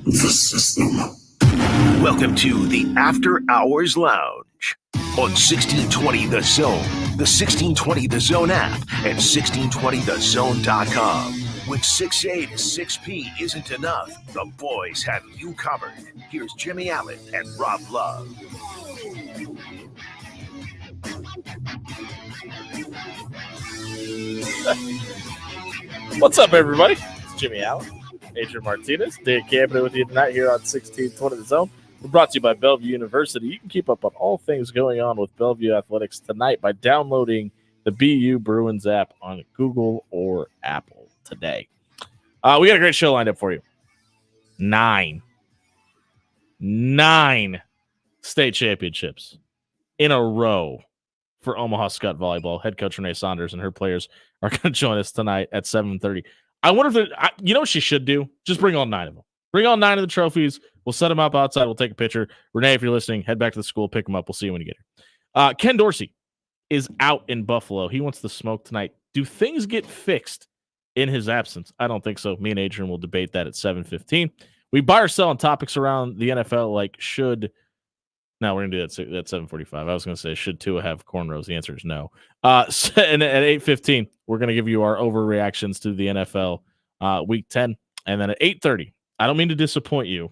The system. Welcome to the After Hours Lounge on 1620 The Zone, the 1620 The Zone app, and 1620thezone.com. When 6A to 6P isn't enough, the boys have you covered. Here's Jimmy Allen and Rob Love. What's up, everybody? It's Jimmy Allen, Adrian Martinez, Dan Campbell with you tonight here on 1620 The Zone. We're brought to you by Bellevue University. You can keep up on all things going on with Bellevue Athletics tonight by downloading the BU Bruins app on Google or Apple today. We got a great show lined up for you. Nine state championships in a row for Omaha Skutt Volleyball. Head coach Renee Saunders and her players are going to join us tonight at 7:30. I wonder if you know what she should do? Just bring all 9 of them. Bring all 9 of the trophies. We'll set them up outside. We'll take a picture. Renee, if you're listening, head back to the school, pick them up. We'll see you when you get here. Ken Dorsey is out in Buffalo. He wants the smoke tonight. Do things get fixed in his absence? I don't think so. Me and Adrian will debate that at 7:15. We buy or sell on topics around the NFL like should – no, we're going to do that at 7:45. I was going to say, should Tua have cornrows? The answer is no. And at 8:15, we're going to give you our overreactions to the NFL Week 10. And then at 8:30, I don't mean to disappoint you,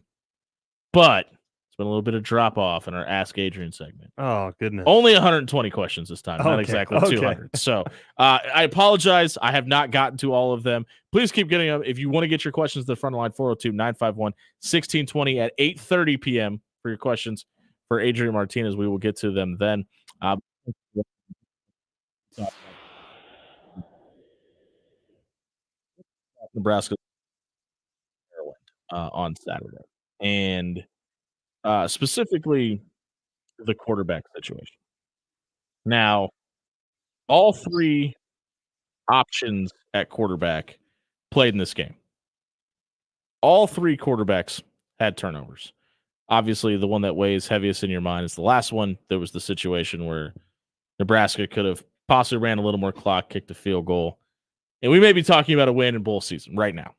but it's been a little bit of drop-off in our Ask Adrian segment. Oh, goodness. Only 120 questions this time, not exactly 200. So I apologize. I have not gotten to all of them. Please keep getting them. If you want to get your questions to the front line, 402-951-1620 at 8:30 p.m. for your questions. For Adrian Martinez, we will get to them then. Nebraska on Saturday. And specifically the quarterback situation. Now, all 3 options at quarterback played in this game. All 3 quarterbacks had turnovers. Obviously, the one that weighs heaviest in your mind is the last one. There was the situation where Nebraska could have possibly ran a little more clock, kicked a field goal. And we may be talking about a win in bowl season right now.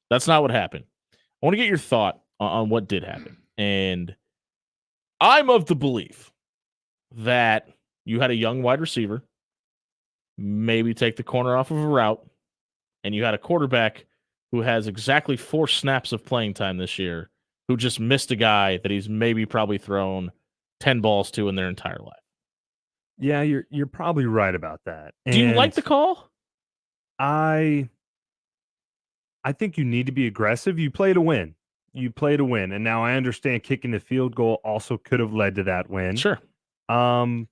That's not what happened. I want to get your thought on what did happen. And I'm of the belief that you had a young wide receiver maybe take the corner off of a route, and you had a quarterback who has exactly 4 snaps of playing time this year who just missed a guy that he's maybe probably thrown 10 balls to in their entire life. Yeah, you're probably right about that. Do you like the call? I think you need to be aggressive. You play to win. And now I understand kicking the field goal also could have led to that win. Sure. Now,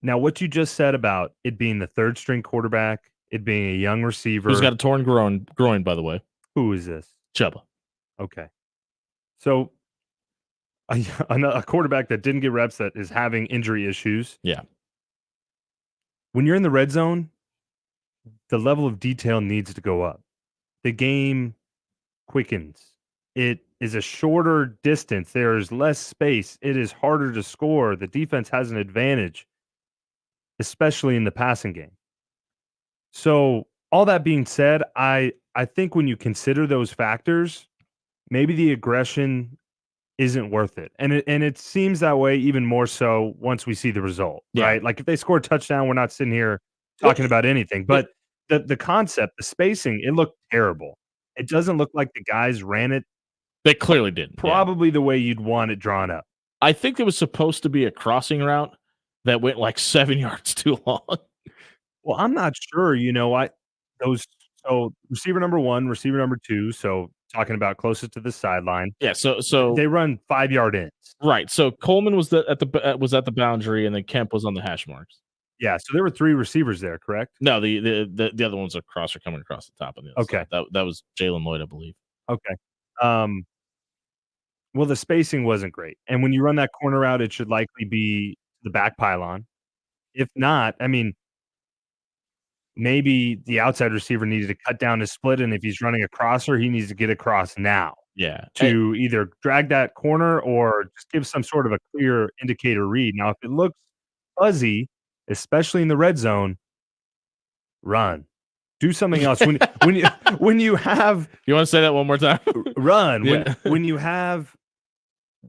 what you just said about it being the 3rd string quarterback, it being a young receiver. Who's got a torn groin, by the way. Who is this? Chubba. Okay. So a quarterback that didn't get reps that is having injury issues. Yeah. When you're in the red zone, the level of detail needs to go up. The game quickens. It is a shorter distance. There is less space. It is harder to score. The defense has an advantage, especially in the passing game. So all that being said, I think when you consider those factors, maybe the aggression isn't worth it. And it seems that way even more so once we see the result, right? Like if they score a touchdown, we're not sitting here talking about anything. But the concept, the spacing, it looked terrible. It doesn't look like the guys ran it. They clearly didn't. Probably the way you'd want it drawn up. I think it was supposed to be a crossing route that went like 7 yards too long. Well, I'm not sure. So receiver number 1, receiver number 2. So talking about closest to the sideline. Yeah. So they run 5-yard ins. Right. So Coleman was at the boundary, and then Kemp was on the hash marks. Yeah. So there were 3 receivers there, correct? No, the other one's a crosser coming across the top of the other side. That was Jalen Lloyd, I believe. Okay. Well, the spacing wasn't great. And when you run that corner route, it should likely be the back pylon. If not, I mean, maybe the outside receiver needed to cut down his split, and if he's running a crosser, he needs to get across now. Yeah. To either drag that corner or just give some sort of a clear indicator read. Now, if it looks fuzzy, especially in the red zone, run. Do something else. When you have You want to say that one more time? run Yeah. when you have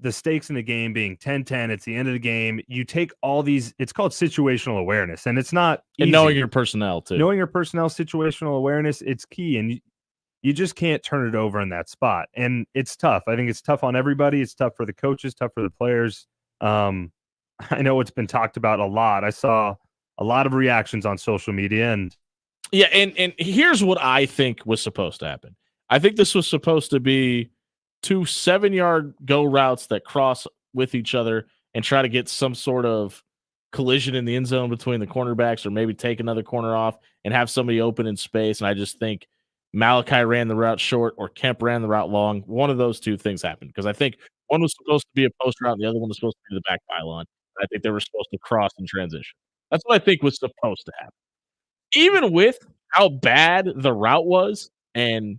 the stakes in the game being 10-10, it's the end of the game. You take all these. It's called situational awareness, and it's not And easy. knowing your personnel too. Knowing your personnel situational awareness, it's key, and you just can't turn it over in that spot. And it's tough. I think it's tough on everybody. It's tough for the coaches, tough for the players. I know it's been talked about a lot. I saw a lot of reactions on social media, and yeah, and here's what I think was supposed to happen. I think this was supposed to be 2 7-yard go routes that cross with each other and try to get some sort of collision in the end zone between the cornerbacks, or maybe take another corner off and have somebody open in space. And I just think Malachi ran the route short or Kemp ran the route long. One of those two things happened, because I think one was supposed to be a post route and the other one was supposed to be the back pylon. I think they were supposed to cross and transition. That's what I think was supposed to happen. Even with how bad the route was, and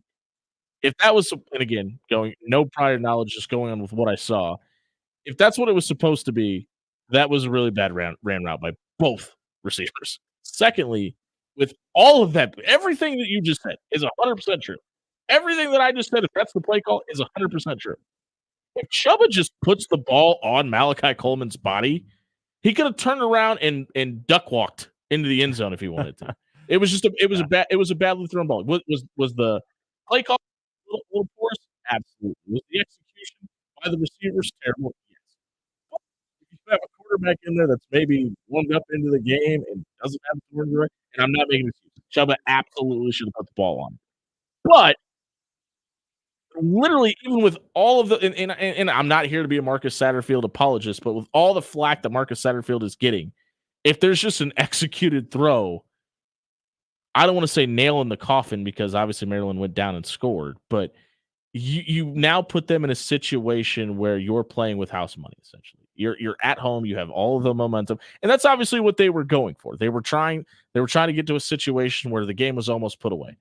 if that was, and again, going no prior knowledge, just going on with what I saw, if that's what it was supposed to be, that was a really bad ran route by both receivers. Secondly, with all of that, everything that you just said is 100% true. Everything that I just said, if that's the play call, is 100% true. If Chuba just puts the ball on Malachi Coleman's body, he could have turned around and duck walked into the end zone if he wanted to. It was just a badly thrown ball. Was the play call a little poor? Absolutely. Was the execution by the receivers terrible? Yes. But if you have a quarterback in there that's maybe warmed up into the game and doesn't have the turn direct, and I'm not making excuses, Chuba absolutely should have put the ball on. But literally, even with all of the, and I'm not here to be a Marcus Satterfield apologist, but with all the flack that Marcus Satterfield is getting, if there's just an executed throw, I don't want to say nail in the coffin, because obviously Maryland went down and scored, but you now put them in a situation where you're playing with house money. Essentially, you're at home, you have all of the momentum, and that's obviously what they were going for. They were trying to get to a situation where the game was almost put away,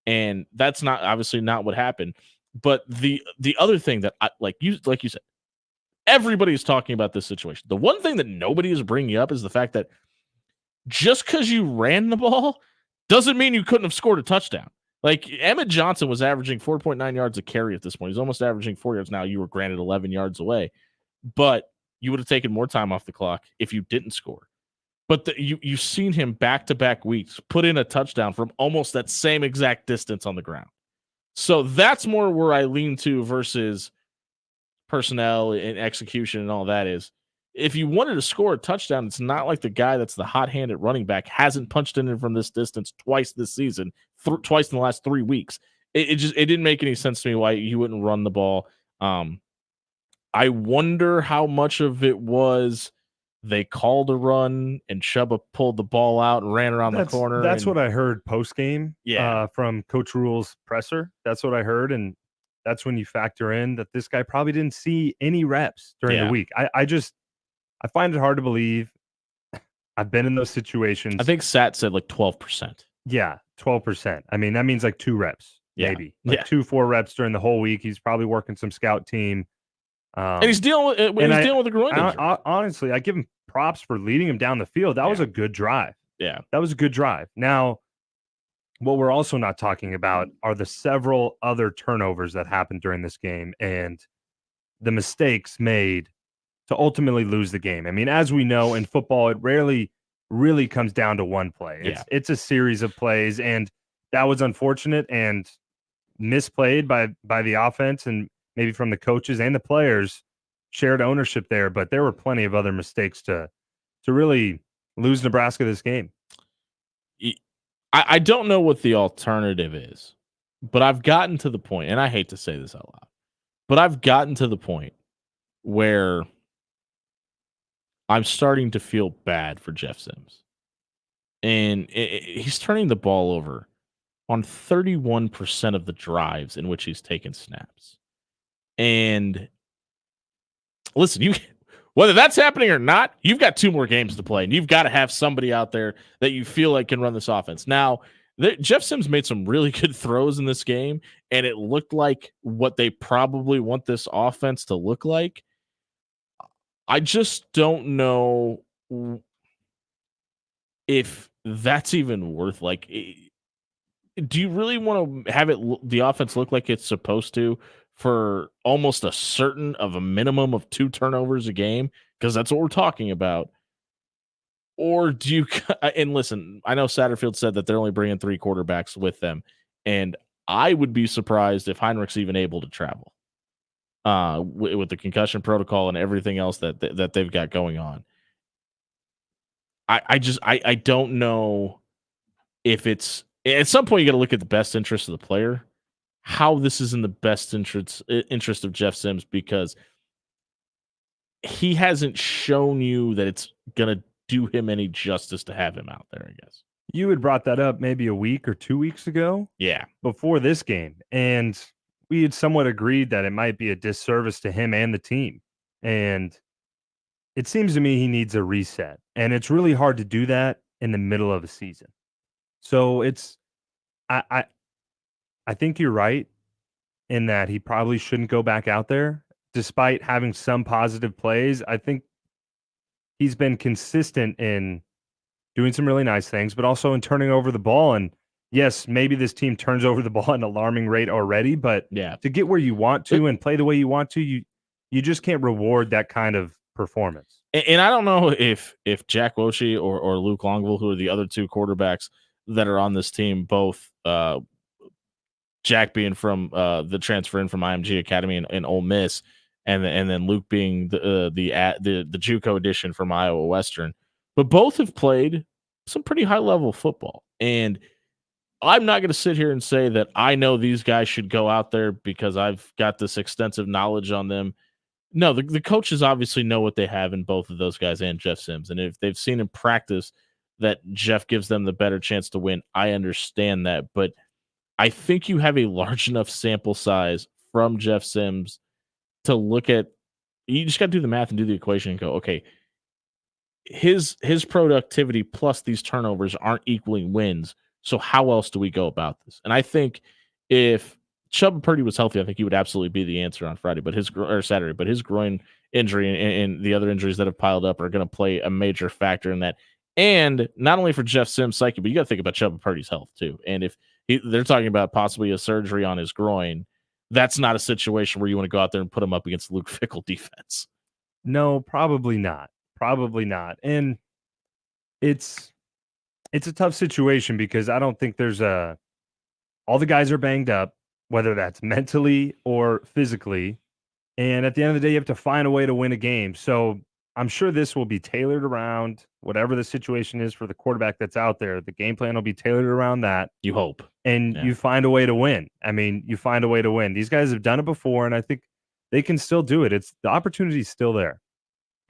and that's not obviously not what happened. But the other thing that like you said, everybody's talking about this situation. The one thing that nobody is bringing up is the fact that just because you ran the ball doesn't mean you couldn't have scored a touchdown. Like, Emmett Johnson was averaging 4.9 yards a carry at this point. He's almost averaging 4 yards now. You were granted 11 yards away, but you would have taken more time off the clock if you didn't score. But you've seen him back-to-back weeks put in a touchdown from almost that same exact distance on the ground. So that's more where I lean to versus personnel and execution and all that is. If you wanted to score a touchdown, it's not like the guy that's the hot-handed running back hasn't punched in from this distance twice this season, twice in the last 3 weeks. It didn't make any sense to me why he wouldn't run the ball. I wonder how much of it was they called a run and Chuba pulled the ball out and ran around the corner. That's what I heard post game. From Coach Rule's presser. That's what I heard, and that's when you factor in that this guy probably didn't see any reps during the week. I find it hard to believe. I've been in those situations. I think Sat said like 12%. Yeah, 12%. I mean, that means like 2 reps, maybe. Like 2-4 reps during the whole week. He's probably working some scout team. And he's dealing with a groin injury. Honestly, I give him props for leading him down the field. That was a good drive. Yeah. That was a good drive. Now, what we're also not talking about are the several other turnovers that happened during this game and the mistakes made to ultimately lose the game. I mean, as we know in football, it rarely really comes down to one play. It's a series of plays, and that was unfortunate and misplayed by the offense and maybe from the coaches and the players. Shared ownership there, but there were plenty of other mistakes to really lose Nebraska this game. I don't know what the alternative is, but I've gotten to the point, and I hate to say this out loud, but I've gotten to the point where I'm starting to feel bad for Jeff Sims. And he's turning the ball over on 31% of the drives in which he's taken snaps. And listen, whether that's happening or not, you've got 2 more games to play, and you've got to have somebody out there that you feel like can run this offense. Now, Jeff Sims made some really good throws in this game, and it looked like what they probably want this offense to look like. I just don't know if that's even worth, like, do you really want to have the offense look like it's supposed to for almost a certain of a minimum of 2 turnovers a game? Because that's what we're talking about. Or do you and listen, I know Satterfield said that they're only bringing 3 quarterbacks with them, and I would be surprised if Heinrich's even able to travel with the concussion protocol and everything else that they've got going on. I don't know if it's at some point you got to look at the best interest of the player, how this is in the best interest of Jeff Sims, because he hasn't shown you that it's gonna do him any justice to have him out there, I guess. You had brought that up maybe a week or 2 weeks ago. Yeah. Before this game. And we had somewhat agreed that it might be a disservice to him and the team. And it seems to me he needs a reset. And it's really hard to do that in the middle of a season. So I think you're right in that he probably shouldn't go back out there despite having some positive plays. I think he's been consistent in doing some really nice things, but also in turning over the ball. And yes, maybe this team turns over the ball at an alarming rate already, but to get where you want to and play the way you want to, you just can't reward that kind of performance. And I don't know if Jack Woshi or Luke Longville, who are the other 2 quarterbacks that are on this team, both Jack being from the transfer in from IMG Academy in Ole Miss, and then Luke being the JUCO edition from Iowa Western, but both have played some pretty high level football. And I'm not going to sit here and say that I know these guys should go out there because I've got this extensive knowledge on them. No, the coaches obviously know what they have in both of those guys and Jeff Sims. And if they've seen in practice that Jeff gives them the better chance to win, I understand that. But I think you have a large enough sample size from Jeff Sims to look at. You just got to do the math and do the equation and go, okay, his productivity plus these turnovers aren't equaling wins. So how else do we go about this? And I think if Chuba Purdy was healthy, I think he would absolutely be the answer on Friday, or Saturday. But his groin injury and the other injuries that have piled up are going to play a major factor in that. And not only for Jeff Sims' psyche, but you got to think about Chuba Purdy's health too. And if they're talking about possibly a surgery on his groin, that's not a situation where you want to go out there and put him up against Luke Fickell defense. No, probably not. Probably not. And it's a tough situation because I don't think there's all the guys are banged up, whether that's mentally or physically. And at the end of the day, you have to find a way to win a game. So I'm sure this will be tailored around whatever the situation is for the quarterback that's out there. The game plan will be tailored around that. You hope. And you find a way to win. I mean, you find a way to win. These guys have done it before, and I think they can still do it. The opportunity's still there.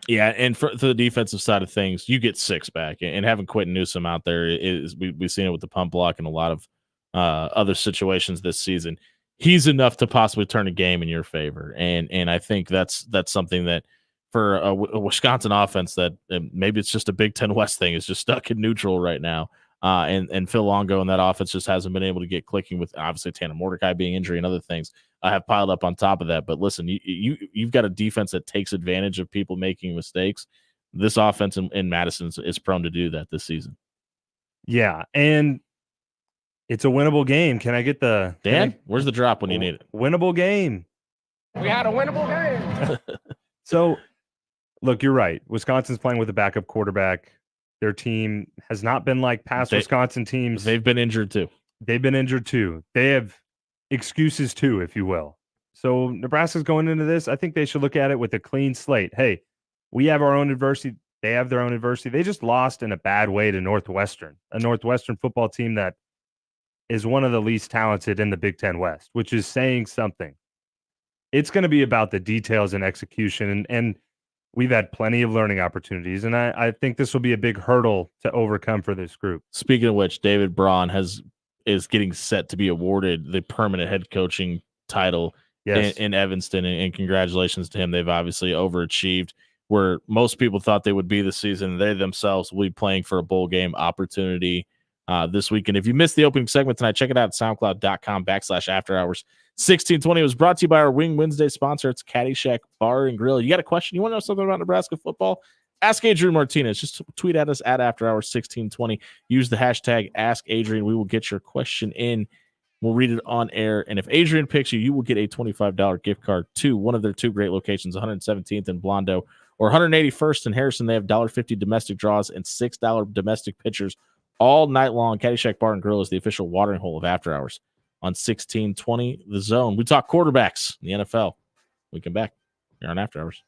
Yeah, and for the defensive side of things, you get 6 back, and having Quentin Newsome out there is we've seen it with the pump block and a lot of other situations this season. He's enough to possibly turn a game in your favor, and I think that's something that for a Wisconsin offense that maybe it's just a Big Ten West thing is just stuck in neutral right now. And Phil Longo and that offense just hasn't been able to get clicking with obviously Tanner Mordecai being injury and other things have piled up on top of that. But listen, you've got a defense that takes advantage of people making mistakes. This offense in Madison is prone to do that this season. Yeah, and it's a winnable game. Can I get the Dan? Where's the drop when you need it? Winnable game. We had a winnable game. So, look, you're right. Wisconsin's playing with a backup quarterback. Their team has not been like past Wisconsin teams. They've been injured too. They have excuses too, if you will. So Nebraska's going into this. I think they should look at it with a clean slate. Hey, we have our own adversity. They have their own adversity. They just lost in a bad way to Northwestern, a Northwestern football team that is one of the least talented in the Big Ten West, which is saying something. It's going to be about the details and execution, and we've had plenty of learning opportunities, and I think this will be a big hurdle to overcome for this group. Speaking of which, David Braun is getting set to be awarded the permanent head coaching title in Evanston, and congratulations to him. They've obviously overachieved where most people thought they would be this season. They themselves will be playing for a bowl game opportunity this weekend. If you missed the opening segment tonight, check it out at soundcloud.com/afterhours. 1620 was brought to you by our Wing Wednesday sponsor. It's Caddyshack Bar and Grill. You got a question? You want to know something about Nebraska football? Ask Adrian Martinez. Just tweet at us at After Hours 1620. Use the hashtag Ask Adrian. We will get your question in. We'll read it on air. And if Adrian picks you, you will get a $25 gift card to one of their two great locations, 117th and Blondo or 181st in Harrison. They have $1.50 domestic draws and $6 domestic pitchers all night long. Caddyshack Bar and Grill is the official watering hole of After Hours on 1620 The Zone. We talk quarterbacks in the NFL. We come back here on After Hours.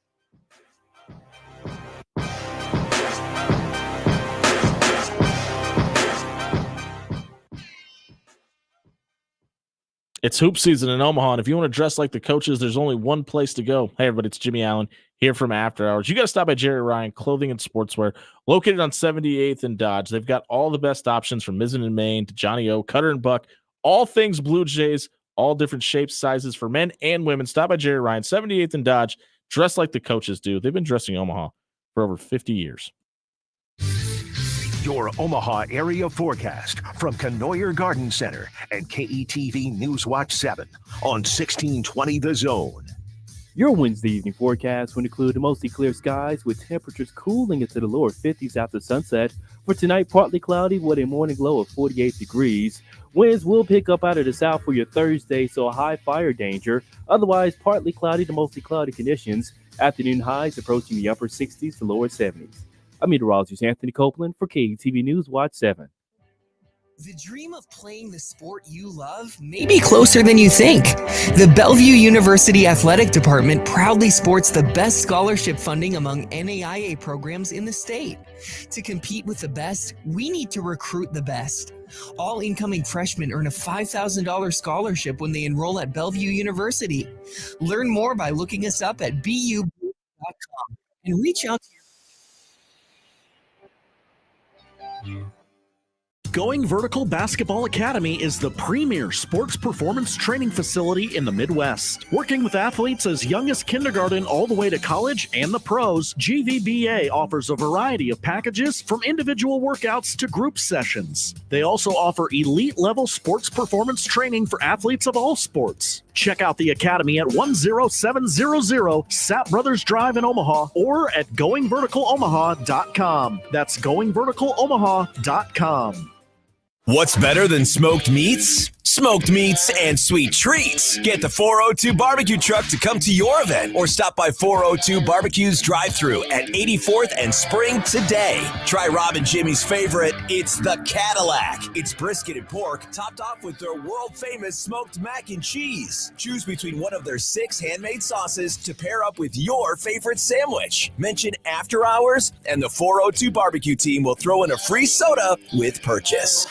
It's hoop season in Omaha, and if you want to dress like the coaches, there's only one place to go. Hey, everybody, it's Jimmy Allen here from After Hours. You got to stop by Jerry Ryan Clothing and Sportswear, located on 78th and Dodge. They've got all the best options from Mizzen and Main to Johnny O, Cutter and Buck, all things Blue Jays, all different shapes, sizes for men and women. Stop by Jerry Ryan, 78th and Dodge. Dress like the coaches do. They've been dressing Omaha for over 50 years. Your Omaha area forecast from Canoyer Garden Center and KETV News Watch 7 on 1620 The Zone. Your Wednesday evening forecast will include mostly clear skies with temperatures cooling into the lower 50s after sunset. For tonight, partly cloudy with a morning low of 48 degrees. Winds will pick up out of the south for your Thursday, so a high fire danger. Otherwise, partly cloudy to mostly cloudy conditions. Afternoon highs approaching the upper 60s to lower 70s. I'm meteorologist Anthony Copeland for KETV News Watch 7. The dream of playing the sport you love may be closer than you think. The Bellevue University Athletic Department proudly sports the best scholarship funding among NAIA programs in the state. To compete with the best, we need to recruit the best. All incoming freshmen earn a $5,000 scholarship when they enroll at Bellevue University. Learn more by looking us up at bu.com and reach out to Going Vertical Basketball Academy is the premier sports performance training facility in the Midwest. Working with athletes as young as kindergarten all the way to college and the pros, GVBA offers a variety of packages from individual workouts to group sessions. They also offer elite-level sports performance training for athletes of all sports. Check out the academy at 10700 Sapp Brothers Drive in Omaha or at goingverticalomaha.com. That's goingverticalomaha.com. What's better than smoked meats? Smoked meats and sweet treats. Get the 402 barbecue truck to come to your event or stop by 402 Barbecue's drive-thru at 84th and Spring today. Try Rob and Jimmy's favorite. It's the Cadillac. It's brisket and pork topped off with their world-famous smoked mac and cheese. Choose between one of their 6 handmade sauces to pair up with your favorite sandwich. Mention After Hours and the 402 Barbecue team will throw in a free soda with purchase.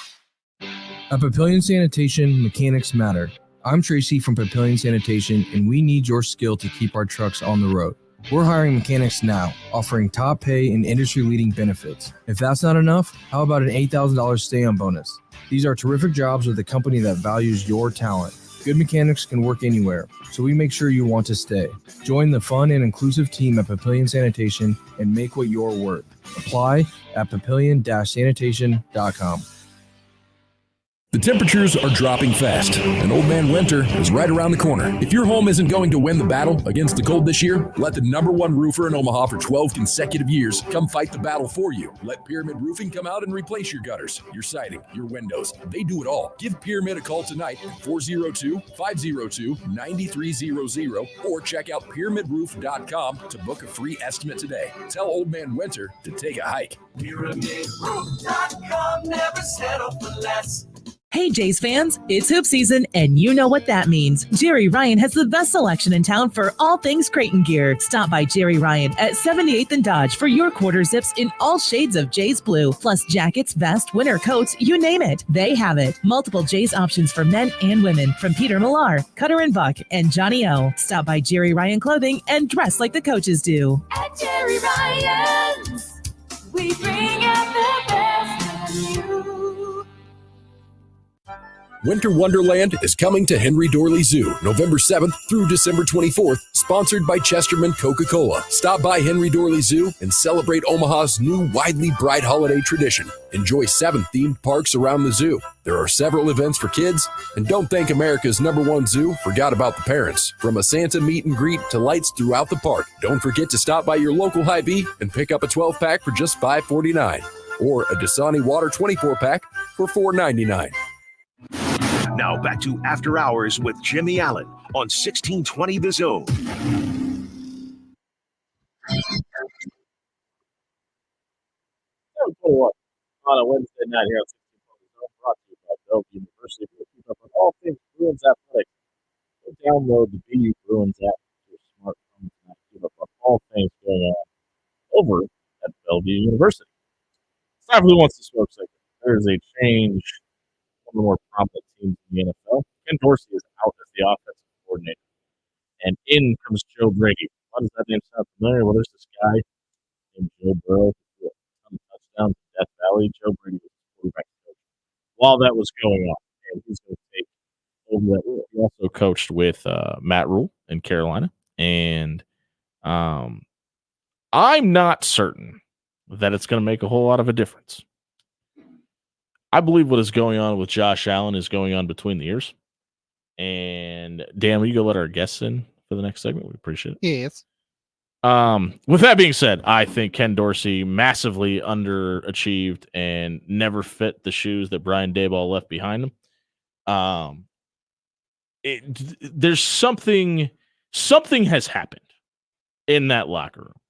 At Papillion Sanitation, mechanics matter. I'm Tracy from Papillion Sanitation, and we need your skill to keep our trucks on the road. We're hiring mechanics now, offering top pay and industry-leading benefits. If that's not enough, how about an $8,000 stay-on bonus? These are terrific jobs with a company that values your talent. Good mechanics can work anywhere, so we make sure you want to stay. Join the fun and inclusive team at Papillion Sanitation and make what you're worth. Apply at papillion-sanitation.com. The temperatures are dropping fast, and Old Man Winter is right around the corner. If your home isn't going to win the battle against the cold this year, let the #1 roofer in Omaha for 12 consecutive years come fight the battle for you. Let Pyramid Roofing come out and replace your gutters, your siding, your windows. They do it all. Give Pyramid a call tonight at 402-502-9300 or check out pyramidroof.com to book a free estimate today. Tell Old Man Winter to take a hike. PyramidRoof.com, never settle for less. Hey Jays fans, it's hoop season and you know what that means. Jerry Ryan has the best selection in town for all things Creighton gear. Stop by Jerry Ryan at 78th and Dodge for your quarter zips in all shades of Jays blue, plus jackets, vests, winter coats, you name it. They have it. Multiple Jays options for men and women from Peter Millar, Cutter and Buck, and Johnny O. Stop by Jerry Ryan Clothing and dress like the coaches do. At Jerry Ryan's, we bring out the best in you. Winter Wonderland is coming to Henry Dorley Zoo November 7th through December 24th, sponsored by Chesterman Coca-Cola. Stop by Henry Dorley Zoo and celebrate Omaha's new widely bright holiday tradition. Enjoy 7 themed parks around the zoo. There are several events for kids, and don't think America's #1 zoo forgot about the parents. From a Santa meet and greet to lights throughout the park. Don't forget to stop by your local Hy-Vee and pick up a 12-pack for just $5.49 or a Dasani Water 24-pack for $4.99. Now back to After Hours with Jimmy Allen on 1620 The Zone. On a Wednesday night here at 1620 The Zone, brought to you by Bellevue University. Keep up on all things Bruins athletics. Go download the BU Bruins app to your smartphone and keep up on all things going on over at Bellevue University. It's time for Who Wants to Smoke segment. There is a change. One of the more prominent teams in the NFL. Ken Dorsey is out as the offensive coordinator. And in comes Joe Brady. Why does that name sound familiar? Well, there's this guy named Joe Burrow who threw a ton of touchdowns in Death Valley. Joe Brady was the quarterback coach while that was going on. And he's going to take over that role. He also coached with Matt Rule in Carolina. And I'm not certain that it's going to make a whole lot of a difference. I believe what is going on with Josh Allen is going on between the ears. And Dan, will you go let our guests in for the next segment? We appreciate it. Yes. With that being said, I think Ken Dorsey massively underachieved and never fit the shoes that Brian Daboll left behind him. There's something has happened in that locker room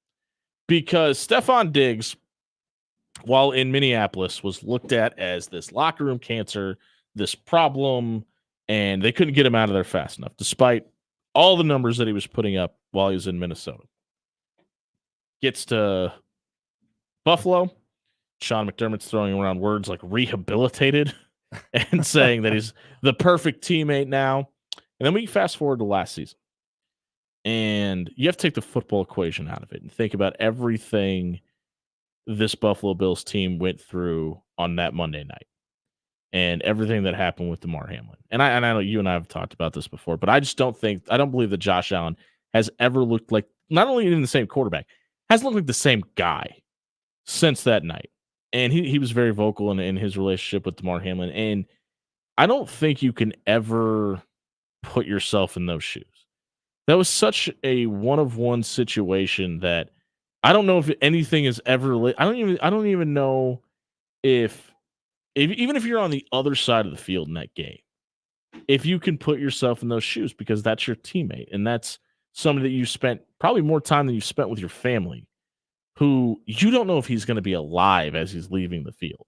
because Stephon Diggs, while in Minneapolis, was looked at as this locker room cancer, this problem, and they couldn't get him out of there fast enough, despite all the numbers that he was putting up while he was in Minnesota. Gets to Buffalo. Sean McDermott's throwing around words like rehabilitated and saying that he's the perfect teammate now. And then we fast forward to last season. And you have to take the football equation out of it and think about everything this Buffalo Bills team went through on that Monday night and everything that happened with Damar Hamlin. And I know you and I have talked about this before, but I don't believe that Josh Allen has ever looked like, not only even the same quarterback, has looked like the same guy since that night. And he was very vocal in his relationship with Damar Hamlin. And I don't think you can ever put yourself in those shoes. That was such a one-of-one situation that I don't know if anything is ever. I don't even know if even if you're on the other side of the field in that game, if you can put yourself in those shoes, because that's your teammate and that's somebody that you spent probably more time than you spent with your family, who you don't know if he's going to be alive as he's leaving the field.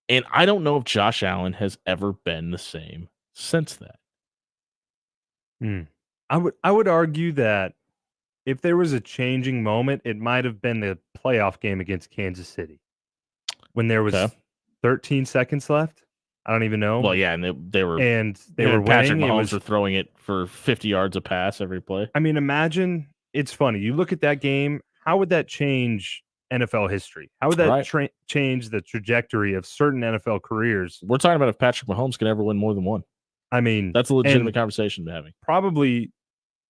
And I don't know if Josh Allen has ever been the same since that. I would argue that if there was a changing moment, it might have been the playoff game against Kansas City when there was 13 seconds left. I don't even know. Well, yeah, and they were winning. Patrick Mahomes were throwing it for 50 yards a pass every play. I mean, imagine, it's funny. You look at that game, how would that change NFL history? How would that change the trajectory of certain NFL careers? We're talking about if Patrick Mahomes can ever win more than one. I mean, that's a legitimate conversation to be having. Probably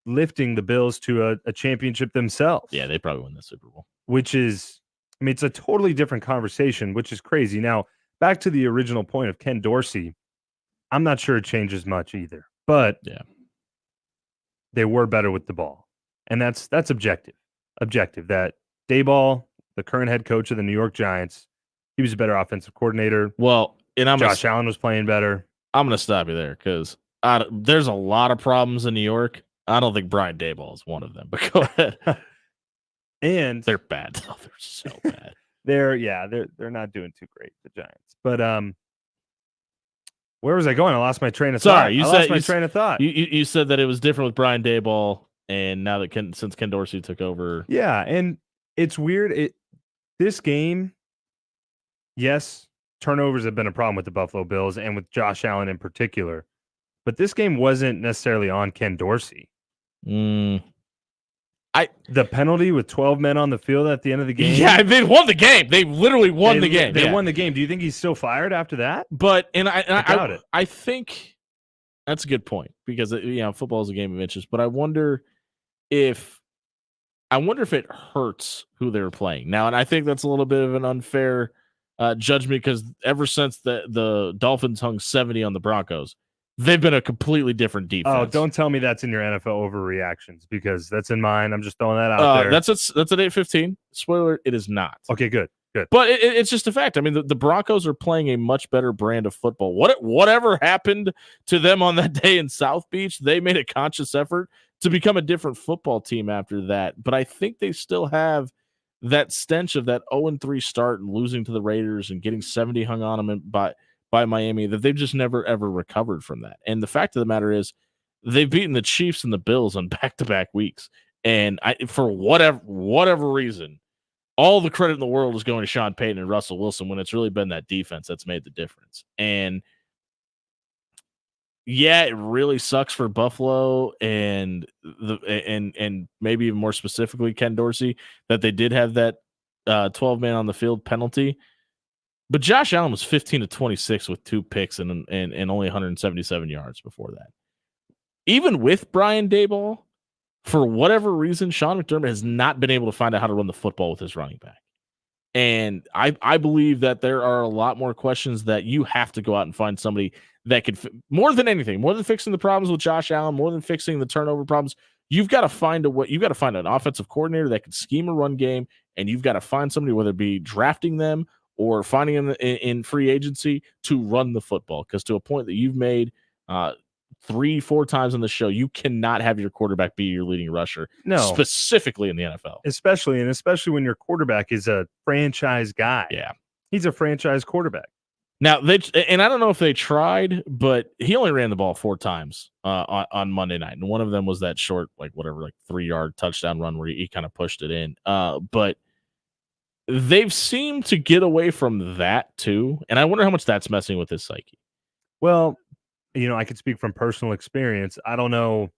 lifting the Bills to a championship themselves. Yeah, they probably win the Super Bowl. Which is, I mean, it's a totally different conversation, which is crazy. Now, back to the original point of Ken Dorsey, I'm not sure it changes much either. But yeah, they were better with the ball. And that's objective. Objective that Daboll, the current head coach of the New York Giants, he was a better offensive coordinator. Well, and Josh Allen was playing better. I'm going to stop you there because there's a lot of problems in New York. I don't think Brian Daboll is one of them, but go ahead. And they're bad, though. They're so bad. They're not doing too great, the Giants. But where was I going? I lost my train of thought. You You said that it was different with Brian Daboll, and now that since Ken Dorsey took over. Yeah, and it's weird. This game, yes, turnovers have been a problem with the Buffalo Bills and with Josh Allen in particular. But this game wasn't necessarily on Ken Dorsey. The penalty with 12 men on the field at the end of the game. Yeah, they won the game. They literally won the game. They won the game. Do you think he's still fired after that? But I doubt it. I think that's a good point because football is a game of inches. But I wonder if it hurts who they're playing now, and I think that's a little bit of an unfair judgment because ever since the Dolphins hung 70 on the Broncos, they've been a completely different defense. Oh, don't tell me that's in your NFL overreactions because that's in mine. I'm just throwing that out there. That's at 8:15. Spoiler: it is not. Okay, good. But it's just a fact. I mean, the Broncos are playing a much better brand of football. Whatever happened to them on that day in South Beach, they made a conscious effort to become a different football team after that. But I think they still have that stench of that 0-3 start and losing to the Raiders and getting 70 hung on them by Miami, that they've just never, ever recovered from that. And the fact of the matter is they've beaten the Chiefs and the Bills on back-to-back weeks. And for whatever reason, all the credit in the world is going to Sean Payton and Russell Wilson when it's really been that defense that's made the difference. And yeah, it really sucks for Buffalo and maybe even more specifically Ken Dorsey that they did have that 12-man on the field penalty. But Josh Allen was 15-26 with 2 picks and only 177 yards before that. Even with Brian Daboll, for whatever reason, Sean McDermott has not been able to find out how to run the football with his running back. And I believe that there are a lot more questions that you have to go out and find somebody that could, more than anything, more than fixing the problems with Josh Allen, more than fixing the turnover problems, you've got to find an offensive coordinator that could scheme a run game, and you've got to find somebody, whether it be drafting them or finding them in free agency, to run the football. Because to a point that you've made 3-4 times on the show, you cannot have your quarterback be your leading rusher. No, specifically in the NFL, especially when your quarterback is a franchise guy. Yeah, he's a franchise quarterback. Now and I don't know if they tried, but he only ran the ball 4 times on Monday night, and one of them was that short, 3-yard touchdown run where he kind of pushed it in. But they've seemed to get away from that too, and I wonder how much that's messing with his psyche. Well, I could speak from personal experience. I don't know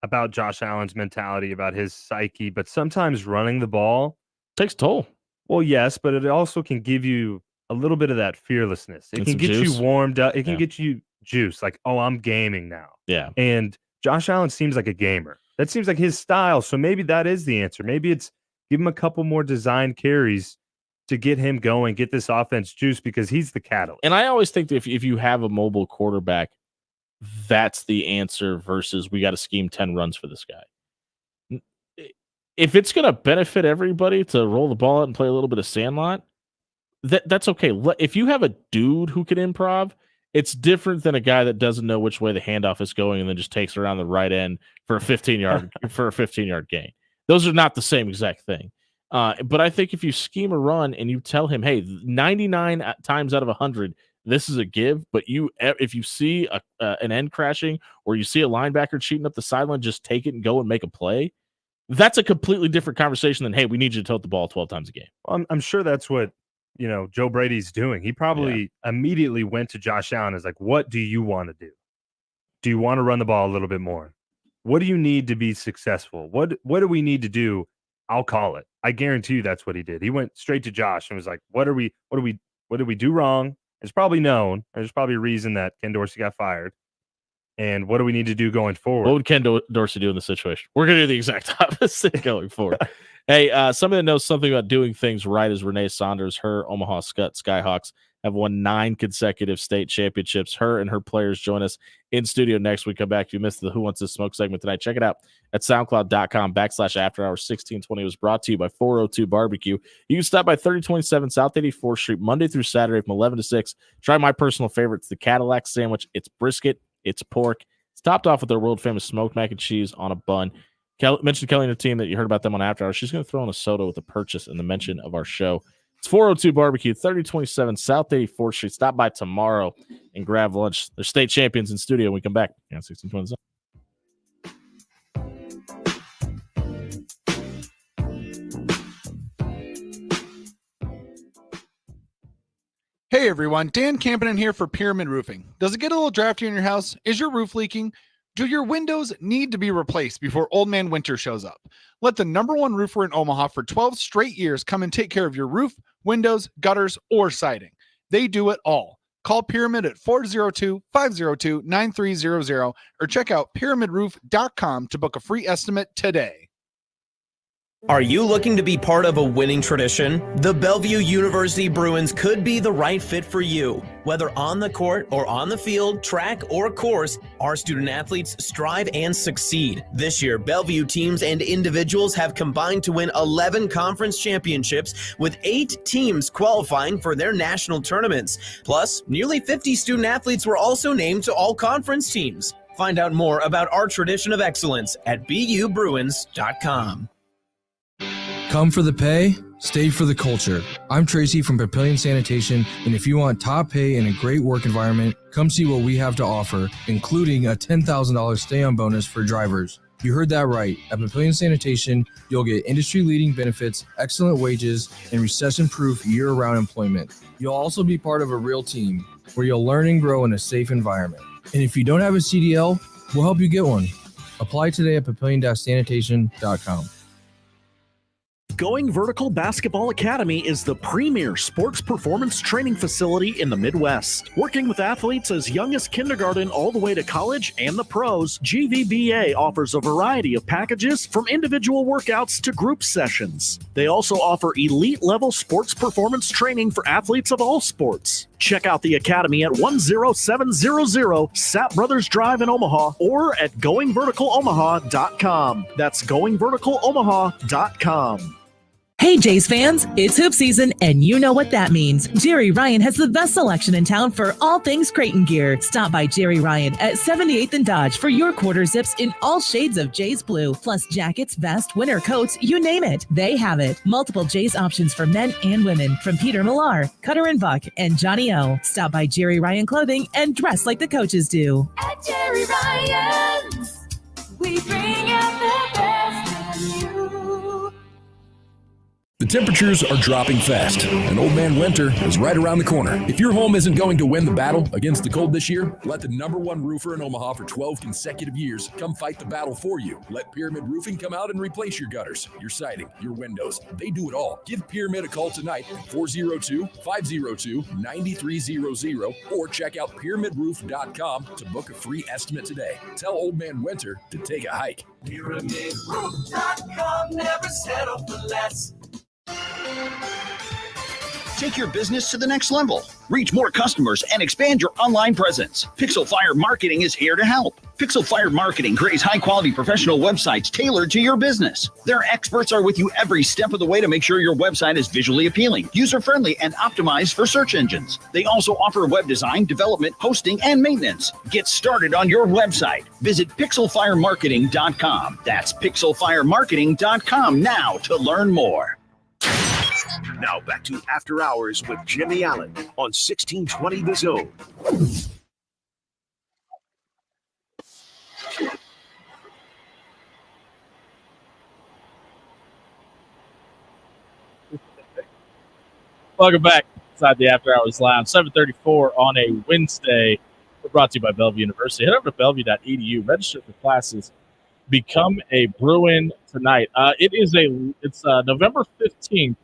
about Josh Allen's mentality, about his psyche, but sometimes running the ball takes a toll. Well, yes, but it also can give you a little bit of that fearlessness. It can get you warmed up. It can get you juice, like, oh, I'm gaming now. Yeah. And Josh Allen seems like a gamer. That seems like his style. So maybe that is the answer. Maybe it's give him a couple more design carries to get him going, get this offense juice, because he's the catalyst. And I always think that if you have a mobile quarterback, that's the answer versus we got to scheme 10 runs for this guy. If it's going to benefit everybody to roll the ball out and play a little bit of sandlot, that's okay. If you have a dude who can improv, it's different than a guy that doesn't know which way the handoff is going and then just takes it around the right end for a 15-yard gain. Those are not the same exact thing. But I think if you scheme a run and you tell him, hey, 99 times out of 100, this is a give, but if you see an end crashing or you see a linebacker cheating up the sideline, just take it and go and make a play. That's a completely different conversation than, hey, we need you to tote the ball 12 times a game. I'm sure that's what Joe Brady's doing. He probably immediately went to Josh Allen and is like, what do you want to do? Do you want to run the ball a little bit more? What do you need to be successful? What do we need to do? I'll call it. I guarantee you that's what he did. He went straight to Josh and was like, what did we do wrong? It's probably known. There's probably a reason that Ken Dorsey got fired. And what do we need to do going forward? What would Ken Dorsey do in this situation? We're going to do the exact opposite going forward. Hey, somebody that knows something about doing things right is Renee Saunders. Her Omaha Skyhawks have won 9 consecutive state championships. Her and her players join us in studio next week. Come back if you missed the Who Wants This Smoke segment tonight. Check it out at soundcloud.com/afterhours 1620. It was brought to you by 402 Barbecue. You can stop by 3027 South 84th Street Monday through Saturday from 11 to 6. Try my personal favorite. It's the Cadillac sandwich. It's brisket. It's pork. It's topped off with their world-famous smoked mac and cheese on a bun. Mention Kelly and her team that you heard about them on After Hours. She's going to throw in a soda with a purchase and the mention of our show. It's 402 Barbecue, 3027 South 84th Street. Stop by tomorrow and grab lunch. They're state champions in studio when we come back. Yeah, 1620. Hey everyone, Dan Campanen here for Pyramid Roofing. Does it get a little drafty in your house? Is your roof leaking? Do your windows need to be replaced before Old Man Winter shows up? Let the #1 roofer in Omaha for 12 straight years come and take care of your roof, windows, gutters, or siding. They do it all. Call Pyramid at 402-502-9300 or check out pyramidroof.com to book a free estimate today. Are you looking to be part of a winning tradition? The Bellevue University Bruins could be the right fit for you. Whether on the court or on the field, track or course, our student athletes strive and succeed. This year, Bellevue teams and individuals have combined to win 11 conference championships, with 8 teams qualifying for their national tournaments. Plus, nearly 50 student athletes were also named to all conference teams. Find out more about our tradition of excellence at BUBruins.com. Come for the pay, stay for the culture. I'm Tracy from Papillion Sanitation, and if you want top pay and a great work environment, come see what we have to offer, including a $10,000 stay-on bonus for drivers. You heard that right. At Papillion Sanitation, you'll get industry-leading benefits, excellent wages, and recession-proof year-round employment. You'll also be part of a real team, where you'll learn and grow in a safe environment. And if you don't have a CDL, we'll help you get one. Apply today at papillion-sanitation.com. Going Vertical Basketball Academy is the premier sports performance training facility in the Midwest. Working with athletes as young as kindergarten all the way to college and the pros, GVBA offers a variety of packages from individual workouts to group sessions. They also offer elite-level sports performance training for athletes of all sports. Check out the Academy at 10700 Sap Brothers Drive in Omaha or at goingverticalomaha.com. That's goingverticalomaha.com. Hey Jays fans, it's hoop season and you know what that means. Jerry Ryan has the best selection in town for all things Creighton gear. Stop by Jerry Ryan at 78th and Dodge for your quarter zips in all shades of Jays blue, plus jackets, vest, winter coats, you name it. They have it. Multiple Jays options for men and women from Peter Millar, Cutter and Buck, and Johnny O. Stop by Jerry Ryan Clothing and dress like the coaches do. At Jerry Ryan's, we bring out the best in you. The temperatures are dropping fast, and Old Man Winter is right around the corner. If your home isn't going to win the battle against the cold this year, let the #1 roofer in Omaha for 12 consecutive years come fight the battle for you. Let Pyramid Roofing come out and replace your gutters, your siding, your windows. They do it all. Give Pyramid a call tonight at 402-502-9300 or check out pyramidroof.com to book a free estimate today. Tell Old Man Winter to take a hike. PyramidRoof.com, never settle for less. Take your business to the next level. Reach more customers and expand your online presence. Pixel Fire Marketing is here to help. Pixel Fire Marketing creates high-quality professional websites tailored to your business. Their experts are with you every step of the way to make sure your website is visually appealing, user-friendly, and optimized for search engines. They also offer web design, development, hosting, and maintenance. Get started on your website. Visit pixelfiremarketing.com. That's pixelfiremarketing.com now to learn more. Now back to After Hours with Jimmy Allen on 1620 The Zone. Welcome back inside the After Hours Lounge, 7:34 on a Wednesday. We're brought to you by Bellevue University. Head over to bellevue.edu, register for classes, become a Bruin tonight. It's November 15th.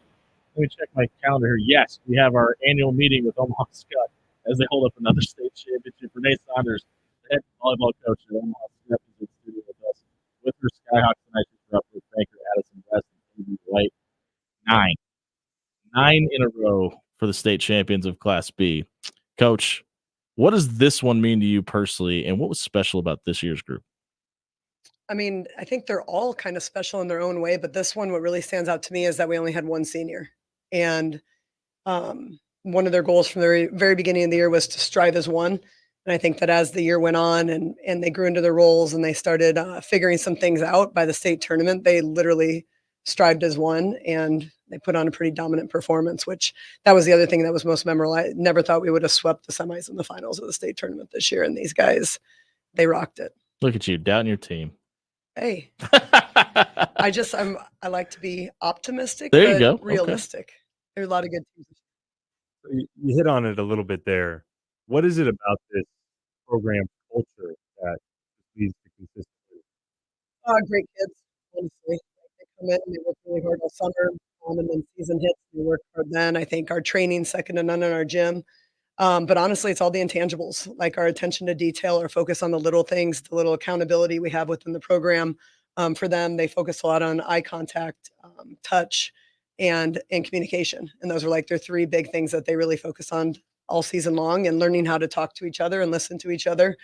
Let me check my calendar here. Yes, we have our annual meeting with Omaha Scott as they hold up another state championship. Renee Saunders, the head volleyball coach at Omaha Scott, is in the studio with us. With her Skyhawks tonight, she's up with Banker, Addison West, and Amy White. 9 in a row for the state champions of Class B. Coach, what does this one mean to you personally, and what was special about this year's group? I mean, I think they're all kind of special in their own way, but this one, what really stands out to me is that we only had one senior. And one of their goals from the very, very beginning of the year was to strive as one. And I think that as the year went on and they grew into their roles and they started figuring some things out by the state tournament, they literally strived as one and they put on a pretty dominant performance, which that was the other thing that was most memorable. I never thought we would have swept the semis and the finals of the state tournament this year. And these guys, they rocked it. Look at you, doubting your team. Hey, I like to be optimistic, there you but go. realistic. Okay. There are a lot of good teams. You hit on it a little bit there. What is it about this program culture that these consistently? Great kids, honestly. They come in and they work really hard all summer, and then season hits, they work hard then. I think our training's second to none in our gym. But honestly, it's all the intangibles, like our attention to detail, our focus on the little things, the little accountability we have within the program. For them, they focus a lot on eye contact, touch, and communication. And those are like their three big things that they really focus on all season long, and learning how to talk to each other and listen to each other.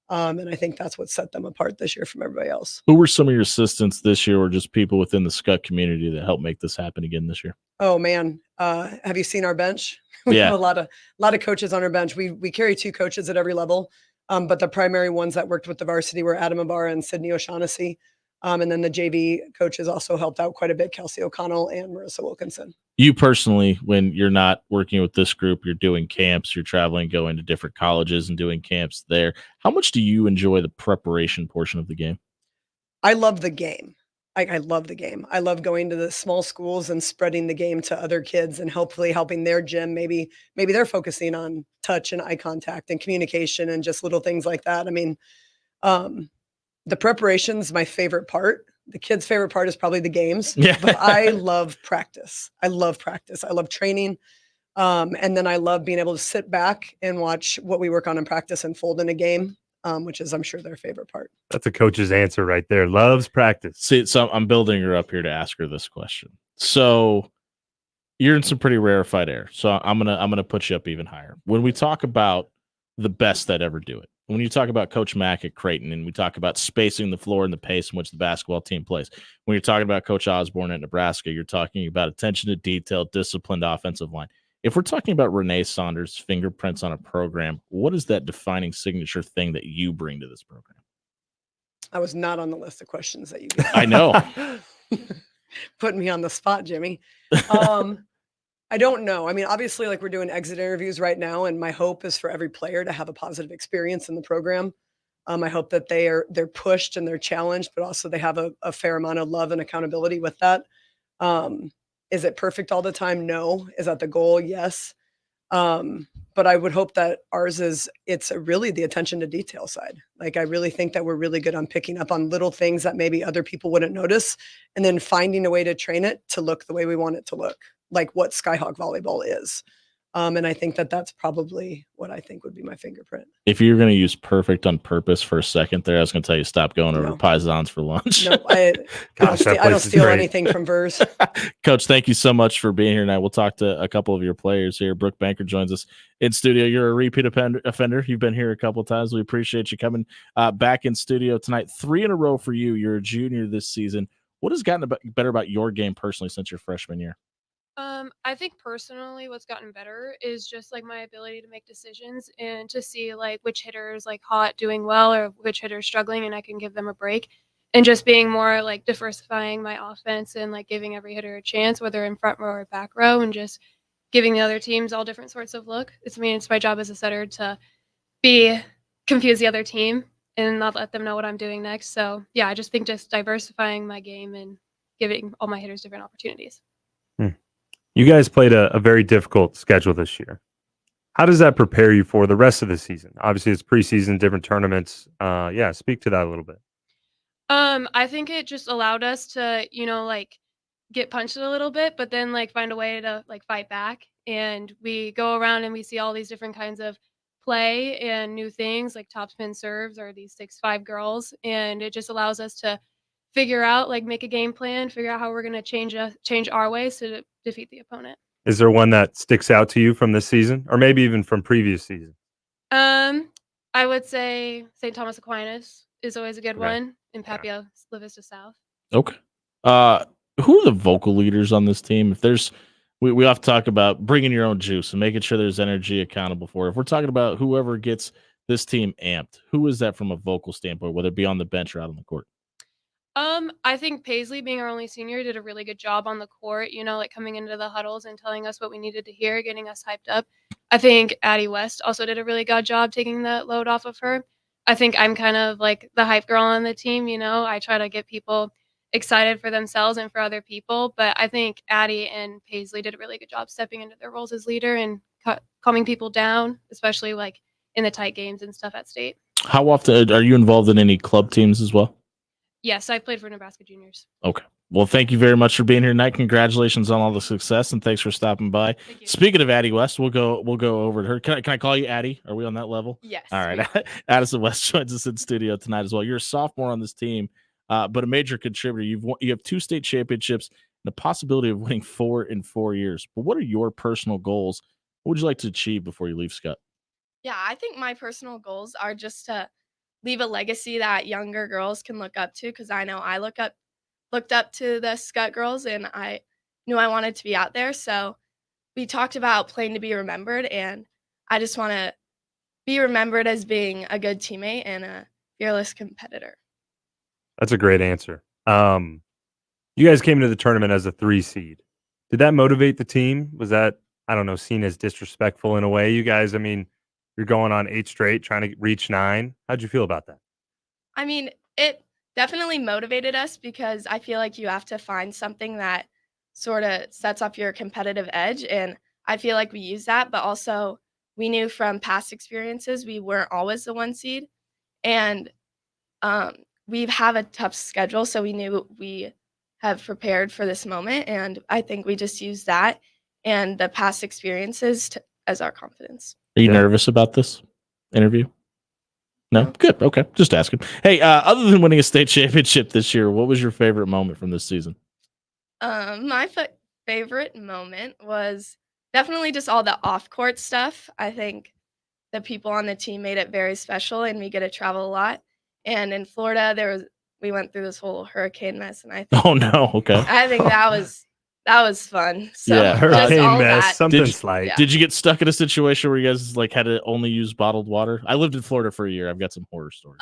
And I think that's what set them apart this year from everybody else. Who were some of your assistants this year, or just people within the Scott community that helped make this happen again this year? Oh man, have you seen our bench? We Yeah. have a lot of coaches on our bench. We carry 2 coaches at every level, but the primary ones that worked with the varsity were Adam Ibarra and Sydney O'Shaughnessy. And then the JV coaches also helped out quite a bit, Kelsey O'Connell and Marissa Wilkinson. You personally, when you're not working with this group, you're doing camps, you're traveling, going to different colleges and doing camps there. How much do you enjoy the preparation portion of the game? I love the game. I love the game. I love going to the small schools and spreading the game to other kids and hopefully helping their gym. Maybe they're focusing on touch and eye contact and communication and just little things like that. I mean, the preparation's my favorite part. The kids' favorite part is probably the games. Yeah. But I love practice. I love practice. I love training. And then I love being able to sit back and watch what we work on in practice unfold in a game, which is, I'm sure, their favorite part. That's a coach's answer right there. Loves practice. See, so I'm building her up here to ask her this question. So you're in some pretty rarefied air. So I'm gonna put you up even higher. When we talk about the best that ever do it, when you talk about Coach Mack at Creighton, and we talk about spacing the floor and the pace in which the basketball team plays, when you're talking about Coach Osborne at Nebraska, you're talking about attention to detail, disciplined offensive line. If we're talking about Renee Saunders' fingerprints on a program, what is that defining signature thing that you bring to this program? I was not on the list of questions that you gave. I know. Putting me on the spot, Jimmy. I don't know. I mean, obviously, like, we're doing exit interviews right now, and my hope is for every player to have a positive experience in the program. I hope that they're pushed and they're challenged, but also they have a fair amount of love and accountability with that. Is it perfect all the time? No. Is that the goal? Yes. But I would hope that ours it's really the attention to detail side. Like, I really think that we're really good on picking up on little things that maybe other people wouldn't notice, and then finding a way to train it to look the way we want it to look, like what Skyhawk volleyball is. And I think that that's probably what I think would be my fingerprint. If you're going to use perfect on purpose for a second there, I was going to tell you stop going over to Paisans for lunch. No, I don't steal anything from Vers. Coach, thank you so much for being here tonight. We'll talk to a couple of your players here. Brooke Banker joins us in studio. You're a repeat offender. You've been here a couple of times. We appreciate you coming back in studio tonight. 3 in a row for you. You're a junior this season. What has gotten better about your game personally since your freshman year? I think personally what's gotten better is just like my ability to make decisions and to see like which hitters like hot doing well or which hitters struggling, and I can give them a break, and just being more like diversifying my offense and like giving every hitter a chance, whether in front row or back row, and just giving the other teams all different sorts of look. It's my job as a setter to confuse the other team and not let them know what I'm doing next. So yeah, I just think just diversifying my game and giving all my hitters different opportunities. You guys played a very difficult schedule this year. How does that prepare you for the rest of the season? Obviously, it's preseason, different tournaments. Yeah, speak to that a little bit. I think it just allowed us to, like get punched a little bit, but then like find a way to like fight back. And we go around and we see all these different kinds of play and new things, like topspin serves or these 6'5" girls. And it just allows us to figure out, like, make a game plan, figure out how we're going to change our ways to defeat the opponent. Is there one that sticks out to you from this season, or maybe even from previous season? I would say St. Thomas Aquinas is always a good one, and Papio La Vista South. Okay. Who are the vocal leaders on this team? If there's, we have to talk about bringing your own juice and making sure there's energy accountable for. If we're talking about whoever gets this team amped, who is that from a vocal standpoint, whether it be on the bench or out on the court? I think Paisley, being our only senior, did a really good job on the court, like coming into the huddles and telling us what we needed to hear, getting us hyped up. I think Addie West also did a really good job taking the load off of her. I think I'm kind of like the hype girl on the team, I try to get people excited for themselves and for other people, but I think Addie and Paisley did a really good job stepping into their roles as leader and calming people down, especially like in the tight games and stuff at state. How often are you involved in any club teams as well? Yes, I played for Nebraska Juniors. Okay. Well, thank you very much for being here tonight. Congratulations on all the success, and thanks for stopping by. Speaking of Addie West, we'll go over to her. Can I call you Addie? Are we on that level? Yes. All right. Addison West joins us in studio tonight as well. You're a sophomore on this team, but a major contributor. You have 2 state championships and the possibility of winning 4 in 4 years. But what are your personal goals? What would you like to achieve before you leave Scott? Yeah, I think my personal goals are just to leave a legacy that younger girls can look up to, because I know I looked up to the Scott girls, and I knew I wanted to be out there. So we talked about playing to be remembered, and I just want to be remembered as being a good teammate and a fearless competitor. That's a great answer. You guys came into the tournament as a 3 seed. Did that motivate the team? Was that, I don't know, seen as disrespectful in a way? You guys, I mean, you're going on 8 straight, trying to reach 9. How'd you feel about that? I mean, it definitely motivated us, because I feel like you have to find something that sort of sets up your competitive edge. And I feel like we used that, but also we knew from past experiences we weren't always the 1 seed. And we have a tough schedule, so we knew we have prepared for this moment. And I think we just used that and the past experiences as our confidence. Are you nervous about this interview? No? Good. Okay. Just asking. Hey, other than winning a state championship this year, what was your favorite moment from this season? My favorite moment was definitely just all the off-court stuff. I think the people on the team made it very special, and we get to travel a lot. And in Florida, we went through this whole hurricane mess, and I think Oh no. Okay. I think that was fun. So Yeah, just hurricane all mess, that. something Did you- slight. Did you get stuck in a situation where you guys like had to only use bottled water? I lived in Florida for a year. I've got some horror stories.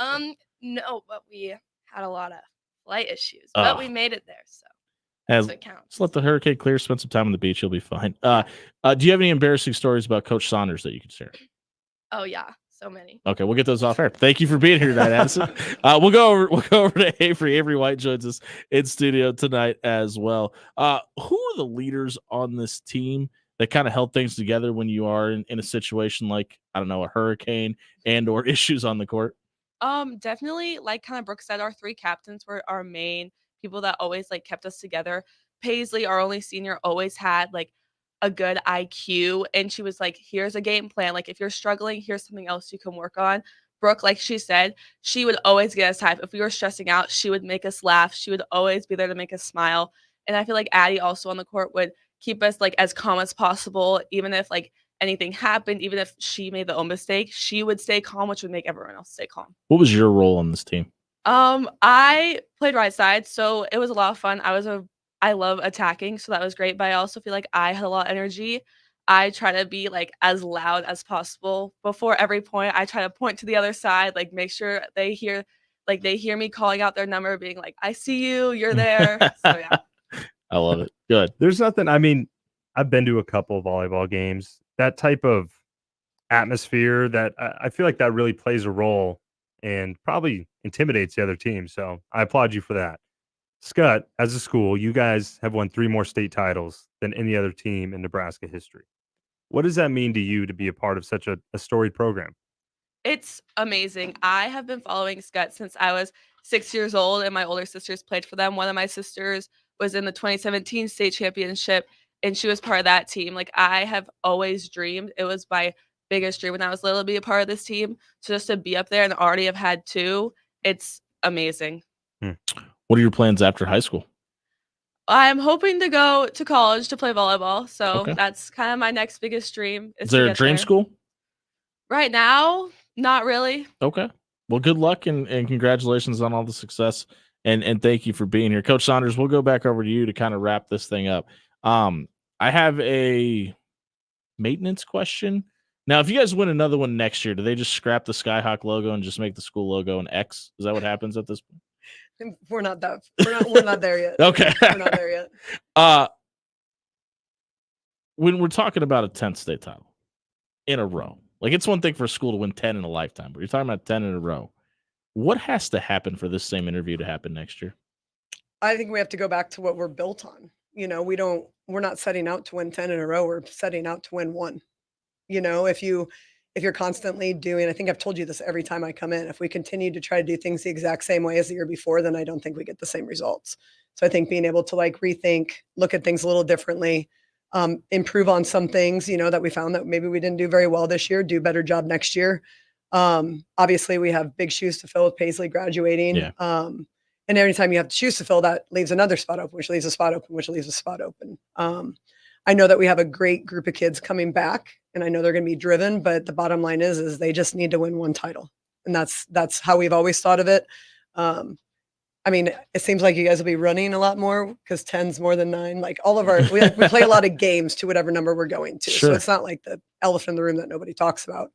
No, but we had a lot of flight issues, but Oh. we made it there. So As, that's what counts. just let the hurricane clear. Spend some time on the beach. You'll be fine. Do you have any embarrassing stories about Coach Saunders that you can share? Oh yeah, so many. Okay, we'll get those off air. Thank you for being here tonight, Addison. We'll go over to Avery. Avery White joins us in studio tonight as well. Who are the leaders on this team that kind of held things together when you are in a situation like, I don't know, a hurricane and or issues on the court? Definitely, like kind of Brooke said, our 3 captains were our main people that always like kept us together. Paisley, our only senior, always had like a good IQ, and she was like, here's a game plan. Like, if you're struggling, here's something else you can work on. Brooke, like she said, she would always get us hype. If we were stressing out, she would make us laugh. She would always be there to make us smile. And I feel like Addie also on the court would keep us like as calm as possible, even if like anything happened, even if she made the own mistake, she would stay calm, which would make everyone else stay calm. What was your role on this team? I played right side, so it was a lot of fun. I love attacking, so that was great. But I also feel like I had a lot of energy. I try to be like as loud as possible before every point. I try to point to the other side, like make sure they hear me calling out their number, being like, "I see you, you're there." So yeah. I love it. Good. There's nothing, I mean, I've been to a couple of volleyball games. That type of atmosphere, that I feel like that really plays a role and probably intimidates the other team. So I applaud you for that. Scott, as a school, you guys have won 3 more state titles than any other team in Nebraska history. What does that mean to you to be a part of such a storied program? It's amazing. I have been following Scott since I was 6 years old, and my older sisters played for them. One of my sisters was in the 2017 state championship, and she was part of that team. Like, I have always dreamed. It was my biggest dream when I was little to be a part of this team. So just to be up there and already have had 2, it's amazing. What are your plans after high school? I'm hoping to go to college to play volleyball. So Okay. that's kind of my next biggest dream. Is to there a get dream there. school? Right now, not really. Okay. Well, good luck and congratulations on all the success. And thank you for being here. Coach Saunders, we'll go back over to you to kind of wrap this thing up. I have a maintenance question. Now, if you guys win another one next year, do they just scrap the Skyhawk logo and just make the school logo an X? Is that what happens at this point? We're not there yet. Okay. We're not there yet. When we're talking about a 10th state title in a row, like, it's one thing for a school to win 10 in a lifetime, but you're talking about 10 in a row. What has to happen for this same interview to happen next year? I think we have to go back to what we're built on. You know, we're not setting out to win 10 in a row. We're setting out to win 1. You know, if you if you're constantly doing, I think I've told you this every time I come in, if we continue to try to do things the exact same way as the year before, then I don't think we get the same results. So I think being able to like rethink, look at things a little differently, improve on some things, that we found that maybe we didn't do very well this year, do a better job next year. Obviously we have big shoes to fill with Paisley graduating. Yeah. And every time you have shoes to fill, that leaves another spot open, which leaves a spot open, which leaves a spot open. I know that we have a great group of kids coming back, and I know they're going to be driven, but the bottom line is they just need to win one title. And that's how we've always thought of it. I mean, it seems like you guys will be running a lot more because 10's more than 9. Like all of we play a lot of games to whatever number we're going to. Sure. So it's not like the elephant in the room that nobody talks about.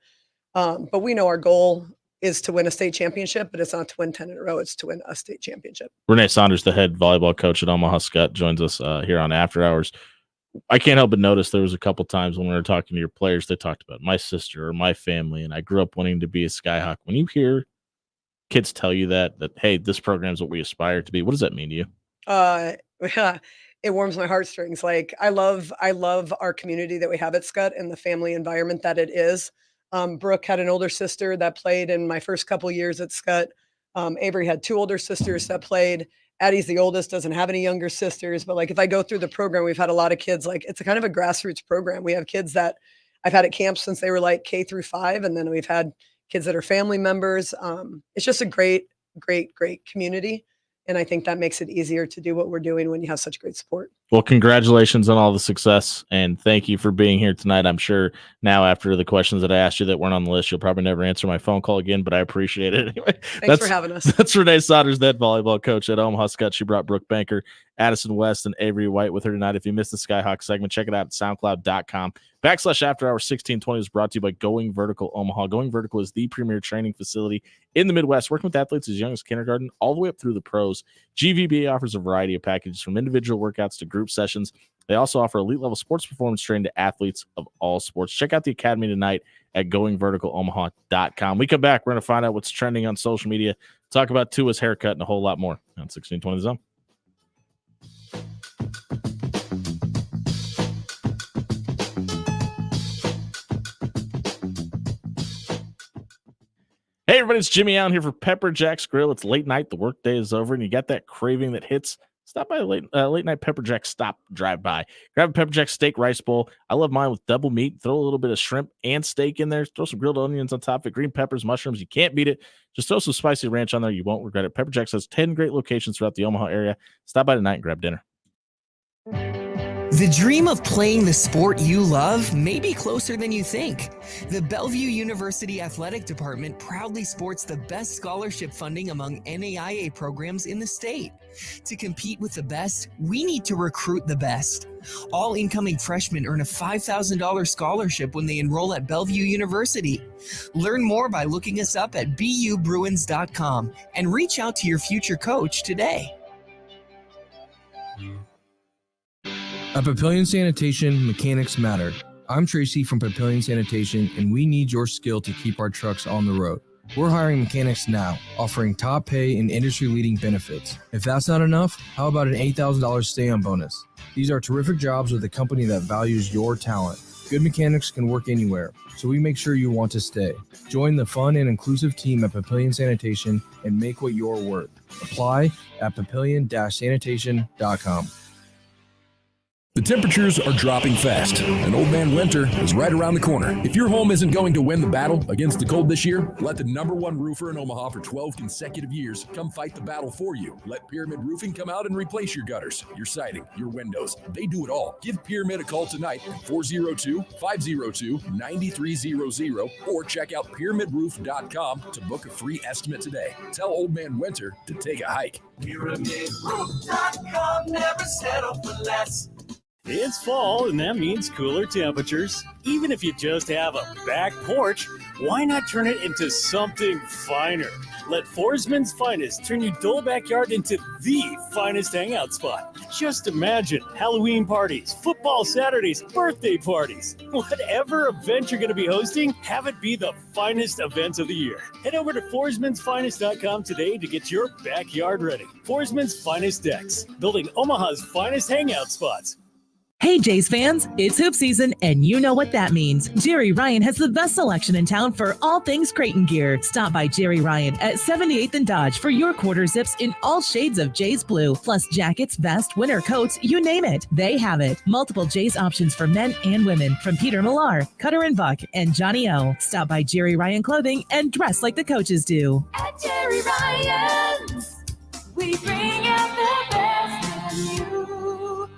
But we know our goal is to win a state championship, but it's not to win 10 in a row. It's to win a state championship. Renee Saunders, the head volleyball coach at Omaha Skutt, joins us here on After Hours. I can't help but notice there was a couple times when we were talking to your players, they talked about my sister or my family, and I grew up wanting to be a Skyhawk. When you hear kids tell you that, hey, this program is what we aspire to be, what does that mean to you? Yeah, it warms my heartstrings. Like I love our community that we have at Skutt and the family environment that it is. Brooke had an older sister that played in my first couple years at Skutt. Avery had 2 older sisters that played. Addie's the oldest, doesn't have any younger sisters. But like if I go through the program, we've had a lot of kids. Like it's a kind of a grassroots program. We have kids that I've had at camp since they were like K through 5, and then we've had kids that are family members. It's just a great community. And I think that makes it easier to do what we're doing when you have such great support. Well, congratulations on all the success, and thank you for being here tonight. I'm sure now after the questions that I asked you that weren't on the list, you'll probably never answer my phone call again, but I appreciate it anyway. Thanks for having us. That's Renee Saunders, that volleyball coach at Omaha Skutt. She brought Brooke Banker, Addison West, and Avery White with her tonight. If you missed the Skyhawk segment, check it out at soundcloud.com/After Hours 1620 is brought to you by Going Vertical Omaha. Going Vertical is the premier training facility in the Midwest, working with athletes as young as kindergarten all the way up through the pros. GVBA offers a variety of packages from individual workouts to group sessions. They also offer elite level sports performance training to athletes of all sports. Check out the academy tonight at goingverticalomaha.com. We come back, we're going to find out what's trending on social media, talk about Tua's haircut, and a whole lot more on 1620 The Zone. Hey, everybody, it's Jimmy Allen here for Pepper Jack's Grill. It's late night. The workday is over, and you got that craving that hits. Stop by a late night Pepper Jack drive by. Grab a Pepper Jack steak rice bowl. I love mine with double meat. Throw a little bit of shrimp and steak in there. Throw some grilled onions on top of it. Green peppers, mushrooms. You can't beat it. Just throw some spicy ranch on there. You won't regret it. Pepper Jack has 10 great locations throughout the Omaha area. Stop by tonight and grab dinner. The dream of playing the sport you love may be closer than you think. The Bellevue University Athletic Department proudly sports the best scholarship funding among NAIA programs in the state. To compete with the best, we need to recruit the best. All incoming freshmen earn a $5,000 scholarship when they enroll at Bellevue University. Learn more by looking us up at bubruins.com and reach out to your future coach today. At Papillion Sanitation, mechanics matter. I'm Tracy from Papillion Sanitation, and we need your skill to keep our trucks on the road. We're hiring mechanics now, offering top pay and industry-leading benefits. If that's not enough, how about an $8,000 stay-on bonus? These are terrific jobs with a company that values your talent. Good mechanics can work anywhere, so we make sure you want to stay. Join the fun and inclusive team at Papillion Sanitation and make what you're worth. Apply at papillion-sanitation.com. The temperatures are dropping fast, and Old Man Winter is right around the corner. If your home isn't going to win the battle against the cold this year, let the #1 roofer in Omaha for 12 consecutive years come fight the battle for you. Let Pyramid Roofing come out and replace your gutters, your siding, your windows. They do it all. Give Pyramid a call tonight at 402-502-9300 or check out pyramidroof.com to book a free estimate today. Tell Old Man Winter to take a hike. PyramidRoof.com, never settle for less. It's fall, and that means cooler temperatures. Even if you just have a back porch, why not turn it into something finer? Let Forsman's Finest turn your dull backyard into the finest hangout spot. Just imagine Halloween parties, football Saturdays, birthday parties. Whatever event you're going to be hosting, have it be the finest event of the year. Head over to forsmansfinest.com today to get your backyard ready. Forsman's Finest Decks, building Omaha's finest hangout spots. Hey Jays fans, it's hoop season and you know what that means. Jerry Ryan has the best selection in town for all things Creighton gear. Stop by Jerry Ryan at 78th and Dodge for your quarter zips in all shades of Jays blue, plus jackets, vest, winter coats, you name it. They have it. Multiple Jays options for men and women from Peter Millar, Cutter and Buck, and Johnny O. Stop by Jerry Ryan Clothing and dress like the coaches do. At Jerry Ryan's, we bring out the best in you.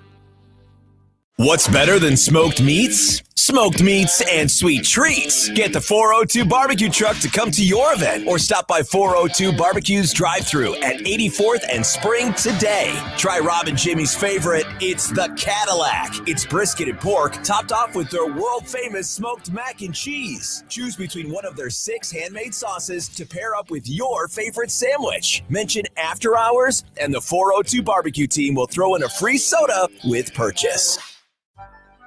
What's better than smoked meats? Smoked meats and sweet treats. Get the 402 barbecue truck to come to your event or stop by 402 Barbecue's drive-thru at 84th and Spring today. Try Rob and Jimmy's favorite. It's the Cadillac. It's brisket and pork topped off with their world-famous smoked mac and cheese. Choose between one of their 6 handmade sauces to pair up with your favorite sandwich. Mention After Hours and the 402 Barbecue team will throw in a free soda with purchase.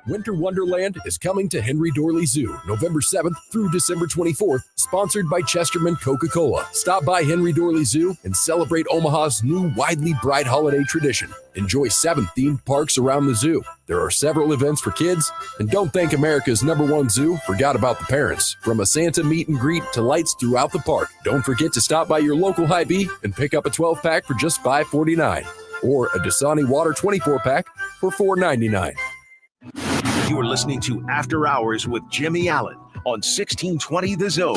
Winter Wonderland is coming to Henry Dorley Zoo November 7th through December 24th, sponsored by Chesterman Coca-Cola. Stop by Henry Dorley Zoo and celebrate Omaha's new widely bright holiday tradition. Enjoy 7 themed parks around the zoo. There are several events for kids, and don't think America's #1 zoo forgot about the parents. From a Santa meet and greet to lights throughout the park. Don't forget to stop by your local Hy-Vee and pick up a 12-pack for just $5.49 or a Dasani Water 24-pack for $4.99. You are listening to After Hours with Jimmy Allen on 1620 The Zone.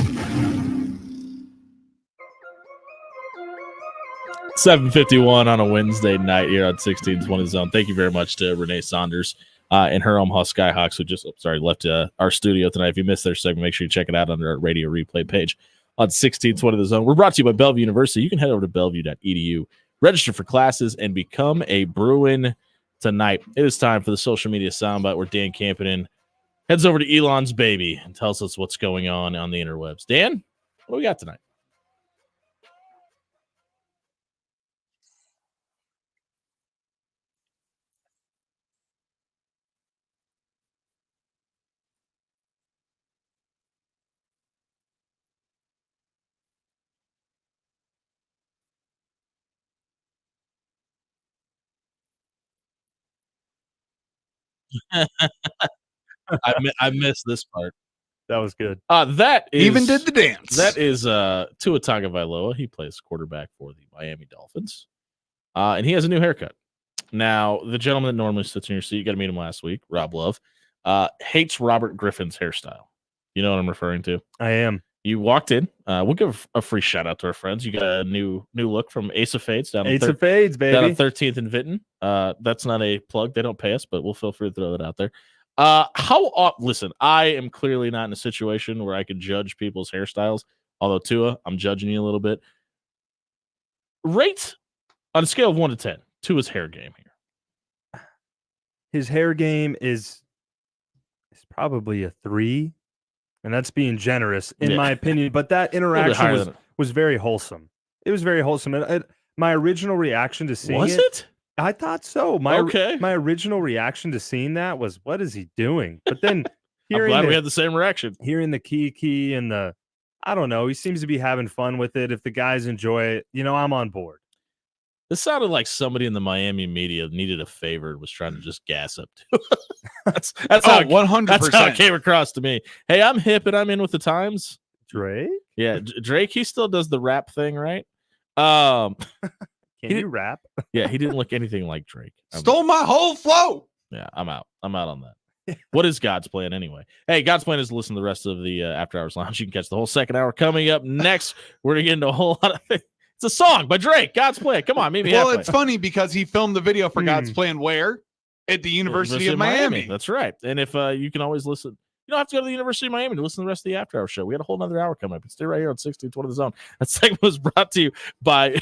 7:51 on a Wednesday night here on 1620 The Zone. Thank you very much to Renee Saunders and her Omaha Skyhawks, who just left our studio tonight. If you missed their segment, make sure you check it out on our radio replay page on 1620 The Zone. We're brought to you by Bellevue University. You can head over to bellevue.edu, register for classes, and become a Bruin tonight. It is time for the social media soundbite where Dan Campinen heads over to Elon's baby and tells us what's going on the interwebs. Dan, what do we got tonight? I missed this part. That was good. That is, Even did the dance. That is Tua Tagovailoa. He plays quarterback for the Miami Dolphins, and he has a new haircut. Now, the gentleman that normally sits in your seat, you got to meet him last week, Rob Love, hates Robert Griffin's hairstyle. You know what I'm referring to? I am. You walked in. We'll give a free shout out to our friends. You got a new look from Ace of Fades down Ace of Fades, baby. Down on 13th and Vinton. That's not a plug. They don't pay us, but we'll feel free to throw that out there. Listen, I am clearly not in a situation where I can judge people's hairstyles. Although Tua, I'm judging you a little bit. Rate on a scale of 1 to 10, Tua's hair game here. His hair game is probably a 3, and that's being generous in my opinion. But that interaction was very wholesome. It was very wholesome. And my original reaction to seeing it? I thought so. My original reaction to seeing that was, what is he doing? But then I'm glad we had the same reaction. Hearing the key and I don't know, he seems to be having fun with it. If the guys enjoy it, I'm on board. This sounded like somebody in the Miami media needed a favor and was trying to just gas up to. that's how 100%. That's how it came across to me. Hey, I'm hip and I'm in with the times. Drake? Yeah, Drake, he still does the rap thing, right? Can you rap? Yeah, he didn't look anything like Drake. Stole my whole flow. Yeah, I'm out. I'm out on that. What is God's plan anyway? Hey, God's plan is to listen to the rest of the After Hours Lounge. You can catch the whole second hour coming up next. We're going to get into a whole lot of things. It's a song by Drake. God's plan. Come on, meet me halfway. It's funny because he filmed the video for God's plan where? At the University of Miami. That's right. And if you can always listen, you don't have to go to the University of Miami to listen to the rest of the After Hour show. We got a whole other hour coming up. Stay right here on 1620 The Zone. That segment was brought to you by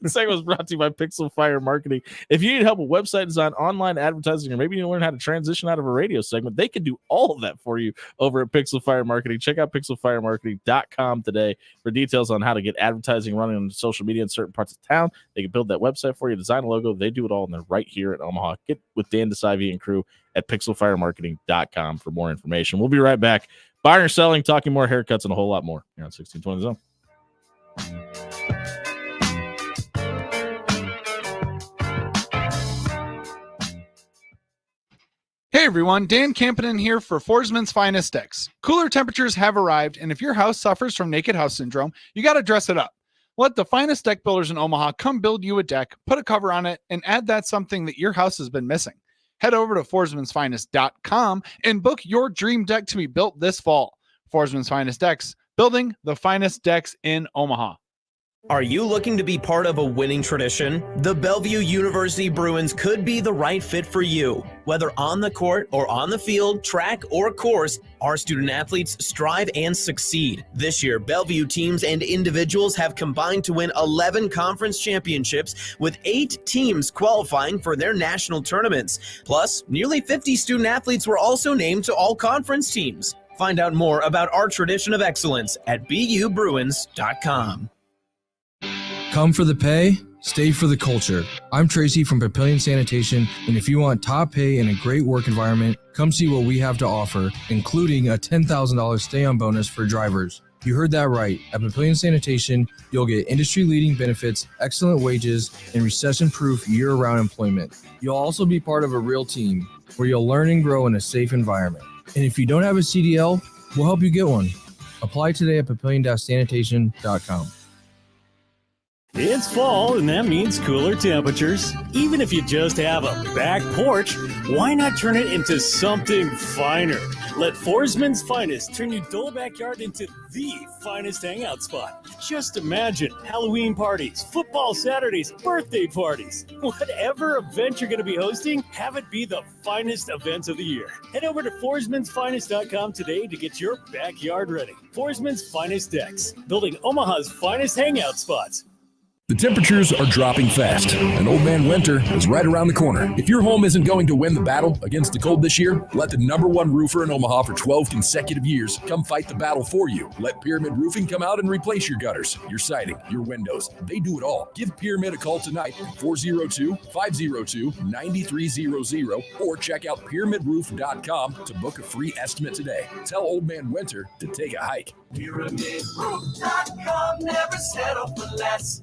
The segment was brought to you by Pixel Fire Marketing. If you need help with website design, online advertising, or maybe you learn how to transition out of a radio segment, they can do all of that for you over at Pixel Fire Marketing. Check out pixelfiremarketing.com today for details on how to get advertising running on social media in certain parts of town. They can build that website for you, design a logo. They do it all, and they're right here in Omaha. Get with Dan DeSivey and crew at pixelfiremarketing.com for more information. We'll be right back. Buying or selling, talking more haircuts, and a whole lot more here on 1620 Zone. Hey everyone, Dan Campanen here for Forsman's Finest Decks. Cooler temperatures have arrived, and if your house suffers from naked house syndrome, you got to dress it up. Let the finest deck builders in Omaha come build you a deck, put a cover on it, and add that something that your house has been missing. Head over to forsmansfinest.com and book your dream deck to be built this fall. Forsman's Finest Decks, building the finest decks in Omaha. Are you looking to be part of a winning tradition? The Bellevue University Bruins could be the right fit for you. Whether on the court or on the field, track or course, our student athletes strive and succeed. This year, Bellevue teams and individuals have combined to win 11 conference championships, with 8 teams qualifying for their national tournaments. Plus, nearly 50 student athletes were also named to all conference teams. Find out more about our tradition of excellence at BUBruins.com. Come for the pay, stay for the culture. I'm Tracy from Papillion Sanitation, and if you want top pay and a great work environment, come see what we have to offer, including a $10,000 stay-on bonus for drivers. You heard that right. At Papillion Sanitation, you'll get industry-leading benefits, excellent wages, and recession-proof year-round employment. You'll also be part of a real team where you'll learn and grow in a safe environment. And if you don't have a CDL, we'll help you get one. Apply today at papillion-sanitation.com. It's fall, and that means cooler temperatures. Even if you just have a back porch, why not turn it into something finer? Let Forsman's Finest turn your dull backyard into the finest hangout spot. Just imagine Halloween parties, football Saturdays, birthday parties. Whatever event you're going to be hosting, have it be the finest event of the year. Head over to forsmansfinest.com today to get your backyard ready. Forsman's Finest Decks, building Omaha's finest hangout spots. The temperatures are dropping fast, and Old Man Winter is right around the corner. If your home isn't going to win the battle against the cold this year, let the #1 roofer in Omaha for 12 consecutive years come fight the battle for you. Let Pyramid Roofing come out and replace your gutters, your siding, your windows. They do it all. Give Pyramid a call tonight at 402-502-9300 or check out pyramidroof.com to book a free estimate today. Tell Old Man Winter to take a hike. PyramidRoof.com, never settle for less.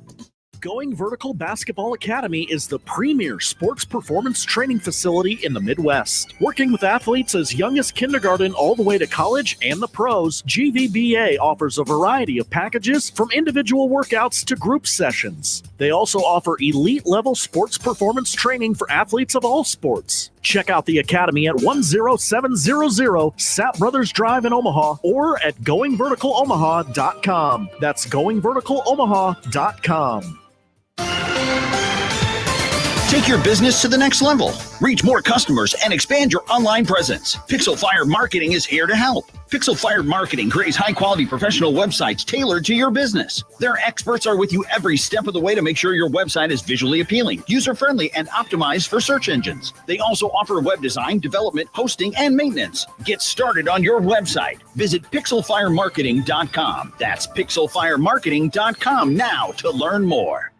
Going Vertical Basketball Academy is the premier sports performance training facility in the Midwest. Working with athletes as young as kindergarten all the way to college and the pros, GVBA offers a variety of packages from individual workouts to group sessions. They also offer elite-level sports performance training for athletes of all sports. Check out the academy at 10700 Sapp Brothers Drive in Omaha or at goingverticalomaha.com. That's goingverticalomaha.com. Take your business to the next level. Reach more customers and expand your online presence. Pixel Fire Marketing is here to help. Pixel Fire Marketing creates high-quality professional websites tailored to your business. Their experts are with you every step of the way to make sure your website is visually appealing, user-friendly, and optimized for search engines. They also offer web design, development, hosting, and maintenance. Get started on your website. Visit pixelfiremarketing.com. That's pixelfiremarketing.com now to learn more.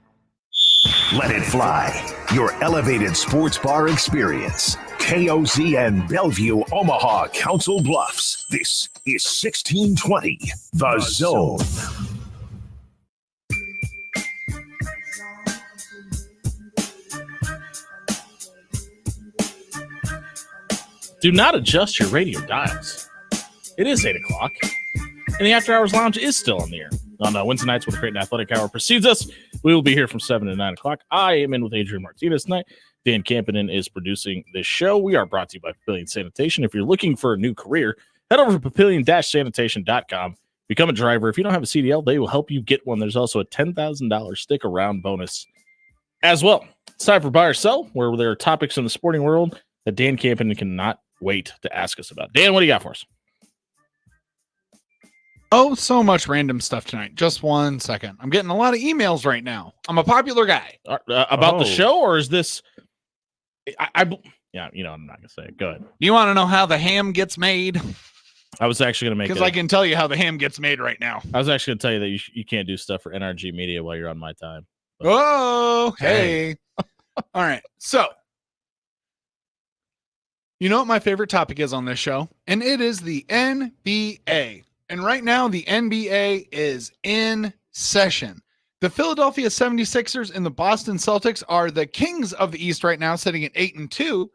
Let it fly. Your elevated sports bar experience. KOZ and Bellevue, Omaha, Council Bluffs. This is 1620, The Zone. Do not adjust your radio dials. It is 8 o'clock, and the After Hours Lounge is still on the air. On Wednesday nights when the Creighton Athletic Hour precedes us, we will be here from 7 to 9 o'clock. I am in with Adrian Martinez tonight. Dan Campanen is producing this show. We are brought to you by Papillion Sanitation. If you're looking for a new career, head over to papillion-sanitation.com. Become a driver. If you don't have a CDL, they will help you get one. There's also a $10,000 stick-around bonus as well. It's time for Buy or Sell, where there are topics in the sporting world that Dan Campanen cannot wait to ask us about. Dan, what do you got for us? Oh, so much random stuff tonight. Just 1 second. I'm getting a lot of emails right now. I'm a popular guy. About the show, or is this... Yeah, you know, I'm not going to say it. Go ahead. You want to know how the ham gets made? I was actually going to make Because I can tell you how the ham gets made right now. I was actually going to tell you that you can't do stuff for NRG Media while you're on my time. But, oh, hey. All right. So, you know what my favorite topic is on this show? And it is the NBA. And right now, the NBA is in session. The Philadelphia 76ers and the Boston Celtics are the kings of the East right now, sitting at 8-2.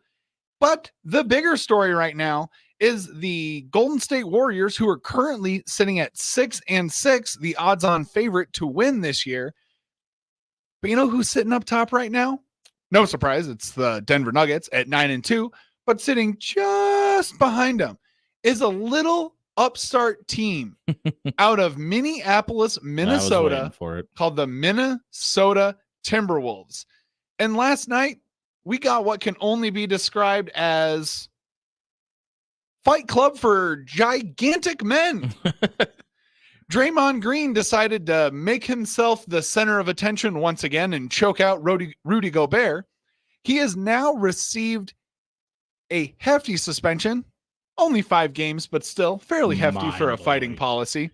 But the bigger story right now is the Golden State Warriors, who are currently sitting at 6-6, the odds-on favorite to win this year. But you know who's sitting up top right now? No surprise, it's the Denver Nuggets at 9-2, but sitting just behind them is a little upstart team out of Minneapolis, Minnesota, called the Minnesota Timberwolves. And last night, we got what can only be described as Fight Club for gigantic men. Draymond Green decided to make himself the center of attention once again and choke out Rudy Gobert. He has now received a hefty suspension, only 5 games, but still fairly hefty for a fighting policy.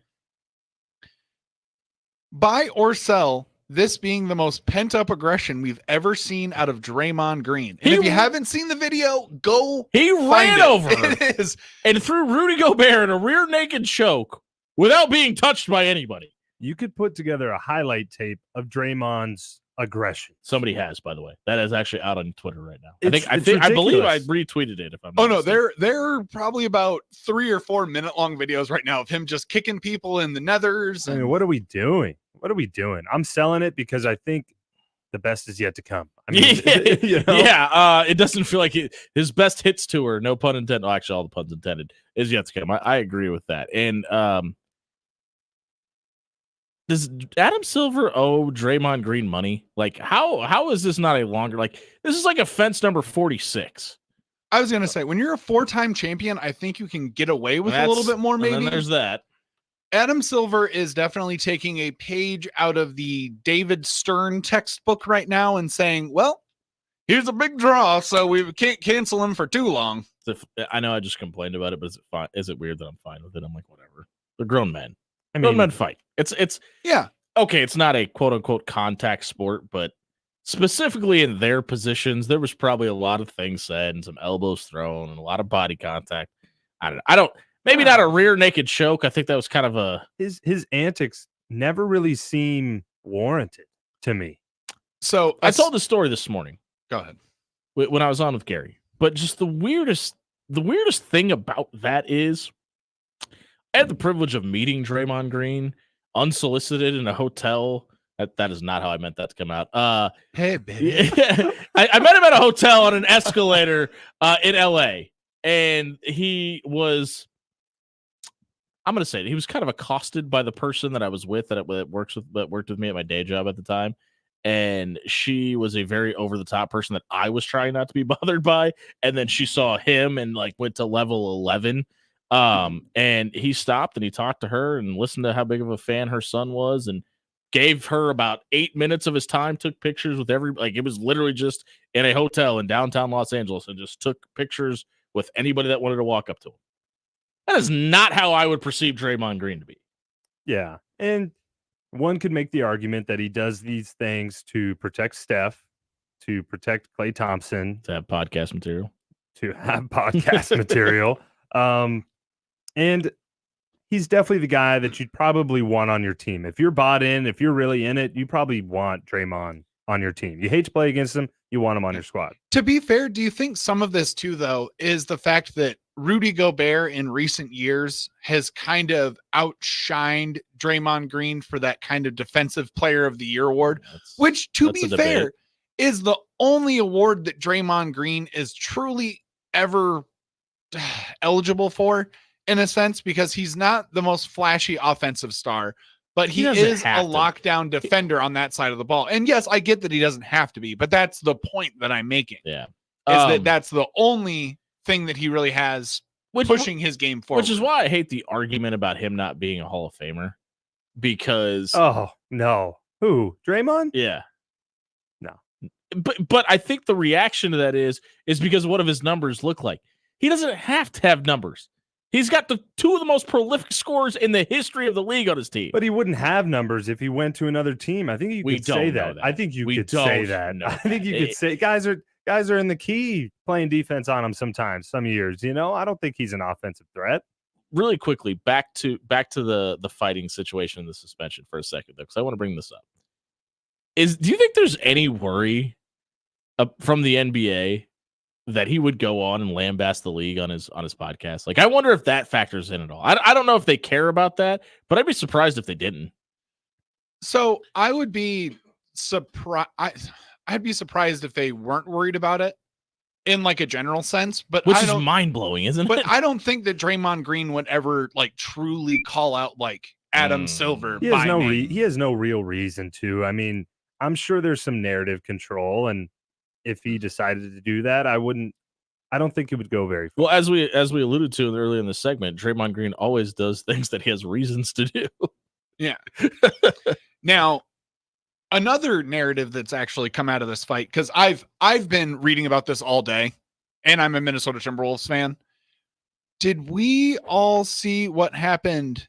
Buy or sell, this being the most pent-up aggression we've ever seen out of Draymond Green. And if you haven't seen the video, go He find ran it. over It is. and threw Rudy Gobert in a rear naked choke without being touched by anybody. You could put together a highlight tape of Draymond's aggression. Somebody has, by the way. That is actually out on Twitter right now. It's I believe I ridiculous. retweeted it. If I'm Oh not no, mistaken. there are probably about 3 or 4 minute long videos right now of him just kicking people in the nethers. I And mean, what are we doing? What are we doing? I'm selling it because I think the best is yet to come. I mean, you know? Yeah, it doesn't feel like his best hits tour, no pun intended. Well, actually, all the puns intended, is yet to come. I agree with that. And does Adam Silver owe Draymond Green money? Like, how is this not a longer, like, this is like offense number 46. I was gonna say, when you're a 4-time champion, I think you can get away with a little bit more. And Maybe then there's that. Adam Silver is definitely taking a page out of the David Stern textbook right now and saying, well, here's a big draw, so we can't cancel him for too long. I know I just complained about it, but is it fine? Is it weird that I'm fine with it? I'm like, whatever. They're grown men. I Grown mean- men fight. It's Yeah. okay. It's not a quote unquote contact sport, but specifically in their positions, there was probably a lot of things said and some elbows thrown and a lot of body contact. I don't. Maybe not a rear naked choke. I think that was kind of a His antics never really seem warranted to me. So I told the story this morning. Go ahead. When I was on with Gary, but just the weirdest thing about that is I had the privilege of meeting Draymond Green unsolicited in a hotel. That is not how I meant that to come out. Hey, baby. I met him at a hotel on an escalator in LA, and he was, I'm going to say it, he was kind of accosted by the person that I was with that worked with me at my day job at the time. And she was a very over the top person that I was trying not to be bothered by. And then she saw him and like went to level 11. And he stopped and he talked to her and listened to how big of a fan her son was and gave her about 8 minutes of his time, took pictures with it was literally just in a hotel in downtown Los Angeles and just took pictures with anybody that wanted to walk up to him. That is not how I would perceive Draymond Green to be. Yeah. And one could make the argument that he does these things to protect Steph, to protect Klay Thompson, to have podcast material. And he's definitely the guy that you'd probably want on your team. If you're bought in, if you're really in it, you probably want Draymond on your team. You hate to play against him, you want him on your squad. To be fair, do you think some of this too, though, is the fact that Rudy Gobert in recent years has kind of outshined Draymond Green for that kind of defensive player of the year award, which to be fair is the only award that Draymond Green is truly ever eligible for in a sense, because he's not the most flashy offensive star, but he is a lockdown defender on that side of the ball. And yes, I get that he doesn't have to be, but that's the point that I'm making. Yeah. Is that's the only thing that he really has pushing his game forward. Which is why I hate the argument about him not being a Hall of Famer. Because oh no. Who? Draymond? Yeah. No. But I think the reaction to that is because what of his numbers look like. He doesn't have to have numbers. He's got the two of the most prolific scorers in the history of the league on his team. But he wouldn't have numbers if he went to another team. I think you could say that. I think you could say that. I think you could say guys are in the key playing defense on him sometimes, some years. You know, I don't think he's an offensive threat. Really quickly, back to the fighting situation and the suspension for a second, though, because I want to bring this up. Do you think there's any worry from the NBA that he would go on and lambaste the league on his podcast. Like, I wonder if that factors in at all. I don't know if they care about that, but I'd be surprised if they didn't. So I would be surprised. I'd be surprised if they weren't worried about it in like a general sense, but Which is mind blowing, isn't but it? I don't think that Draymond Green would ever like truly call out like Adam Silver. He has he has no real reason to. I mean, I'm sure there's some narrative control, and if he decided to do that, I don't think it would go very far. Well, as we alluded to earlier in the segment, Draymond Green always does things that he has reasons to do. Yeah. Now, another narrative that's actually come out of this fight, because I've been reading about this all day, and I'm a Minnesota Timberwolves fan. Did we all see what happened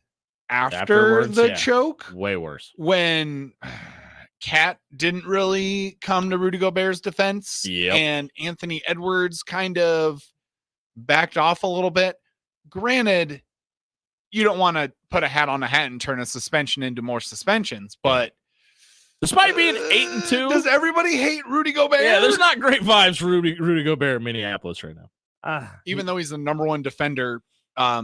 Afterwards, the yeah. choke? Way worse. When Cat didn't really come to Rudy Gobert's defense, and Anthony Edwards kind of backed off a little bit. Granted, you don't want to put a hat on a hat and turn a suspension into more suspensions, but despite being 8-2, does everybody hate Rudy Gobert? Yeah, there's not great vibes for Rudy Gobert in Minneapolis right now. Even though he's the number one defender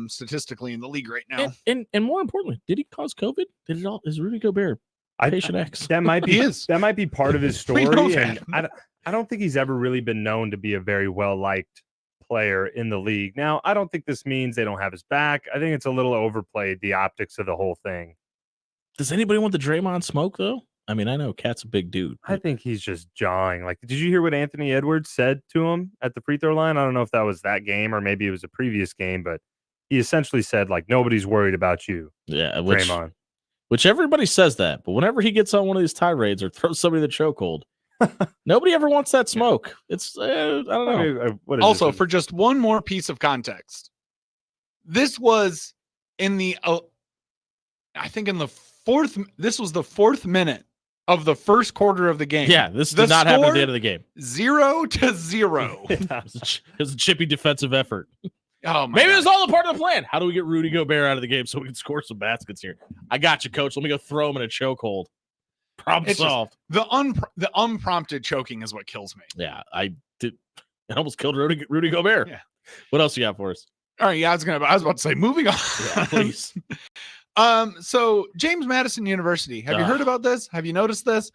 statistically in the league right now. And more importantly, did he cause COVID? Is Rudy Gobert patient X? That might be that might be part of his story. We know And that. I don't think he's ever really been known to be a very well liked player in the league. Now, I don't think this means they don't have his back. I think it's a little overplayed, the optics of the whole thing. Does anybody want the Draymond smoke though? I mean, I know Cat's a big dude. I think he's just jawing. Like, did you hear what Anthony Edwards said to him at the free throw line? I don't know if that was that game or maybe it was a previous game, but he essentially said, like, nobody's worried about you. Yeah, Draymond. Which everybody says that, but whenever he gets on one of these tirades or throws somebody the chokehold, nobody ever wants that smoke. It's I don't know. Also, for just one more piece of context, this was in the I think in the fourth. This was the fourth minute of the first quarter of the game. Yeah, this did not happen at the end of the game. 0-0. It was a chippy defensive effort. Oh, my maybe God. it was all a part of the plan. How do we get Rudy Gobert out of the game so we can score some baskets here? I got you, coach. Let me go throw him in a chokehold. Problem It's just- solved. the unprompted choking is what kills me. Yeah, I did. It almost killed Rudy Gobert. Yeah. What else you got for us? All right, yeah, I was about to say, moving on. Yeah, please. So James Madison University. Have you heard about this? Have you noticed this?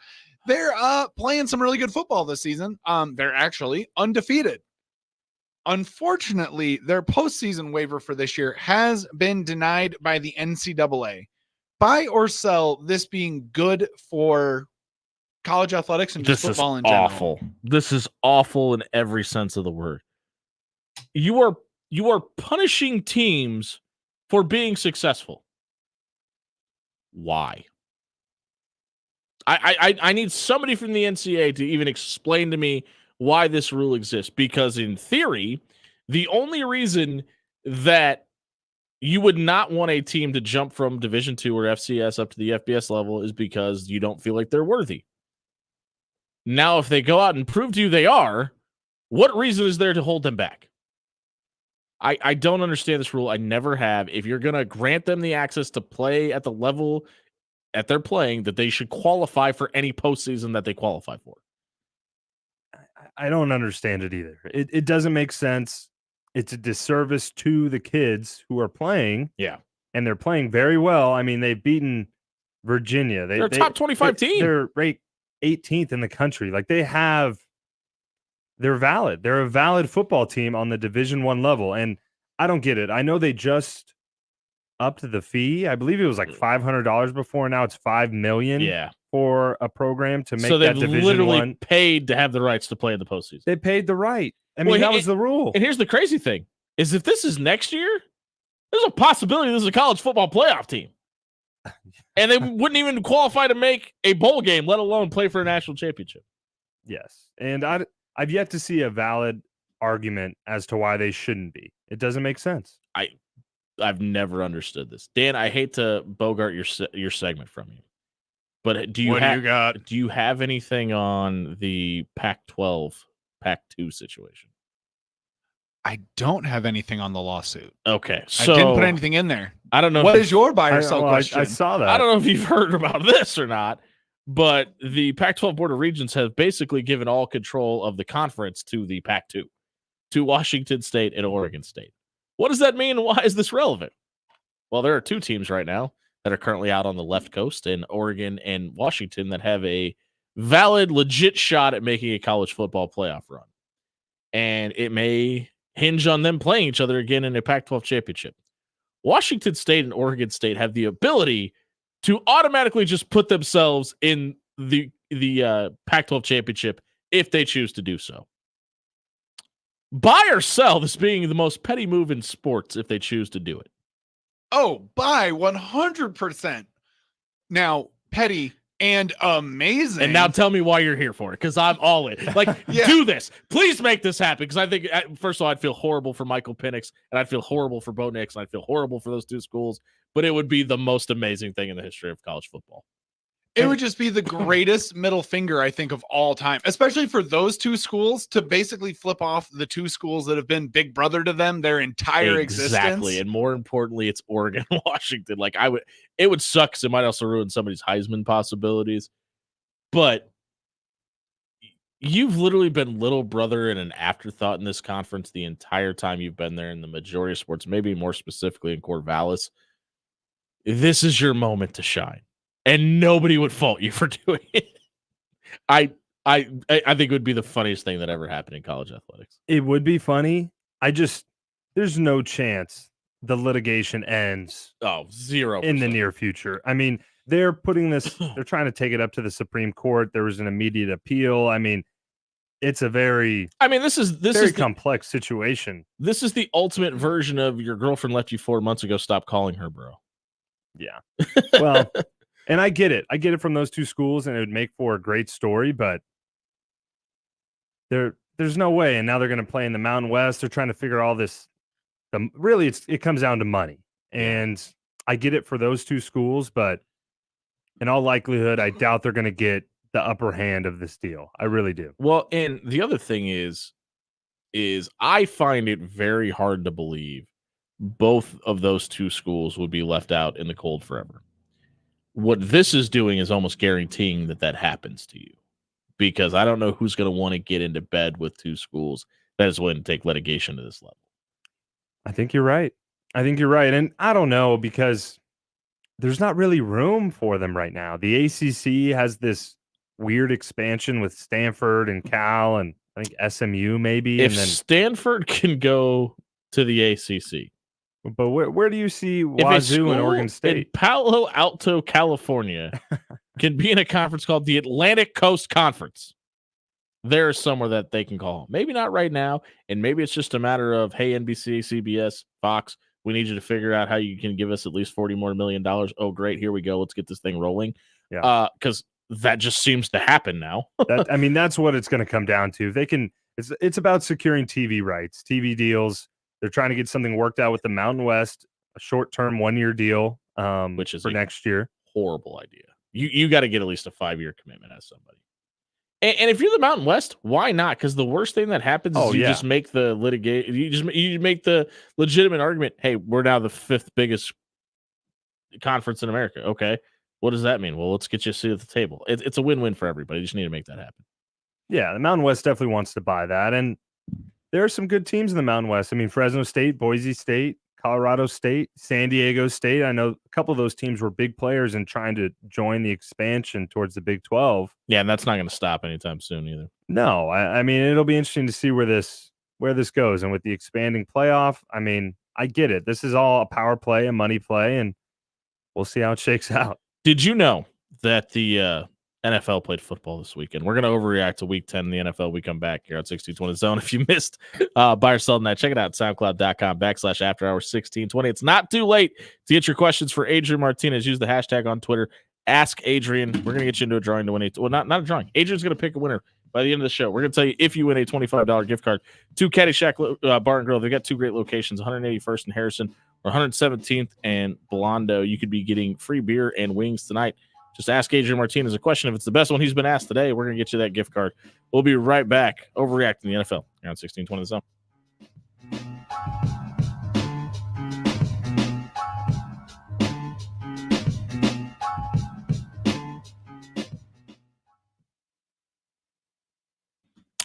They're playing some really good football this season. They're actually undefeated. Unfortunately, their postseason waiver for this year has been denied by the NCAA. Buy or sell, this being good for college athletics and just This is football in general. awful. This is awful in every sense of the word. You are punishing teams for being successful. Why? I need somebody from the NCAA to even explain to me why this rule exists, because in theory, the only reason that you would not want a team to jump from Division II or FCS up to the FBS level is because you don't feel like they're worthy. Now, if they go out and prove to you they are, what reason is there to hold them back? I don't understand this rule. I never have. If you're going to grant them the access to play at the level that they're playing, that they should qualify for any postseason that they qualify for. I don't understand it either. It doesn't make sense. It's a disservice to the kids who are playing. Yeah. And they're playing very well. I mean, they've beaten Virginia. They're a top 25 team. They're ranked 18th in the country. Like they're valid. They're a valid football team on the Division I level. And I don't get it. I know they just upped the fee. I believe it was like $500 before. Now it's $5 million. Yeah. For a program to make So that they've Division literally I. paid to have the rights to play in the postseason. They paid the right. I mean, that was the rule. And here's the crazy thing is if this is next year, there's a possibility this is a college football playoff team. And they wouldn't even qualify to make a bowl game, let alone play for a national championship. Yes. And I've yet to see a valid argument as to why they shouldn't be. It doesn't make sense. I've never understood this. Dan, I hate to bogart your segment from you. But do you have anything on the Pac-12, Pac-2 situation? I don't have anything on the lawsuit. Okay, so I didn't put anything in there. I don't know. What is your buy or sell question? I saw that. I don't know if you've heard about this or not, but the Pac-12 Board of Regents have basically given all control of the conference to the Pac-2. to Washington State and Oregon State. What does that mean? Why is this relevant? Well, there are two teams right now that are currently out on the left coast in Oregon and Washington that have a valid, legit shot at making a college football playoff run. And it may hinge on them playing each other again in a Pac-12 championship. Washington State and Oregon State have the ability to automatically just put themselves in the Pac-12 championship if they choose to do so. Buy or sell this being the most petty move in sports if they choose to do it. Oh, buy 100%. Now, petty and amazing. And now tell me why you're here for it, because I'm all in. Like, do this. Please make this happen, because I think, first of all, I'd feel horrible for Michael Penix, and I'd feel horrible for Bo Nix, and I'd feel horrible for those two schools, but it would be the most amazing thing in the history of college football. It would just be the greatest middle finger, I think, of all time, especially for those two schools to basically flip off the two schools that have been big brother to them their entire existence. Exactly. And more importantly, it's Oregon and Washington. Like, it would suck because it might also ruin somebody's Heisman possibilities. But you've literally been little brother and an afterthought in this conference the entire time you've been there in the majority of sports, maybe more specifically in Corvallis. This is your moment to shine. And nobody would fault you for doing it. I think it would be the funniest thing that ever happened in college athletics. It would be funny. There's no chance the litigation ends. Oh, 0% in the near future. I mean, they're putting this, they're trying to take it up to the Supreme Court. There was an immediate appeal. I mean, it's a this is very complex situation. This is the ultimate version of your girlfriend left you 4 months ago. Stop calling her, bro. Yeah. Well, and I get it. I get it from those two schools, and it would make for a great story, but there's no way. And now they're going to play in the Mountain West. They're trying to figure all this. Really, it comes down to money. And I get it for those two schools, but in all likelihood, I doubt they're going to get the upper hand of this deal. I really do. Well, and the other thing is I find it very hard to believe both of those two schools would be left out in the cold forever. What this is doing is almost guaranteeing that happens to you, because I don't know who's going to want to get into bed with two schools that is willing to take litigation to this level. I think you're right. And I don't know, because there's not really room for them right now. The ACC has this weird expansion with Stanford and Cal and I think SMU maybe. If and then Stanford can go to the ACC. But where do you see Wazoo and Oregon State? In Palo Alto, California, can be in a conference called the Atlantic Coast Conference. There is somewhere that they can call home. Maybe not right now, and maybe it's just a matter of, hey, NBC, CBS, Fox, we need you to figure out how you can give us at least $40 more million. Oh, great, here we go. Let's get this thing rolling. Yeah, because that just seems to happen now. That's what it's going to come down to. They can. It's about securing TV rights, TV deals. They're trying to get something worked out with the Mountain West, a short-term 1-year deal, which is for next year. Horrible idea. You got to get at least a 5-year commitment as somebody. And if you're the Mountain West, why not? Because the worst thing that happens is you just make the litigate. You make the legitimate argument. Hey, we're now the 5th biggest conference in America. Okay, what does that mean? Well, let's get you a seat at the table. It's a win-win for everybody. You just need to make that happen. Yeah, the Mountain West definitely wants to buy that, and there are some good teams in the Mountain West. I mean, Fresno State, Boise State, Colorado State, San Diego State. I know a couple of those teams were big players in trying to join the expansion towards the Big 12. Yeah, and that's not going to stop anytime soon either. No, I mean, it'll be interesting to see where this goes. And with the expanding playoff, I mean, I get it. This is all a power play, a money play, and we'll see how it shakes out. Did you know that the NFL played football this weekend? We're going to overreact to week 10 in the NFL. We come back here at 1620 Zone. If you missed Buy or Sell Tonight, check it out, SoundCloud.com/AfterHours1620. It's not too late to get your questions for Adrian Martinez. Use the hashtag on Twitter, Ask Adrian. We're going to get you into a drawing to win not a drawing. Adrian's going to pick a winner by the end of the show. We're going to tell you if you win a $25 gift card to Caddyshack Bar and Grill. They've got two great locations, 181st and Harrison, or 117th and Blondo. You could be getting free beer and wings tonight. Just ask Adrian Martinez a question. If it's the best one he's been asked today, we're going to get you that gift card. We'll be right back. Overreacting the NFL here on 1620 Zone.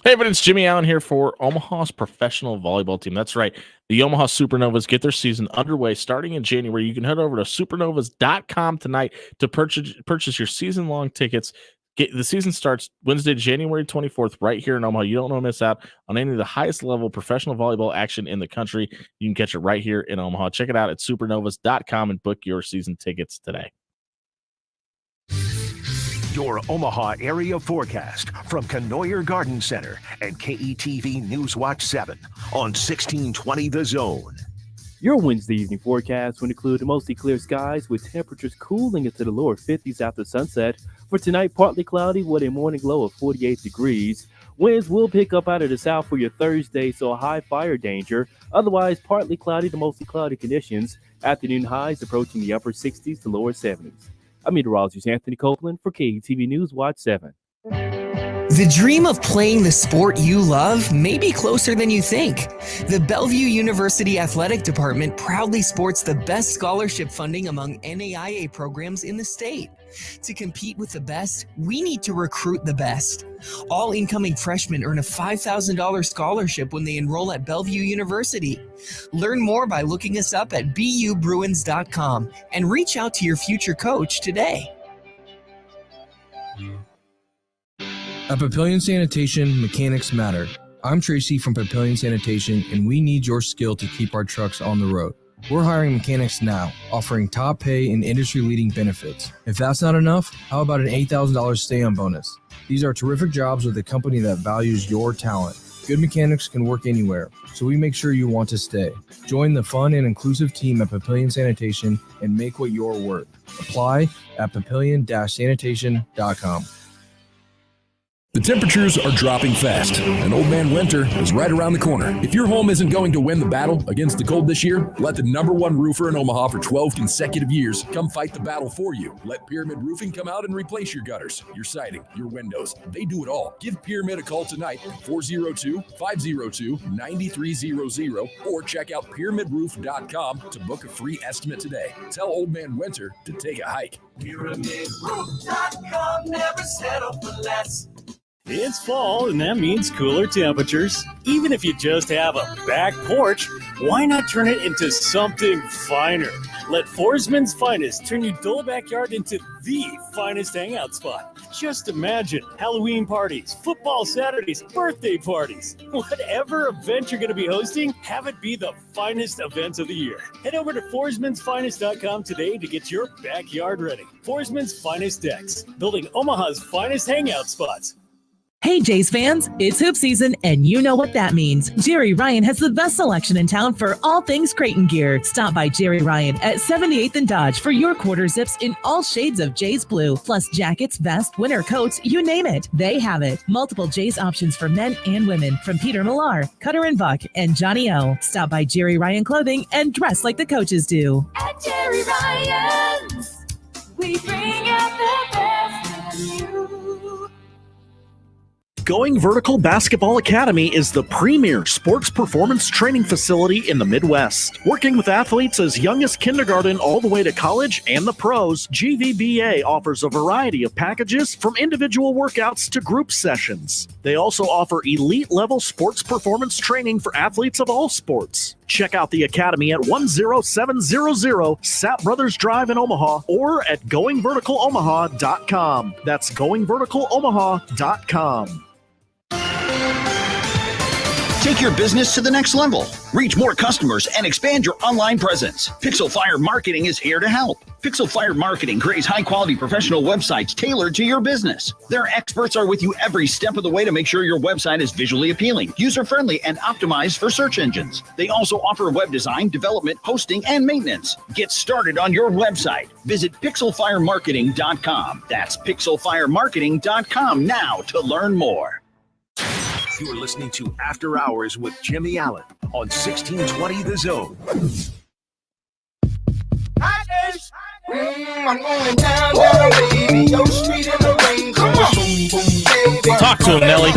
Hey, but it's Jimmy Allen here for Omaha's professional volleyball team. That's right. The Omaha Supernovas get their season underway starting in January. You can head over to supernovas.com tonight to purchase your season-long tickets. The season starts Wednesday, January 24th, right here in Omaha. You don't want to miss out on any of the highest level professional volleyball action in the country. You can catch it right here in Omaha. Check it out at supernovas.com and book your season tickets today. Your Omaha area forecast from Canoyer Garden Center and KETV Newswatch 7 on 1620 The Zone. Your Wednesday evening forecast will include mostly clear skies with temperatures cooling into the lower 50s after sunset. For tonight, partly cloudy with a morning low of 48 degrees. Winds will pick up out of the south for your Thursday, so high fire danger. Otherwise, partly cloudy to mostly cloudy conditions. Afternoon highs approaching the upper 60s to lower 70s. I'm meteorologist Anthony Copeland for KETV News Watch 7. The dream of playing the sport you love may be closer than you think. The Bellevue University Athletic Department proudly sports the best scholarship funding among NAIA programs in the state. To compete with the best, we need to recruit the best. All incoming freshmen earn a $5,000 scholarship when they enroll at Bellevue University. Learn more by looking us up at bubruins.com and reach out to your future coach today. At Papillion Sanitation, mechanics matter. I'm Tracy from Papillion Sanitation, and we need your skill to keep our trucks on the road. We're hiring mechanics now, offering top pay and industry-leading benefits. If that's not enough, how about an $8,000 stay-on bonus? These are terrific jobs with a company that values your talent. Good mechanics can work anywhere, so we make sure you want to stay. Join the fun and inclusive team at Papillion Sanitation and make what you're worth. Apply at papillion-sanitation.com. The temperatures are dropping fast, and Old Man Winter is right around the corner. If your home isn't going to win the battle against the cold this year, let the #1 roofer in Omaha for 12 consecutive years come fight the battle for you. Let Pyramid Roofing come out and replace your gutters, your siding, your windows. They do it all. Give Pyramid a call tonight at 402-502-9300 or check out pyramidroof.com to book a free estimate today. Tell Old Man Winter to take a hike. PyramidRoof.com, never settle for less. It's fall, and that means cooler temperatures. Even if you just have a back porch, why not turn it into something finer? Let Forsman's Finest turn your dull backyard into the finest hangout spot. Just imagine Halloween parties, football Saturdays, birthday parties. Whatever event you're going to be hosting, have it be the finest event of the year. Head over to forsmansfinest.com today to get your backyard ready. Forsman's Finest Decks, building Omaha's finest hangout spots. Hey Jays fans, it's hoop season and you know what that means. Jerry Ryan has the best selection in town for all things Creighton gear. Stop by Jerry Ryan at 78th and Dodge for your quarter zips in all shades of Jays blue, plus jackets, vests, winter coats, you name it. They have it. Multiple Jays options for men and women from Peter Millar, Cutter and Buck, and Johnny O. Stop by Jerry Ryan Clothing and dress like the coaches do. At Jerry Ryan's, we bring out the best in you. Going Vertical Basketball Academy is the premier sports performance training facility in the Midwest. Working with athletes as young as kindergarten all the way to college and the pros, GVBA offers a variety of packages from individual workouts to group sessions. They also offer elite-level sports performance training for athletes of all sports. Check out the Academy at 10700 Sap Brothers Drive in Omaha or at goingverticalomaha.com. That's goingverticalomaha.com. Take your business to the next level. Reach more customers and expand your online presence. Pixel Fire Marketing is here to help. Pixel Fire Marketing creates high-quality professional websites tailored to your business. Their experts are with you every step of the way to make sure your website is visually appealing, user-friendly, and optimized for search engines. They also offer web design, development, hosting, and maintenance. Get started on your website. Visit pixelfiremarketing.com. That's pixelfiremarketing.com now to learn more. You're listening to After Hours with Jimmy Allen on 1620 The Zone. I'm going down, baby. Your street in the rain. Come on. Talk to him, Nelly.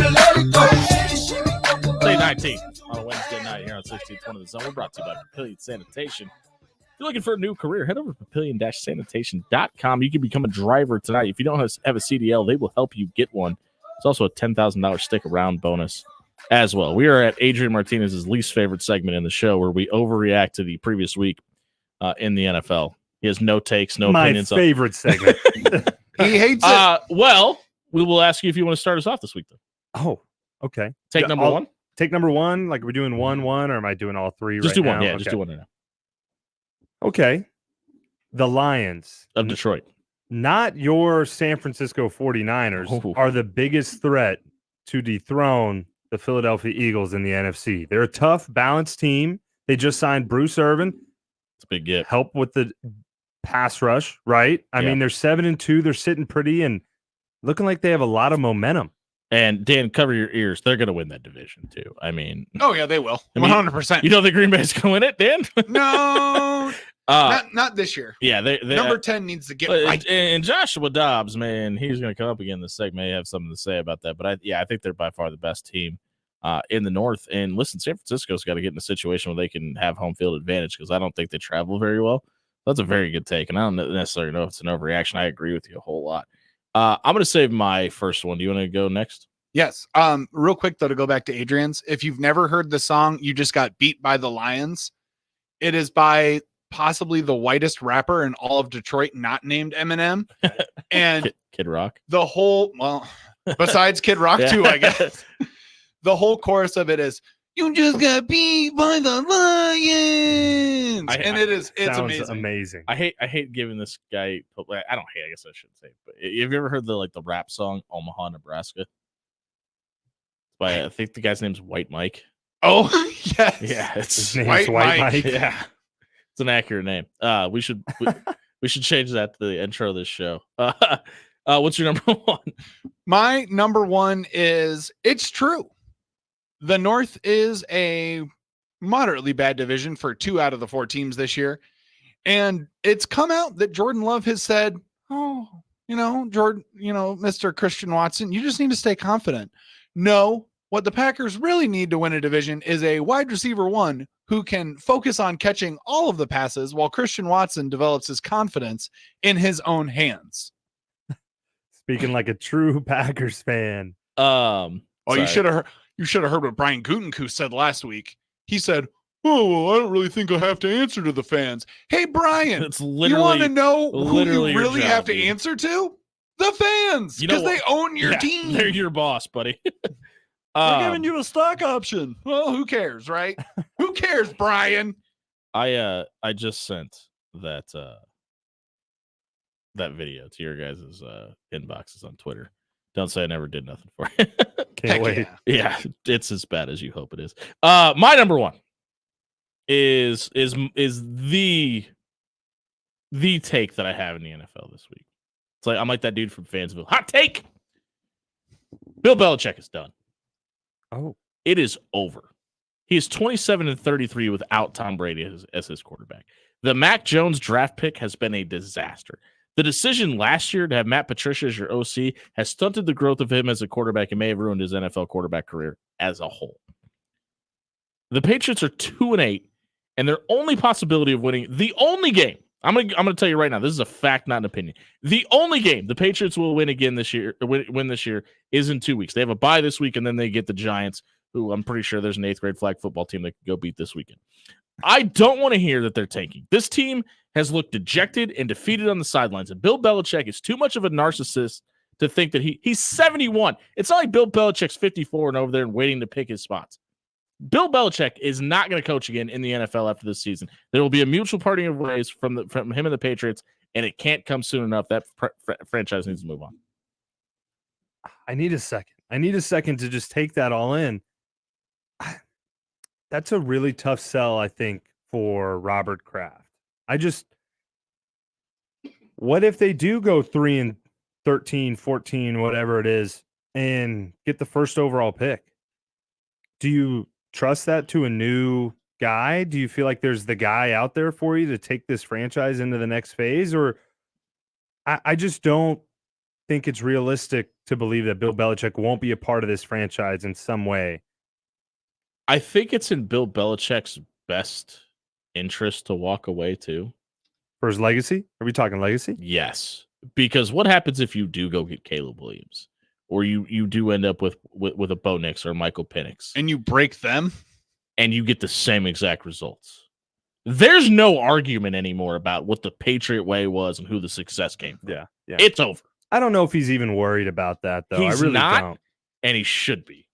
Day 19 on a Wednesday night here on 1620 The Zone. We're brought to you by Papillion Sanitation. If you're looking for a new career, head over to papillion-sanitation.com. You can become a driver tonight. If you don't have a CDL, they will help you get one. It's also a $10,000 stick around bonus as well. We are at Adrian Martinez's least favorite segment in the show, where we overreact to the previous week in the NFL. He has no takes, no opinions. My favorite segment. He hates it. Well, we will ask you if you want to start us off this week, though. Oh, okay. Take number one. Take number one. Like, are we doing 1-1, or am I doing all three? Just right do one. now? Yeah, Okay. just do one right now. Okay. The Lions of Detroit, not your San Francisco 49ers, are the biggest threat to dethrone the Philadelphia Eagles in the NFC. They're a tough, balanced team. They just signed Bruce Irvin. It's a big get. Help with the pass rush, right? I mean, they're 7-2. They're sitting pretty and looking like they have a lot of momentum. And Dan, cover your ears. They're going to win that division too. I mean, Oh yeah, they will. I mean, 100%. You don't think Green Bay's going to win it, Dan? No, not this year. Yeah, they Number 10 needs to get right. And Joshua Dobbs, man, he's going to come up again this segment. May have something to say about that. But I think they're by far the best team in the North. And listen, San Francisco's got to get in a situation where they can have home field advantage, because I don't think they travel very well. That's a very good take, and I don't necessarily know if it's an overreaction. I agree with you a whole lot. I'm going to save my first one. Do you want to go next? Yes. Real quick though, to go back to Adrian's, if you've never heard the song "You Just Got Beat by the Lions," it is by possibly the whitest rapper in all of Detroit, not named Eminem, and Kid Rock. The whole, well, besides Kid Rock too, I guess. The whole chorus of it is "You just got beat by the Lions," and it's amazing. I hate giving this guy. I don't hate. I guess I shouldn't say. But have you ever heard the rap song "Omaha, Nebraska"? By I think the guy's name's White Mike. Oh yes, yeah, it's White Mike. Yeah, it's an accurate name. We should change that to the intro of this show. What's your number one? My number one is, it's true. The North is a moderately bad division for 2 out of the 4 teams this year. And it's come out that Jordan Love has said, Jordan, Mr. Christian Watson, you just need to stay confident. No, what the Packers really need to win a division is a wide receiver one who can focus on catching all of the passes while Christian Watson develops his confidence in his own hands. Speaking like a true Packers fan. You should have heard what Brian Gutekunst said last week. He said, "Oh, well, I don't really think I have to answer to the fans." Hey, Brian, it's literally, you want to know who literally you really your job, have to dude. answer to? The fans, because they own your team. They're your boss, buddy. They're giving you a stock option. Well, who cares, right? Who cares, Brian? I just sent that video to your guys' inboxes on Twitter. Don't say I never did nothing for you. Can't wait. Yeah, it's as bad as you hope it is. My number one is the take that I have in the NFL this week. It's like I'm like that dude from Fansville. Hot take. Bill Belichick is done. Oh, it is over. He is 27-33 without Tom Brady as his quarterback. The Mac Jones draft pick has been a disaster. The decision last year to have Matt Patricia as your OC has stunted the growth of him as a quarterback and may have ruined his NFL quarterback career as a whole. The Patriots are 2-8, and their only possibility of winning, the only game, I'm gonna tell you right now, this is a fact, not an opinion. The only game the Patriots will win again this year, win this year, is in 2 weeks. They have a bye this week, and then they get the Giants, who I'm pretty sure there's an 8th grade flag football team they could go beat this weekend. I don't want to hear that they're tanking. This team has looked dejected and defeated on the sidelines, and Bill Belichick is too much of a narcissist to think that he's 71. It's not like Bill Belichick's 54 and over there and waiting to pick his spots. Bill Belichick is not going to coach again in the NFL after this season. There will be a mutual parting of ways from him and the Patriots, and it can't come soon enough. That franchise needs to move on. I need a second to just take that all in. That's a really tough sell, I think, for Robert Kraft. What if they do go 3-13, 14, whatever it is, and get the first overall pick? Do you trust that to a new guy? Do you feel like there's the guy out there for you to take this franchise into the next phase? Or I just don't think it's realistic to believe that Bill Belichick won't be a part of this franchise in some way. I think it's in Bill Belichick's best interest to walk away too. For his legacy? Are we talking legacy? Yes. Because what happens if you do go get Caleb Williams? or you do end up with a Bo Nix or Michael Penix, and you break them, and you get the same exact results. There's no argument anymore about what the Patriot way was and who the success came from. Yeah. It's over. I don't know if he's even worried about that, though. He's I really not, don't. and he should be.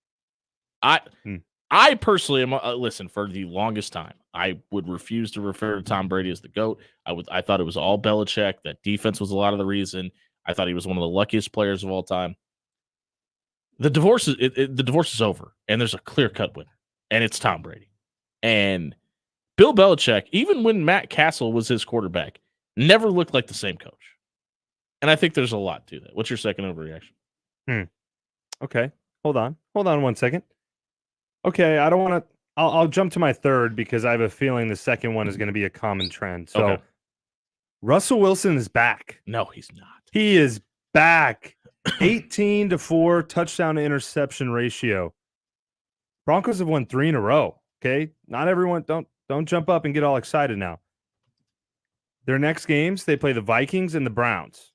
I personally am. Listen, for the longest time, I would refuse to refer to Tom Brady as the GOAT. I thought it was all Belichick. That defense was a lot of the reason. I thought he was one of the luckiest players of all time. The divorce is over, and there's a clear-cut winner, and it's Tom Brady. And Bill Belichick, even when Matt Castle was his quarterback, never looked like the same coach. And I think there's a lot to that. What's your second overreaction? Okay. Hold on 1 second. Okay, I don't want to. I'll jump to my third because I have a feeling the second one is going to be a common trend. So, Okay. Russell Wilson is back. No, he's not. He is back. 18-4 touchdown to interception ratio. Broncos have won 3 in a row. Okay, not everyone. Don't jump up and get all excited now. Their next games, they play the Vikings and the Browns.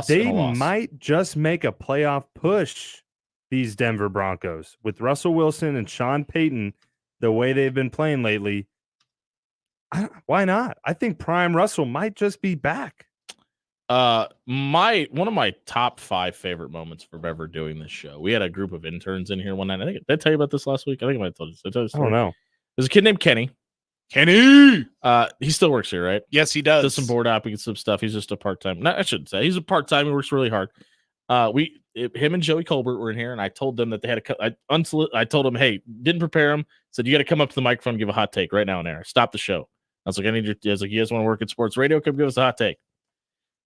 They might just make a playoff push. These Denver Broncos with Russell Wilson and Sean Payton, the way they've been playing lately. Why not? I think Prime Russell might just be back. One of my top 5 favorite moments from ever doing this show. We had a group of interns in here one night. Did I tell you about this last week? I think I might have told you. Did I tell you this I don't know. There's a kid named Kenny. Kenny. He still works here, right? Yes, he does. Does some board hopping and some stuff. He's just a part-time. No, I shouldn't say. He's a part-time. He works really hard. Him and Joey Colbert were in here, and I told them that they had I told them, hey, didn't prepare them. Said you got to come up to the microphone and give a hot take right now and there. Stop the show. I was like, you guys want to work at sports radio? Come give us a hot take.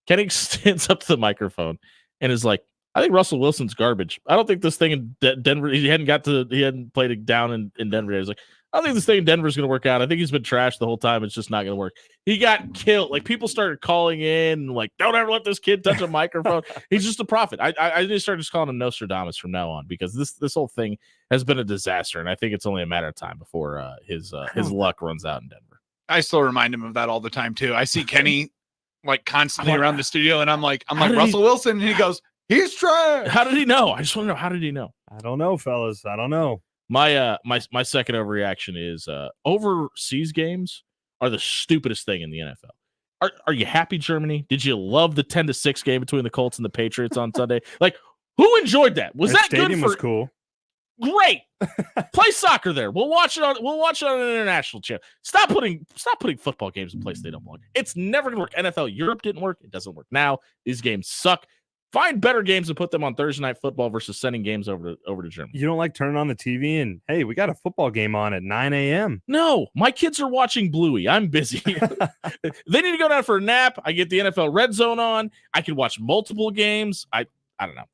Kenny stands up to the microphone and is like, I think Russell Wilson's garbage. I don't think this thing in Denver. He hadn't played it down in Denver. He was like, I don't think this thing in Denver is going to work out. I think he's been trashed the whole time. It's just not going to work. He got killed. Like, people started calling in, like, don't ever let this kid touch a microphone. He's just a prophet. I just started calling him Nostradamus from now on because this whole thing has been a disaster, and I think it's only a matter of time before his luck runs out in Denver. I still remind him of that all the time too. I see Kenny like constantly around the studio, and I'm like Russell Wilson, and he goes, he's trash. How did he know? I just want to know, how did he know? I don't know, fellas. I don't know. My second overreaction is overseas games are the stupidest thing in the NFL. Are you happy, Germany? Did you love the 10-6 game between the Colts and the Patriots on Sunday? Like, who enjoyed that? Was that stadium good? Was cool. Great. Play soccer there. We'll watch it on an international channel. Stop putting football games in places they don't belong. It's never gonna work. NFL Europe didn't work. It doesn't work now. These games suck. Find better games and put them on Thursday Night Football versus sending games over to Germany. You don't like turning on the TV and, hey, we got a football game on at 9 a.m. No, my kids are watching Bluey. I'm busy. They need to go down for a nap. I get the NFL Red Zone on. I can watch multiple games. I don't know.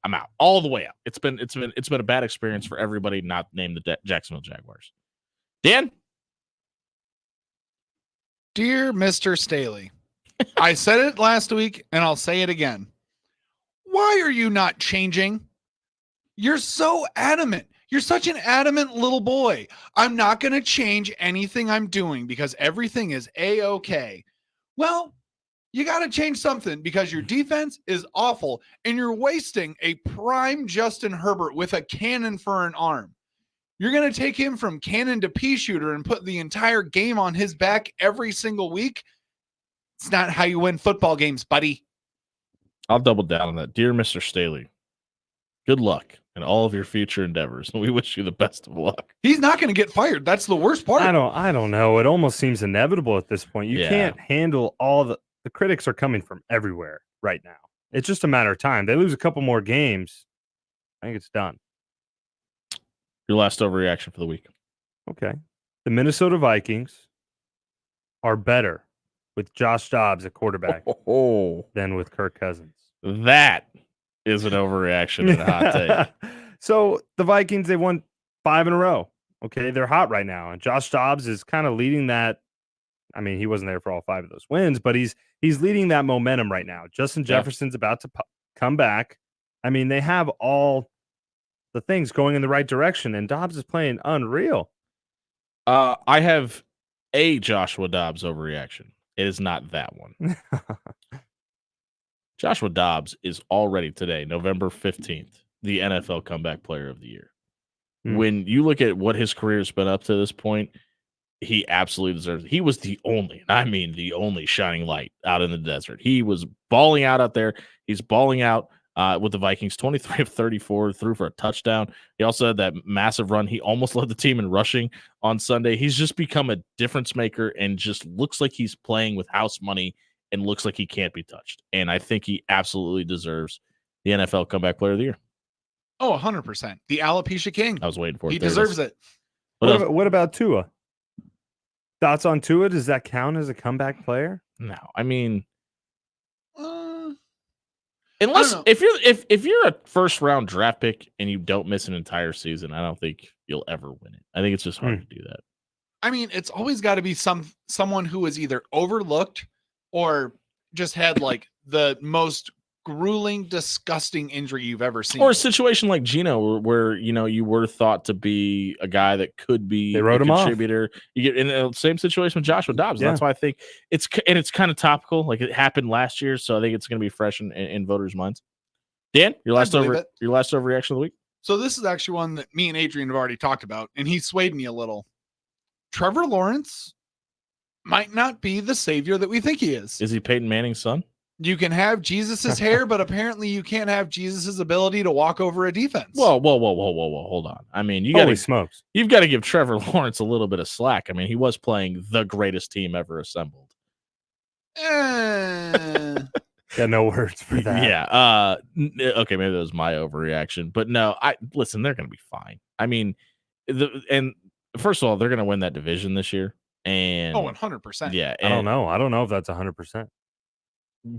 I'm out all the way out. It's been a bad experience for everybody not named the Jacksonville Jaguars. Dan? Dear Mr. Staley, I said it last week and I'll say it again. Why are you not changing? You're so adamant. You're such an adamant little boy. I'm not going to change anything I'm doing because everything is A-okay. Well, you got to change something because your defense is awful and you're wasting a prime Justin Herbert with a cannon for an arm. You're going to take him from cannon to pea shooter and put the entire game on his back every single week? It's not how you win football games, buddy. I'll double down on that. Dear Mr. Staley, good luck in all of your future endeavors. We wish you the best of luck. He's not going to get fired. That's the worst part. I don't know. It almost seems inevitable at this point. You can't handle all the critics are coming from everywhere right now. It's just a matter of time. They lose a couple more games. I think it's done. Your last overreaction for the week. Okay. The Minnesota Vikings are better with Josh Dobbs at quarterback than with Kirk Cousins. That is an overreaction and a hot take. So the Vikings, they won 5 in a row. Okay. They're hot right now. And Josh Dobbs is kind of leading that. I mean, he wasn't there for all 5 of those wins, but he's leading that momentum right now. Justin Jefferson's about to come back. I mean, they have all the things going in the right direction, and Dobbs is playing unreal. I have a Joshua Dobbs overreaction. It is not that one. Joshua Dobbs is already today, November 15th, the NFL Comeback Player of the Year. When you look at what his career has been up to this point, he absolutely deserves it. He was the only, and I mean the only shining light out in the desert. He was balling out there. He's balling out with the Vikings, 23 of 34, threw for a touchdown. He also had that massive run. He almost led the team in rushing on Sunday. He's just become a difference maker and just looks like he's playing with house money and looks like he can't be touched. And I think he absolutely deserves the NFL Comeback Player of the Year. Oh, 100%. The Alopecia King. I was waiting for it. He There it deserves is. it. What about Tua? Thoughts on Tua? Does that count as a comeback player? No, I mean, unless if you're a first round draft pick and you don't miss an entire season, I don't think you'll ever win it. I think it's just hard to do that. I mean, it's always got to be someone who is either overlooked or just had like the most grueling, disgusting injury you've ever seen. Or a situation like Geno, where you were thought to be a guy that could be They wrote a him off. contributor. You get in the same situation with Joshua Dobbs. Yeah. That's why I think it's kind of topical. Like it happened last year, so I think it's going to be fresh in voters' minds. Dan, your last believe it. overreaction of the week. So this is actually one that me and Adrian have already talked about, and he swayed me a little. Trevor Lawrence might not be the savior that we think he is. Is he Peyton Manning's son? You can have Jesus's hair, but apparently you can't have Jesus's ability to walk over a defense. Whoa! Hold on. I mean, Holy smokes. You've got to give Trevor Lawrence a little bit of slack. I mean, he was playing the greatest team ever assembled. Eh. Got no words for that. Yeah. Okay, maybe that was my overreaction, but no. Listen. They're going to be fine. I mean, first of all, they're going to win that division this year, and 100%. Yeah, I don't know. I don't know if that's 100%.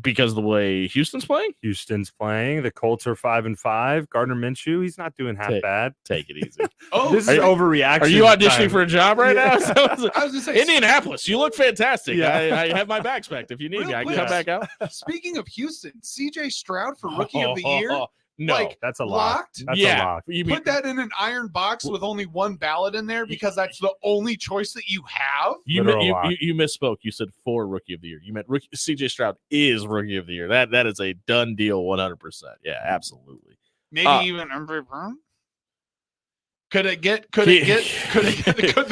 Because the way Houston's playing. The Colts are 5-5. Gardner Minshew, he's not doing half bad. Take it easy. This is overreaction. Are you auditioning time. for a job right now? I was gonna say, Indianapolis, you look fantastic. Yeah. I have my back spec. If you need me, I can come back out. Speaking of Houston, CJ Stroud for Rookie of the Year. No, like, that's a lock. locked? That's Yeah. a lock. You mean Put that in an iron box with only one ballot in there because that's the only choice that you have. you Literal lock. misspoke. You said for Rookie of the Year. You meant CJ Stroud is Rookie of the Year. That is a done deal, 100%. Yeah, absolutely. Maybe even MVP. Could the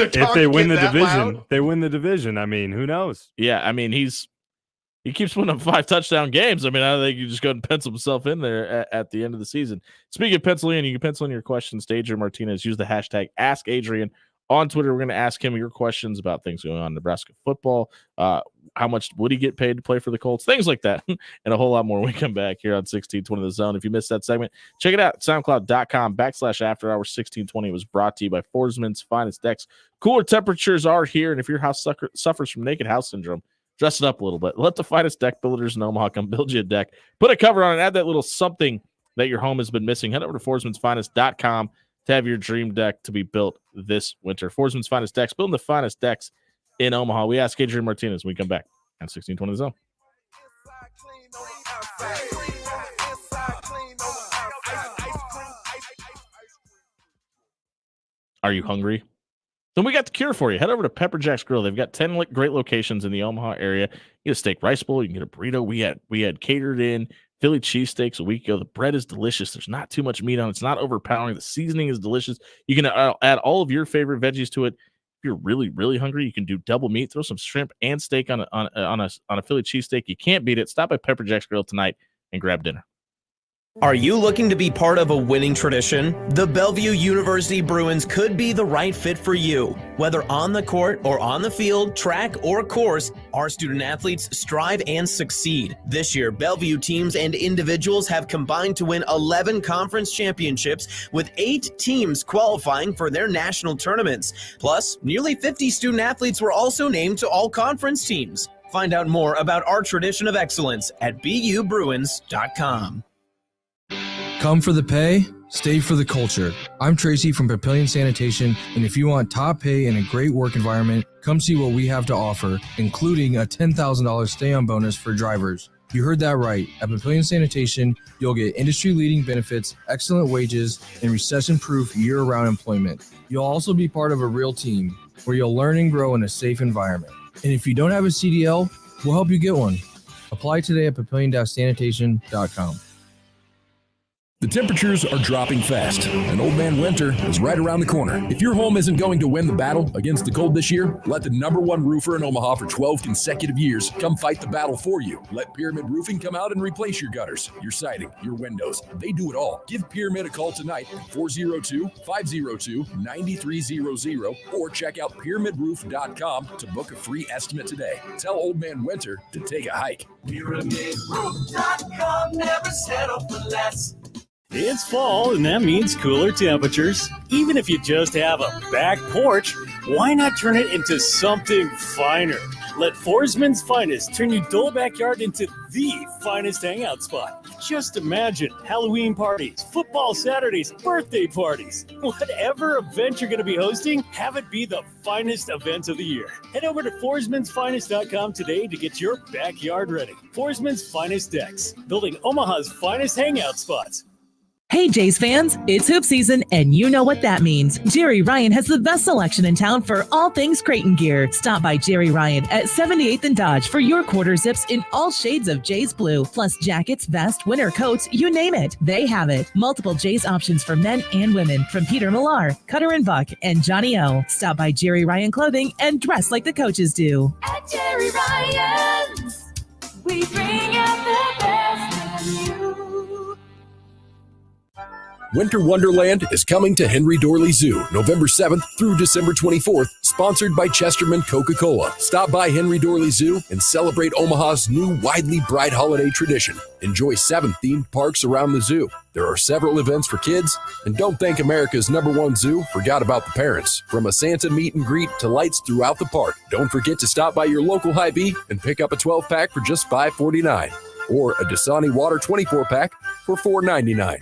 If talk they win get the that division, loud? they win the division. I mean, who knows? Yeah, I mean he keeps winning up 5 touchdown games. I mean, I think you just go and pencil himself in there at the end of the season. Speaking of penciling in, you can pencil in your questions to Adrian Martinez. Use the hashtag AskAdrian on Twitter. We're going to ask him your questions about things going on in Nebraska football. How much would he get paid to play for the Colts? Things like that, and a whole lot more when we come back here on 1620 The Zone. If you missed that segment, check it out. SoundCloud.com/After Hours 1620 was brought to you by Forsman's Finest Decks. Cooler temperatures are here, and if your house suffers from naked house syndrome, dress it up a little bit. Let the finest deck builders in Omaha come build you a deck. Put a cover on it. Add that little something that your home has been missing. Head over to forsmansfinest.com to have your dream deck to be built this winter. Forsman's Finest Decks, building the finest decks in Omaha. We ask Adrian Martinez when we come back on 1620 The Zone. Are you hungry? Then we got the cure for you. Head over to Pepper Jack's Grill. They've got 10 great locations in the Omaha area. You get a steak rice bowl. You can get a burrito. We had catered in Philly cheesesteaks a week ago. The bread is delicious. There's not too much meat on it. It's not overpowering. The seasoning is delicious. You can add all of your favorite veggies to it. If you're really, really hungry, you can do double meat. Throw some shrimp and steak on a Philly cheesesteak. You can't beat it. Stop by Pepper Jack's Grill tonight and grab dinner. Are you looking to be part of a winning tradition? The Bellevue University Bruins could be the right fit for you. Whether on the court or on the field, track or course, our student athletes strive and succeed. This year, Bellevue teams and individuals have combined to win 11 conference championships, with 8 teams qualifying for their national tournaments. Plus, nearly 50 student athletes were also named to all conference teams. Find out more about our tradition of excellence at BUBruins.com. Come for the pay, stay for the culture. I'm Tracy from Papillion Sanitation, and if you want top pay and a great work environment, come see what we have to offer, including a $10,000 stay-on bonus for drivers. You heard that right. At Papillion Sanitation, you'll get industry-leading benefits, excellent wages, and recession-proof year-round employment. You'll also be part of a real team where you'll learn and grow in a safe environment. And if you don't have a CDL, we'll help you get one. Apply today at pavilion-sanitation.com. The temperatures are dropping fast, and Old Man Winter is right around the corner. If your home isn't going to win the battle against the cold this year, let the #1 roofer in Omaha for 12 consecutive years come fight the battle for you. Let Pyramid Roofing come out and replace your gutters, your siding, your windows. They do it all. Give Pyramid a call tonight at 402-502-9300 or check out pyramidroof.com to book a free estimate today. Tell Old Man Winter to take a hike. PyramidRoof.com, never settle for less. It's fall, and that means cooler temperatures. Even if you just have a back porch, why not turn it into something finer? Let Forsman's Finest turn your dull backyard into the finest hangout spot. Just imagine Halloween parties, football Saturdays, birthday parties. Whatever event you're going to be hosting, have it be the finest event of the year. Head over to forsmansfinest.com today to get your backyard ready. Forsman's Finest Decks, building Omaha's finest hangout spots. Hey Jays fans, it's hoop season and you know what that means. Jerry Ryan has the best selection in town for all things Creighton gear. Stop by Jerry Ryan at 78th and Dodge for your quarter zips in all shades of Jays blue, plus jackets, vests, winter coats, you name it. They have it. Multiple Jays options for men and women from Peter Millar, Cutter and Buck, and Johnny O. Stop by Jerry Ryan Clothing and dress like the coaches do. At Jerry Ryan's, we bring out the best in you. Winter Wonderland is coming to Henry Dorley Zoo November 7th through December 24th, sponsored by Chesterman Coca-Cola. Stop by Henry Dorley Zoo and celebrate Omaha's new widely bright holiday tradition. Enjoy 7 themed parks around the zoo. There are several events for kids, and don't think America's #1 zoo forgot about the parents. From a Santa meet and greet to lights throughout the park. Don't forget to stop by your local Hy-Vee and pick up a 12-pack for just $5.49 or a Dasani Water 24-pack for $4.99.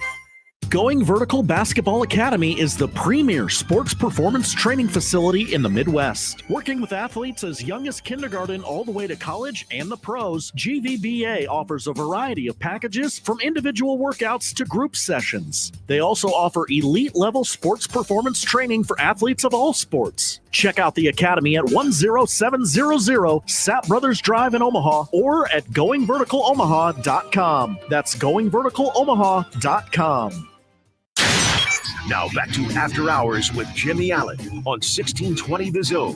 Going Vertical Basketball Academy is the premier sports performance training facility in the Midwest. Working with athletes as young as kindergarten all the way to college and the pros, GVBA offers a variety of packages from individual workouts to group sessions. They also offer elite-level sports performance training for athletes of all sports. Check out the academy at 10700 Sap Brothers Drive in Omaha or at goingverticalomaha.com. That's goingverticalomaha.com. Now back to After Hours with Jimmy Allen on 1620 The Zone.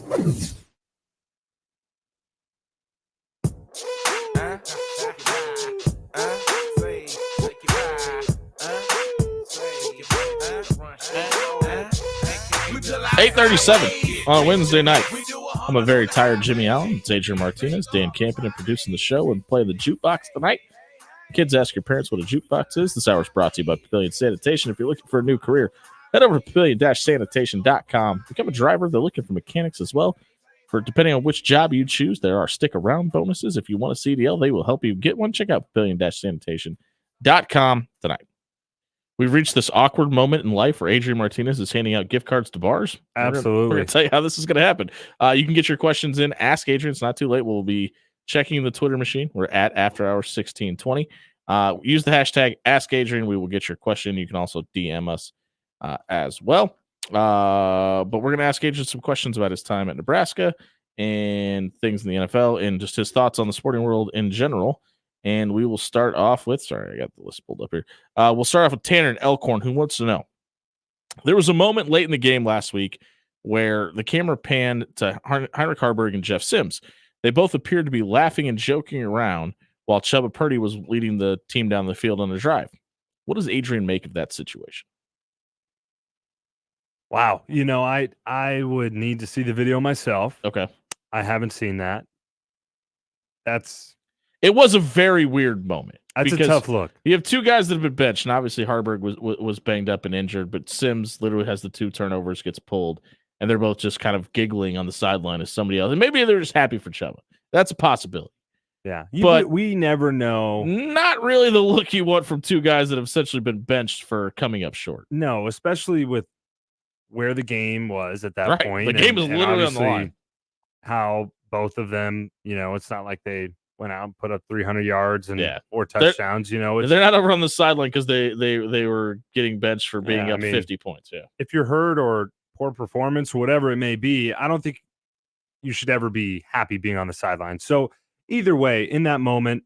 $8:37 on a Wednesday night. I'm a very tired Jimmy Allen. It's Adrian Martinez, Dan Campion producing the show and playing the jukebox tonight. Kids, ask your parents what a jukebox is. This hour is brought to you by Pavilion Sanitation. If you're looking for a new career, head over to pavilion-sanitation.com. Become a driver. They're looking for mechanics as well. For depending on which job you choose, there are stick-around bonuses. If you want a CDL, they will help you get one. Check out pavilion-sanitation.com tonight. We've reached this awkward moment in life where Adrian Martinez is handing out gift cards to bars. Absolutely. We're going to tell you how this is going to happen. You can get your questions in. Ask Adrian. It's not too late. We'll be checking the Twitter machine. We're at After Hours 1620. Use the hashtag Ask Adrian. We will get your question. You can also DM us as well. But we're going to ask Adrian some questions about his time at Nebraska and things in the NFL and just his thoughts on the sporting world in general. And we will start off with, sorry, I got the list pulled up here. We'll start off with Tanner in Elkhorn, who wants to know. There was a moment late in the game last week where the camera panned to Heinrich Haarberg and Jeff Sims. They both appeared to be laughing and joking around while Chubba Purdy was leading the team down the field on a drive. What does Adrian make of that situation? Wow. You know, I would need to see the video myself. Okay. I haven't seen that. It was a very weird moment. That's a tough look. You have two guys that have been benched, and obviously Haarberg was banged up and injured, but Sims literally has the 2 turnovers, gets pulled, and they're both just kind of giggling on the sideline as somebody else. And maybe they're just happy for Chubba. That's a possibility. Yeah. But we never know. Not really the look you want from two guys that have essentially been benched for coming up short. No, especially with where the game was at that point. The game is literally on the line. How both of them, you know, it's not like they went out and put up 300 yards and 4 They're- touchdowns. You know, They're not over on the sideline because they were getting benched for being up 50 points. Yeah. If you're hurt or poor performance or whatever it may be, I don't think you should ever be happy being on the sideline. So either way, in that moment,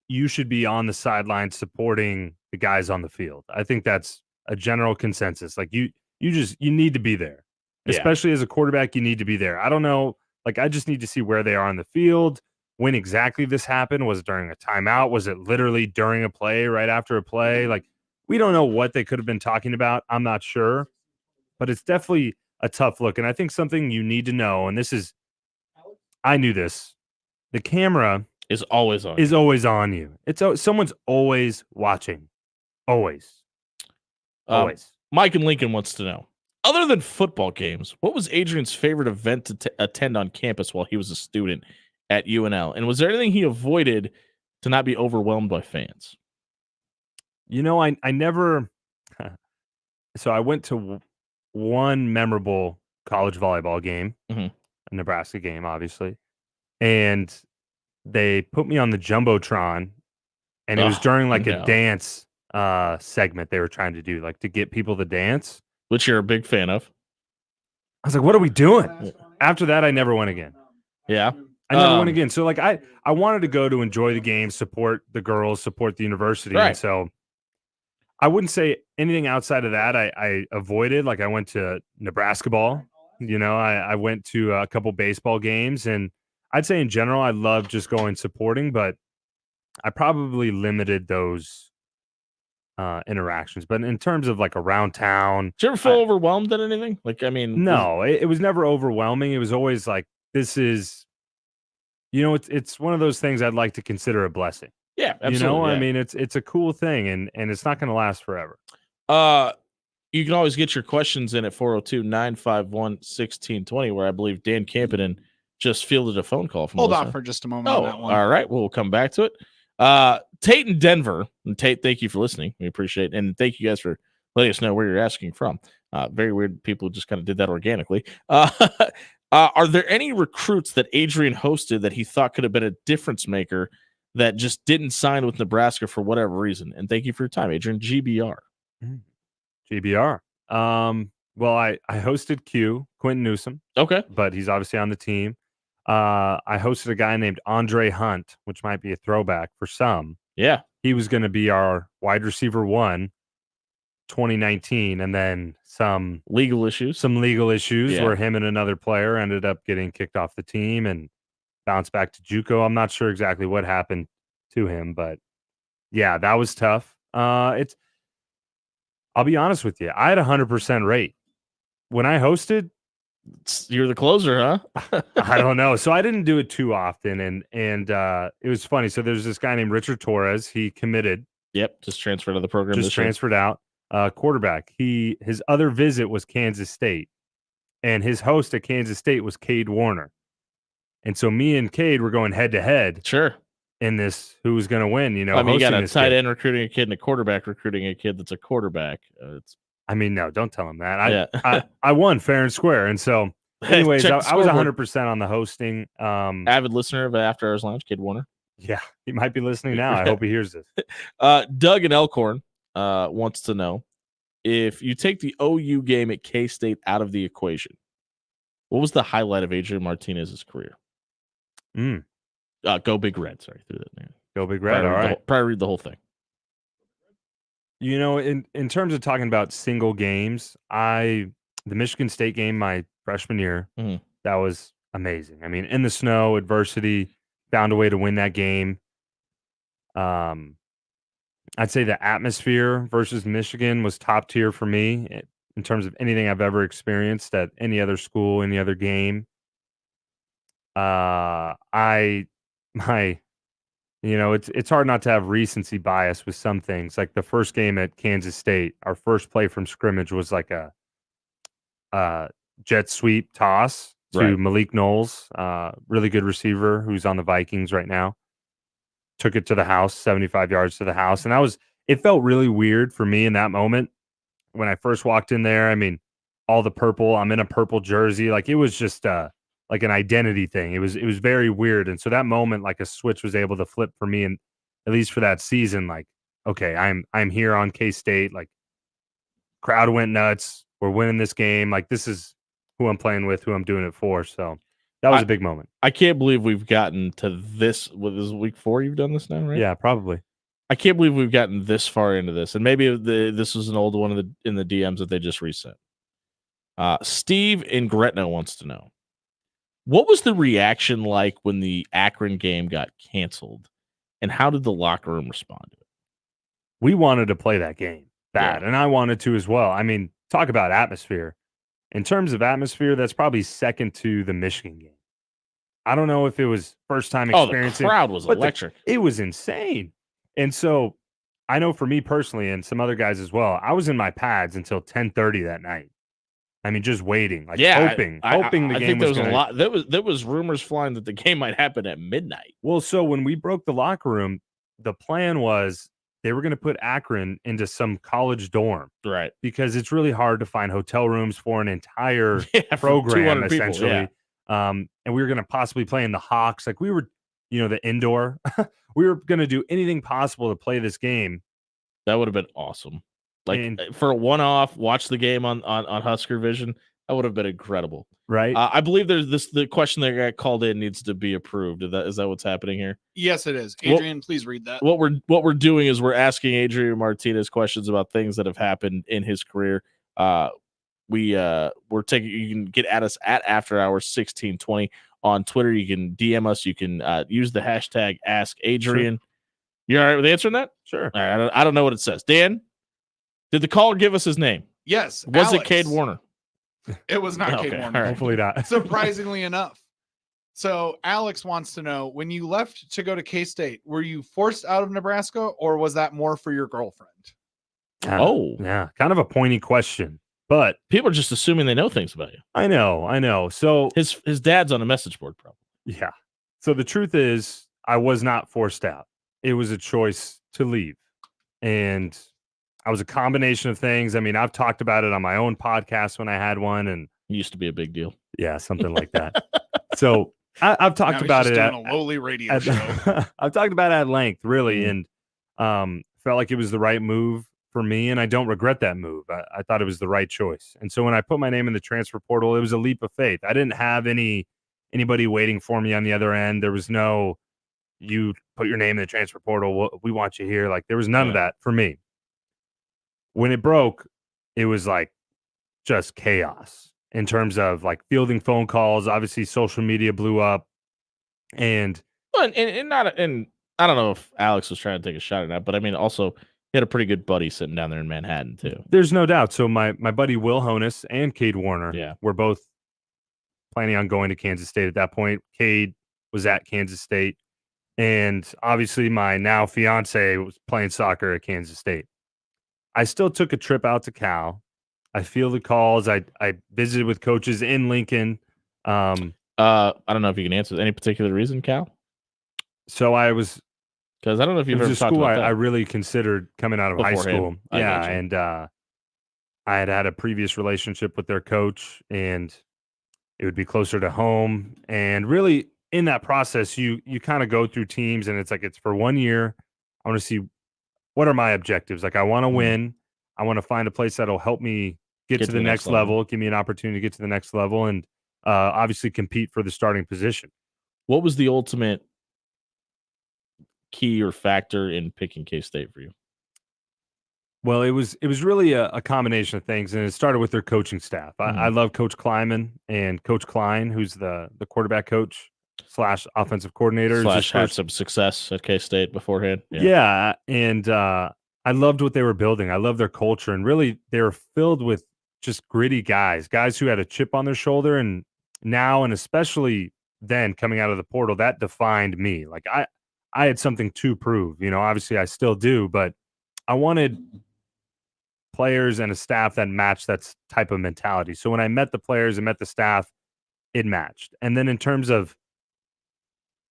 you should be on the sideline supporting the guys on the field. I think that's a general consensus. Like you need to be there. Yeah. Especially as a quarterback, you need to be there. I don't know. Like, I just need to see where they are on the field, when exactly this happened. Was it during a timeout? Was it literally during a play, right after a play? Like, we don't know what they could have been talking about. I'm not sure. But it's definitely a tough look. And I think something you need to know, and this is, I knew this, the camera is always on. Is always on you. It's someone's always watching. Always. Always. Mike in Lincoln wants to know, other than football games, what was Adrian's favorite event to attend on campus while he was a student at UNL? And was there anything he avoided to not be overwhelmed by fans? You know, I never so I went to one memorable college volleyball game, a Nebraska game, obviously. And they put me on the Jumbotron, and it was during like a dance segment they were trying to do, like to get people to dance. Which you're a big fan of. I was like, what are we doing? After that, I never went again. Yeah. I never went again. So like I wanted to go to enjoy the game, support the girls, support the university. Right. And so I wouldn't say anything outside of that I avoided. Like I went to Nebraska ball, you know, I went to a couple baseball games, and I'd say in general, I love just going supporting, but I probably limited those interactions. But in terms of like around town, did you ever feel overwhelmed at anything? Like, I mean, no, it was never overwhelming. It was always like, this is, you know, it's one of those things I'd like to consider a blessing. Yeah, absolutely. You know, yeah. I mean, it's a cool thing, and it's not going to last forever. You can always get your questions in at 402-951-1620, where I believe Dan Campenden just fielded a phone call from Hold listener. on for just a moment on that one. All right. We'll come back to it. Tate in Denver. And Tate, thank you for listening. We appreciate it. And thank you guys for letting us know where you're asking from. Very weird. People just kind of did that organically. Are there any recruits that Adrian hosted that he thought could have been a difference maker that just didn't sign with Nebraska for whatever reason? And thank you for your time, Adrian. GBR. GBR. Well, I hosted Quentin Newsom. Okay. But he's obviously on the team. I hosted a guy named Andre Hunt, which might be a throwback for some. Yeah. He was going to be our wide receiver 1, 2019, and then some legal issues where him and another player ended up getting kicked off the team and bounced back to JUCO. I'm not sure exactly what happened to him, but yeah, that was tough. I'll be honest with you. I had 100% rate when I hosted. You're the closer, huh? I don't know. So I didn't do it too often, and it was funny. So there's this guy named Richard Torres. He committed. Yep, just transferred to the program. Just transferred out. Quarterback. His other visit was Kansas State, and his host at Kansas State was Cade Warner. And so me and Cade were going head to head. Sure. In this, who was going to win? You know, I mean, you got a this tight kid. end recruiting a kid and a quarterback recruiting a kid that's a quarterback. I mean, no, don't tell him that. I won fair and square. And so, anyways, I was 100% on the hosting. Avid listener of After Hours Lounge, Kid Warner. Yeah, he might be listening now. I hope he hears this. Doug in Elkhorn wants to know, if you take the OU game at K-State out of the equation, what was the highlight of Adrian Martinez's career? Go Big Red. Sorry, threw that there. Go Big Red. All right. Probably read the whole thing. You know, in terms of talking about single games, the Michigan State game my freshman year, that was amazing. I mean, in the snow, adversity, found a way to win that game. I'd say the atmosphere versus Michigan was top tier for me in terms of anything I've ever experienced at any other school, any other game. You know, it's hard not to have recency bias with some things. Like the first game at Kansas State, our first play from scrimmage was like a jet sweep toss to Malik Knowles, really good receiver who's on the Vikings right now. Took it to the house, 75 yards to the house. And it felt really weird for me in that moment when I first walked in there. I mean, all the purple, I'm in a purple jersey. Like it was just like an identity thing. It was very weird. And so that moment, like a switch was able to flip for me, and at least for that season, like, okay, I'm here on K-State. Like crowd went nuts. We're winning this game. Like this is who I'm playing with, who I'm doing it for. So That was a big moment. I can't believe we've gotten to this. What is week 4? You've done this now, right? Yeah, probably. I can't believe we've gotten this far into this, and maybe this was an old one in the DMs that they just reset. Steve in Gretna wants to know, what was the reaction like when the Akron game got canceled, and how did the locker room respond to it? We wanted to play that game bad, and I wanted to as well. I mean, talk about atmosphere. In terms of atmosphere, that's probably second to the Michigan game. I don't know if it was first time experiencing. The crowd was electric. It was insane. And so I know for me personally and some other guys as well, I was in my pads until 10:30 that night. I mean, just waiting, hoping the game was going to. A lot. There was rumors flying that the game might happen at midnight. Well, so when we broke the locker room, the plan was they were going to put Akron into some college dorm. Right. Because it's really hard to find hotel rooms for an entire program, essentially. And we were going to possibly play in the Hawks. Like we were, the indoor. We were going to do anything possible to play this game. That would have been awesome. Like for a one-off, watch the game on Husker Vision. That would have been incredible. Right. I believe the question that got called in needs to be approved. Is that what's happening here? Yes, it is. Adrian, please read that. What we're doing is we're asking Adrian Martinez questions about things that have happened in his career. We're taking. You can get at us at After Hours 1620 on Twitter. You can DM us. You can use the hashtag Ask Adrian. Sure. You all right with answering that? Sure. All right, I don't know what it says. Dan, did the caller give us his name? Yes. Was Alex. it Cade Warner? It was not Okay, Cade Warner. all right. Hopefully not. Surprisingly enough. So Alex wants to know, when you left to go to K-State, were you forced out of Nebraska, or was that more for your girlfriend? Yeah. Kind of a pointy question, but people are just assuming they know things about you. I know. So his dad's on a message board, probably. Yeah. So the truth is, I was not forced out. It was a choice to leave. And I was a combination of things. I mean, I've talked about it on my own podcast when I had one, and it used to be a big deal. Yeah, something like that. So I've talked about it at a lowly radio show. I've talked about it at length, really, and felt like it was the right move for me, and I don't regret that move. I thought it was the right choice. And so when I put my name in the transfer portal, it was a leap of faith. I didn't have anybody waiting for me on the other end. There was no, you put your name in the transfer portal, we want you here. Like, there was none of that for me. When it broke, it was like just chaos in terms of like fielding phone calls. Obviously, social media blew up, and I don't know if Alex was trying to take a shot at that, but I mean, also he had a pretty good buddy sitting down there in Manhattan too. There's no doubt. So my buddy Will Honus and Cade Warner, were both planning on going to Kansas State at that point. Cade was at Kansas State, and obviously my now fiance was playing soccer at Kansas State. I still took a trip out to Cal. I fielded calls. I visited with coaches in Lincoln. I don't know if you can answer any particular reason, Cal. So I was, because I don't know if you've ever talked school about that. I really considered coming out of high school. I Yeah, gotcha. and I had a previous relationship with their coach, and it would be closer to home. And really, in that process, you kind of go through teams, and it's like it's for 1 year. I want to see, what are my objectives? Like, I want to win. I want to find a place that'll help me get to the next level, give me an opportunity to get to the next level, and obviously compete for the starting position. What was the ultimate key or factor in picking K-State for you? Well, it was really a combination of things, and it started with their coaching staff. I love Coach Kleiman and Coach Klein, who's the quarterback coach / offensive coordinator. / had some success at K-State beforehand. Yeah, and I loved what they were building. I love their culture, and really they were filled with just gritty guys who had a chip on their shoulder, and now, and especially then coming out of the portal, that defined me. Like I had something to prove, obviously I still do, but I wanted players and a staff that matched that type of mentality. So when I met the players and met the staff, it matched. And then in terms of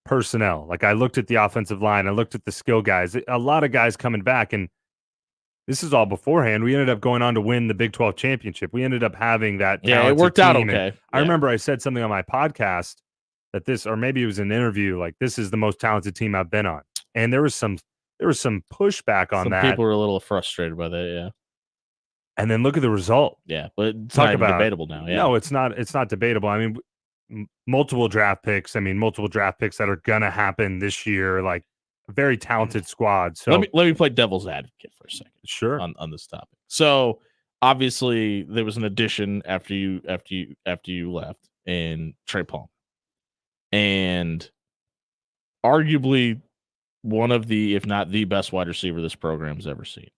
personnel, like I looked at the offensive line, I looked at the skill guys, a lot of guys coming back, and this is all beforehand. We ended up going on to win the Big 12 championship. We ended up having that. Yeah, it worked out team. okay. And I remember I said something on my podcast that this, or maybe it was an interview, like this is the most talented team I've been on. And there was some pushback on that. People were a little frustrated by that, yeah. And then look at the result. Yeah, but it's not even debatable now. Yeah. No, it's not debatable. I mean, multiple draft picks. I mean, multiple draft picks that are gonna happen this year. Like a very talented squad. So let me play devil's advocate for a second. Sure. On this topic. So obviously there was an addition after you left in Trey Palmer, and arguably one of the, if not the best wide receiver this program's ever seen.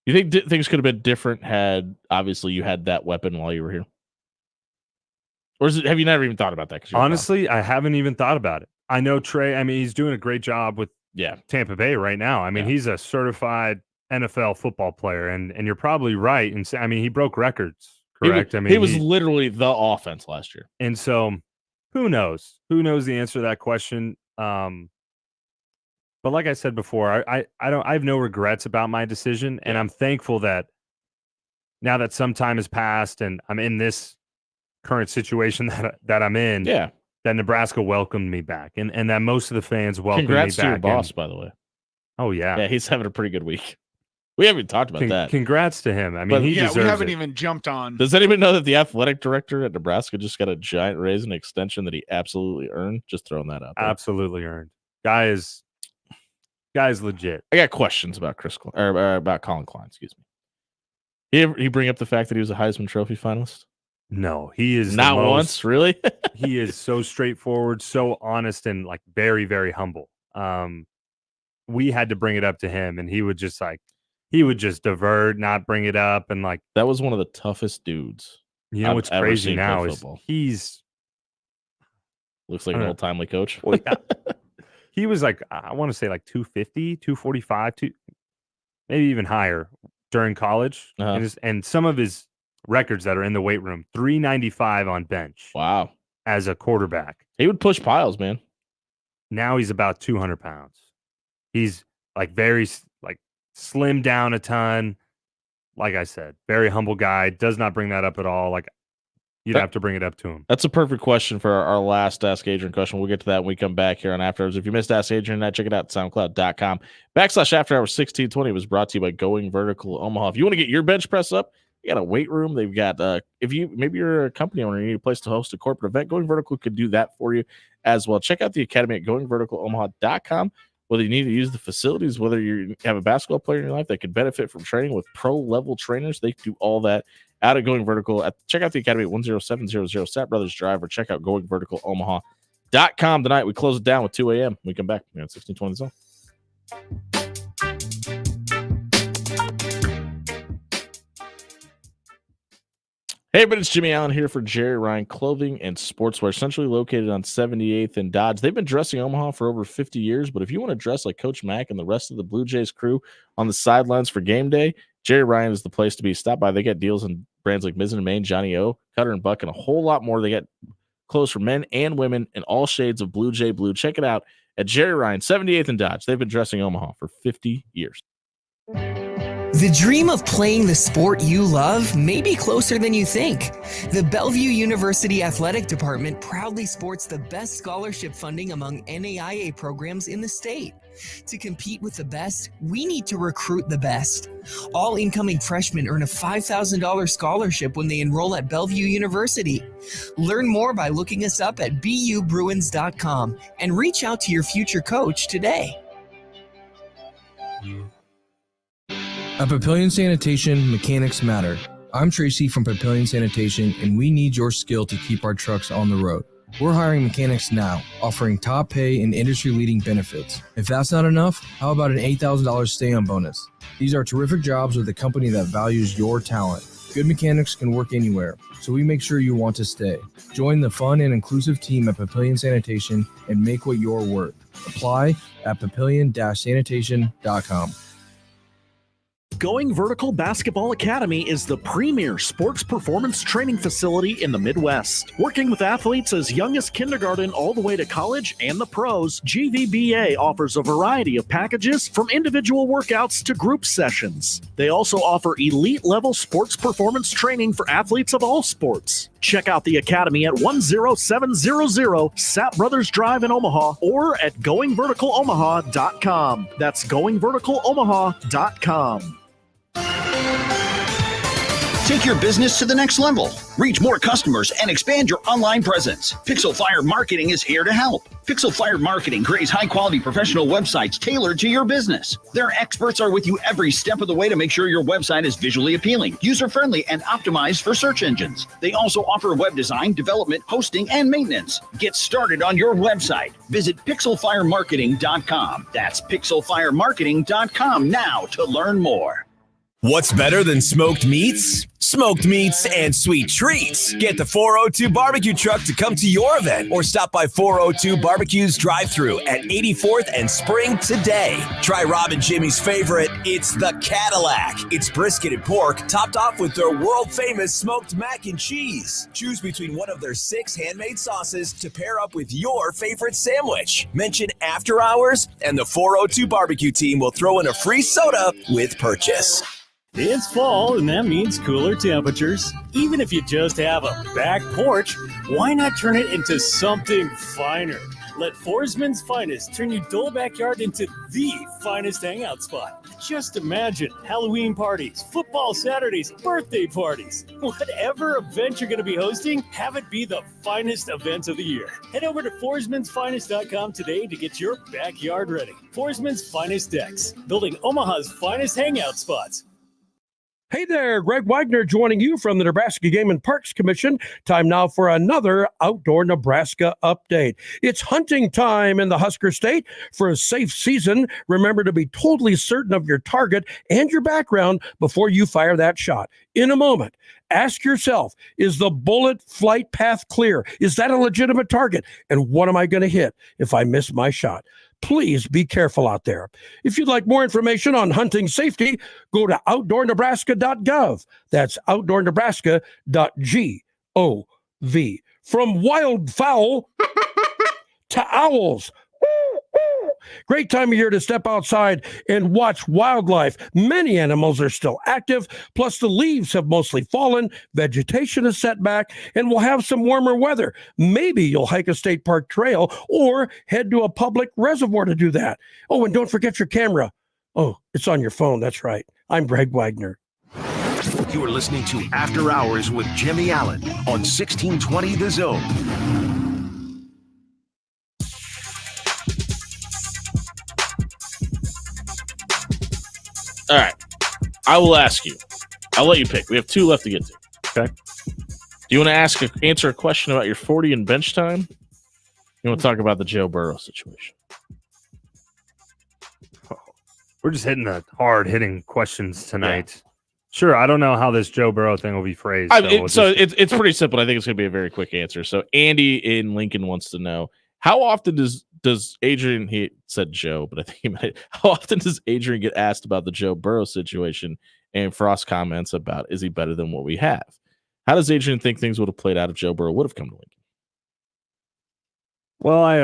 You think things could have been different had obviously you had that weapon while you were here? Or have you never even thought about that? Honestly, I haven't even thought about it. I know Trey, I mean, he's doing a great job with Tampa Bay right now. I mean, he's a certified NFL football player, and you're probably right. And I mean, he broke records, correct? He was literally the offense last year. And so who knows? Who knows the answer to that question? But like I said before, I have no regrets about my decision, and I'm thankful that now that some time has passed and I'm in this current situation that I'm in, that Nebraska welcomed me back, and that most of the fans welcomed Congrats me back. to your boss, by the way. Oh yeah, he's having a pretty good week. We haven't even talked about that. Congrats to him. I mean, he deserves we haven't it. even jumped on. Does anybody know that the athletic director at Nebraska just got a giant raise and extension that he absolutely earned? Just throwing that out there. Absolutely earned. Guy is legit. I got questions about about Colin Klein. Excuse me. He bring up the fact that he was a Heisman Trophy finalist? No, he is not once. Really? He is so straightforward, so honest, and like very, very humble. We had to bring it up to him, and he would just divert, not bring it up, and like that was one of the toughest dudes. You know what's crazy now is he's looks like an old timely coach. Well, yeah. He was like, I want to say like 250, 245, maybe even higher during college. And some of his records that are in the weight room, 395 on bench. Wow. As a quarterback. He would push piles, man. Now he's about 200 pounds. He's like very like slimmed down a ton. Like I said, very humble guy. Does not bring that up at all. Like you'd have to bring it up to him. That's a perfect question for our last Ask Adrian question. We'll get to that when we come back here on After Hours. If you missed Ask Adrian, check it out, SoundCloud.com/After Hours 1620 was brought to you by Going Vertical Omaha. If you want to get your bench press up, you got a weight room. They've got, maybe you're a company owner, you need a place to host a corporate event, Going Vertical could do that for you as well. Check out the academy at GoingVerticalOmaha.com. Whether you need to use the facilities, whether you have a basketball player in your life that could benefit from training with pro-level trainers, they do all that out of Going Vertical. Check out the academy at 10700 Sat Brothers Drive, or check out GoingVerticalOmaha.com. Tonight, we close it down with 2 a.m. We come back at 1620 Zone. Hey, but it's Jimmy Allen here for Jerry Ryan Clothing and Sportswear, centrally located on 78th and Dodge. They've been dressing Omaha for over 50 years, but if you want to dress like Coach Mack and the rest of the Blue Jays crew on the sidelines for game day, Jerry Ryan is the place to be. Stop by. They got deals on brands like Mizzen and Main, Johnny O, Cutter and Buck, and a whole lot more. They got clothes for men and women in all shades of Blue Jay blue. Check it out at Jerry Ryan, 78th and Dodge. They've been dressing Omaha for 50 years. The dream of playing the sport you love may be closer than you think. The Bellevue University Athletic Department proudly sports the best scholarship funding among NAIA programs in the state. To compete with the best, we need to recruit the best. All incoming freshmen earn a $5,000 scholarship when they enroll at Bellevue University. Learn more by looking us up at BUBruins.com and reach out to your future coach today. At Papillion Sanitation, mechanics matter. I'm Tracy from Papillion Sanitation, and we need your skill to keep our trucks on the road. We're hiring mechanics now, offering top pay and industry-leading benefits. If that's not enough, how about an $8,000 stay-on bonus? These are terrific jobs with a company that values your talent. Good mechanics can work anywhere, so we make sure you want to stay. Join the fun and inclusive team at Papillion Sanitation and make what you're worth. Apply at papillion-sanitation.com. Going Vertical Basketball Academy is the premier sports performance training facility in the Midwest. Working with athletes as young as kindergarten all the way to college and the pros, GVBA offers a variety of packages from individual workouts to group sessions. They also offer elite-level sports performance training for athletes of all sports. Check out the academy at 10700 Sat Brothers Drive in Omaha or at GoingVerticalOmaha.com. That's GoingVerticalOmaha.com. Take your business to the next level. Reach more customers and expand your online presence. Pixel Fire Marketing is here to help. Pixel Fire Marketing creates high-quality professional websites tailored to your business. Their experts are with you every step of the way to make sure your website is visually appealing, user-friendly, and optimized for search engines. They also offer web design, development, hosting, and maintenance. Get started on your website. Visit pixelfiremarketing.com. That's pixelfiremarketing.com now to learn more. What's better than smoked meats? Smoked meats and sweet treats. Get the 402 barbecue truck to come to your event or stop by 402 Barbecue's drive-thru at 84th and Spring today. Try Rob and Jimmy's favorite. It's the Cadillac. It's brisket and pork topped off with their world-famous smoked mac and cheese. Choose between one of their 6 handmade sauces to pair up with your favorite sandwich. Mention After Hours and the 402 Barbecue team will throw in a free soda with purchase. It's fall, and that means cooler temperatures. Even if you just have a back porch, why not turn it into something finer? Let Forsman's Finest turn your dull backyard into the finest hangout spot. Just imagine Halloween parties, football Saturdays, birthday parties. Whatever event you're going to be hosting, have it be the finest event of the year. Head over to forsmansfinest.com today to get your backyard ready. Forsman's Finest Decks, building Omaha's finest hangout spots. Hey there, Greg Wagner joining you from the Nebraska Game and Parks Commission. Time now for another Outdoor Nebraska update. It's hunting time in the Husker State. For a safe season, remember to be totally certain of your target and your background before you fire that shot. In a moment, ask yourself, is the bullet flight path clear? Is that a legitimate target? And what am I going to hit if I miss my shot? Please be careful out there. If you'd like more information on hunting safety, go to outdoornebraska.gov. That's outdoornebraska.gov. From wildfowl to owls. Great time of year to step outside and watch wildlife. Many animals are still active, plus the leaves have mostly fallen, vegetation is set back, and we'll have some warmer weather. Maybe you'll hike a state park trail or head to a public reservoir to do that. Oh, and don't forget your camera. Oh, it's on your phone. That's right. I'm Greg Wagner. You are listening to After Hours with Jimmy Allen on 1620 The Zone. All right. I will ask you. I'll let you pick. We have 2 left to get to. Okay. Do you want to answer a question about your 40 and bench time? You want to talk about the Joe Burrow situation? We're just hitting the hard-hitting questions tonight. Yeah. Sure, I don't know how this Joe Burrow thing will be phrased. It's pretty simple. I think it's going to be a very quick answer. So Andy in Lincoln wants to know, how often does Adrian, he said Joe, but I think he meant, how often does Adrian get asked about the Joe Burrow situation? And Frost comments about, is he better than what we have? How does Adrian think things would have played out if Joe Burrow would have come to Lincoln? Well, I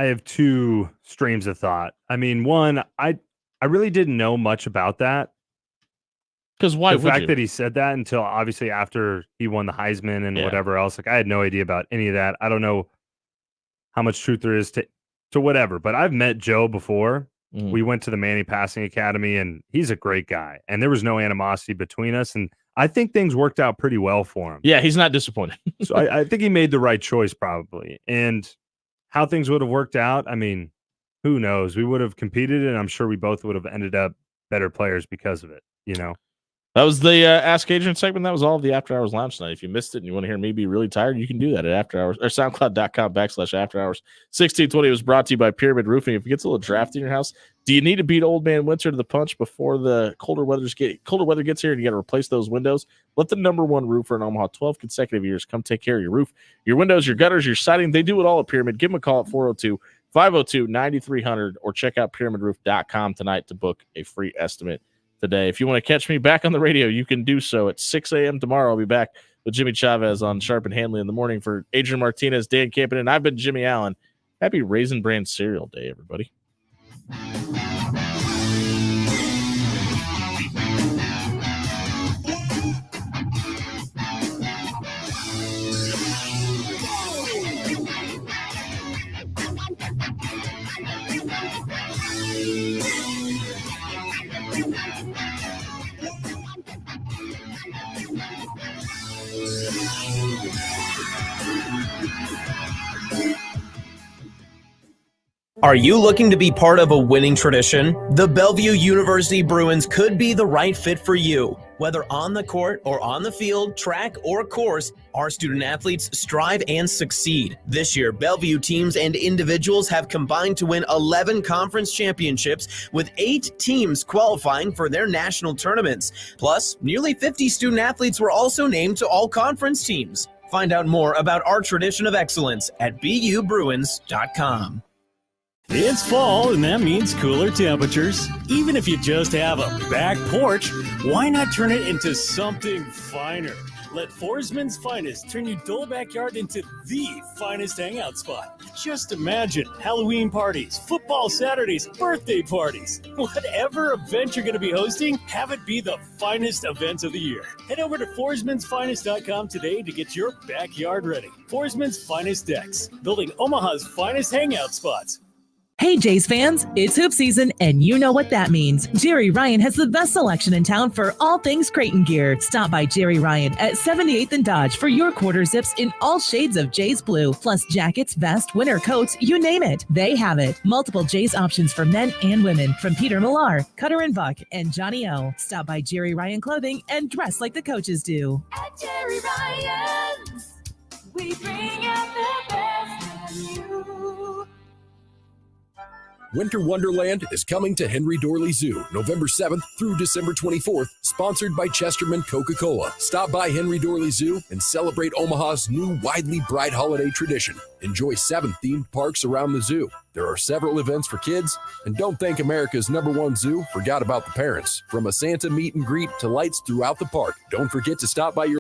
have 2 streams of thought. I mean, one, I really didn't know much about that. Because why the fact that he said that until obviously after he won the Heisman and whatever else, like I had no idea about any of that. I don't know how much truth there is to whatever, but I've met Joe before. We went to the Manny Passing Academy, and he's a great guy, and there was no animosity between us, and I think things worked out pretty well for him. Yeah, he's not disappointed. So I think he made the right choice probably, and how things would have worked out, I mean, who knows? We would have competed, and I'm sure we both would have ended up better players because of it, you know? That was the Ask Adrian segment. That was all of the After Hours Lounge tonight. If you missed it and you want to hear me be really tired, you can do that at After Hours or SoundCloud.com/After Hours. 1620 was brought to you by Pyramid Roofing. If it gets a little drafty in your house, do you need to beat Old Man Winter to the punch before the colder weather gets here and you got to replace those windows? Let the #1 roofer in Omaha 12 consecutive years come take care of your roof, your windows, your gutters, your siding. They do it all at Pyramid. Give them a call at 402-502-9300 or check out pyramidroof.com tonight to book a free estimate today. If you want to catch me back on the radio, you can do so at 6 a.m. tomorrow. I'll be back with Jimmy Chavez on Sharp and Hanley in the morning. For Adrian Martinez, Dan Campen, and I've been Jimmy Allen. Happy Raisin Bran Cereal Day, everybody. Are you looking to be part of a winning tradition? The Bellevue University Bruins could be the right fit for you. Whether on the court or on the field, track or course, our student athletes strive and succeed. This year, Bellevue teams and individuals have combined to win 11 conference championships, with 8 teams qualifying for their national tournaments. Plus, nearly 50 student athletes were also named to all conference teams. Find out more about our tradition of excellence at BUBruins.com. It's fall, and that means cooler temperatures. Even if you just have a back porch, why not turn it into something finer? Let Forsman's Finest turn your dull backyard into the finest hangout spot. Just imagine Halloween parties, football Saturdays, birthday parties. Whatever event you're going to be hosting, have it be the finest event of the year. Head over to forsmansfinest.com today to get your backyard ready. Forsman's Finest Decks, building Omaha's finest hangout spots. Hey Jays fans, it's hoop season and you know what that means. Jerry Ryan has the best selection in town for all things Creighton gear. Stop by Jerry Ryan at 78th and Dodge for your quarter zips in all shades of Jays blue, plus jackets, vests, winter coats, you name it. They have it. Multiple Jays options for men and women from Peter Millar, Cutter and Buck, and Johnny O. Stop by Jerry Ryan Clothing and dress like the coaches do. At Jerry Ryan's, we bring out the best in you. Winter Wonderland is coming to Henry Dorley Zoo November 7th through December 24th, sponsored by Chesterman Coca-Cola. Stop by Henry Dorley Zoo and celebrate Omaha's new widely bright holiday tradition. Enjoy 7 themed parks around the zoo. There are several events for kids, and don't think America's #1 zoo forgot about the parents. From a Santa meet and greet to lights throughout the park, don't forget to stop by your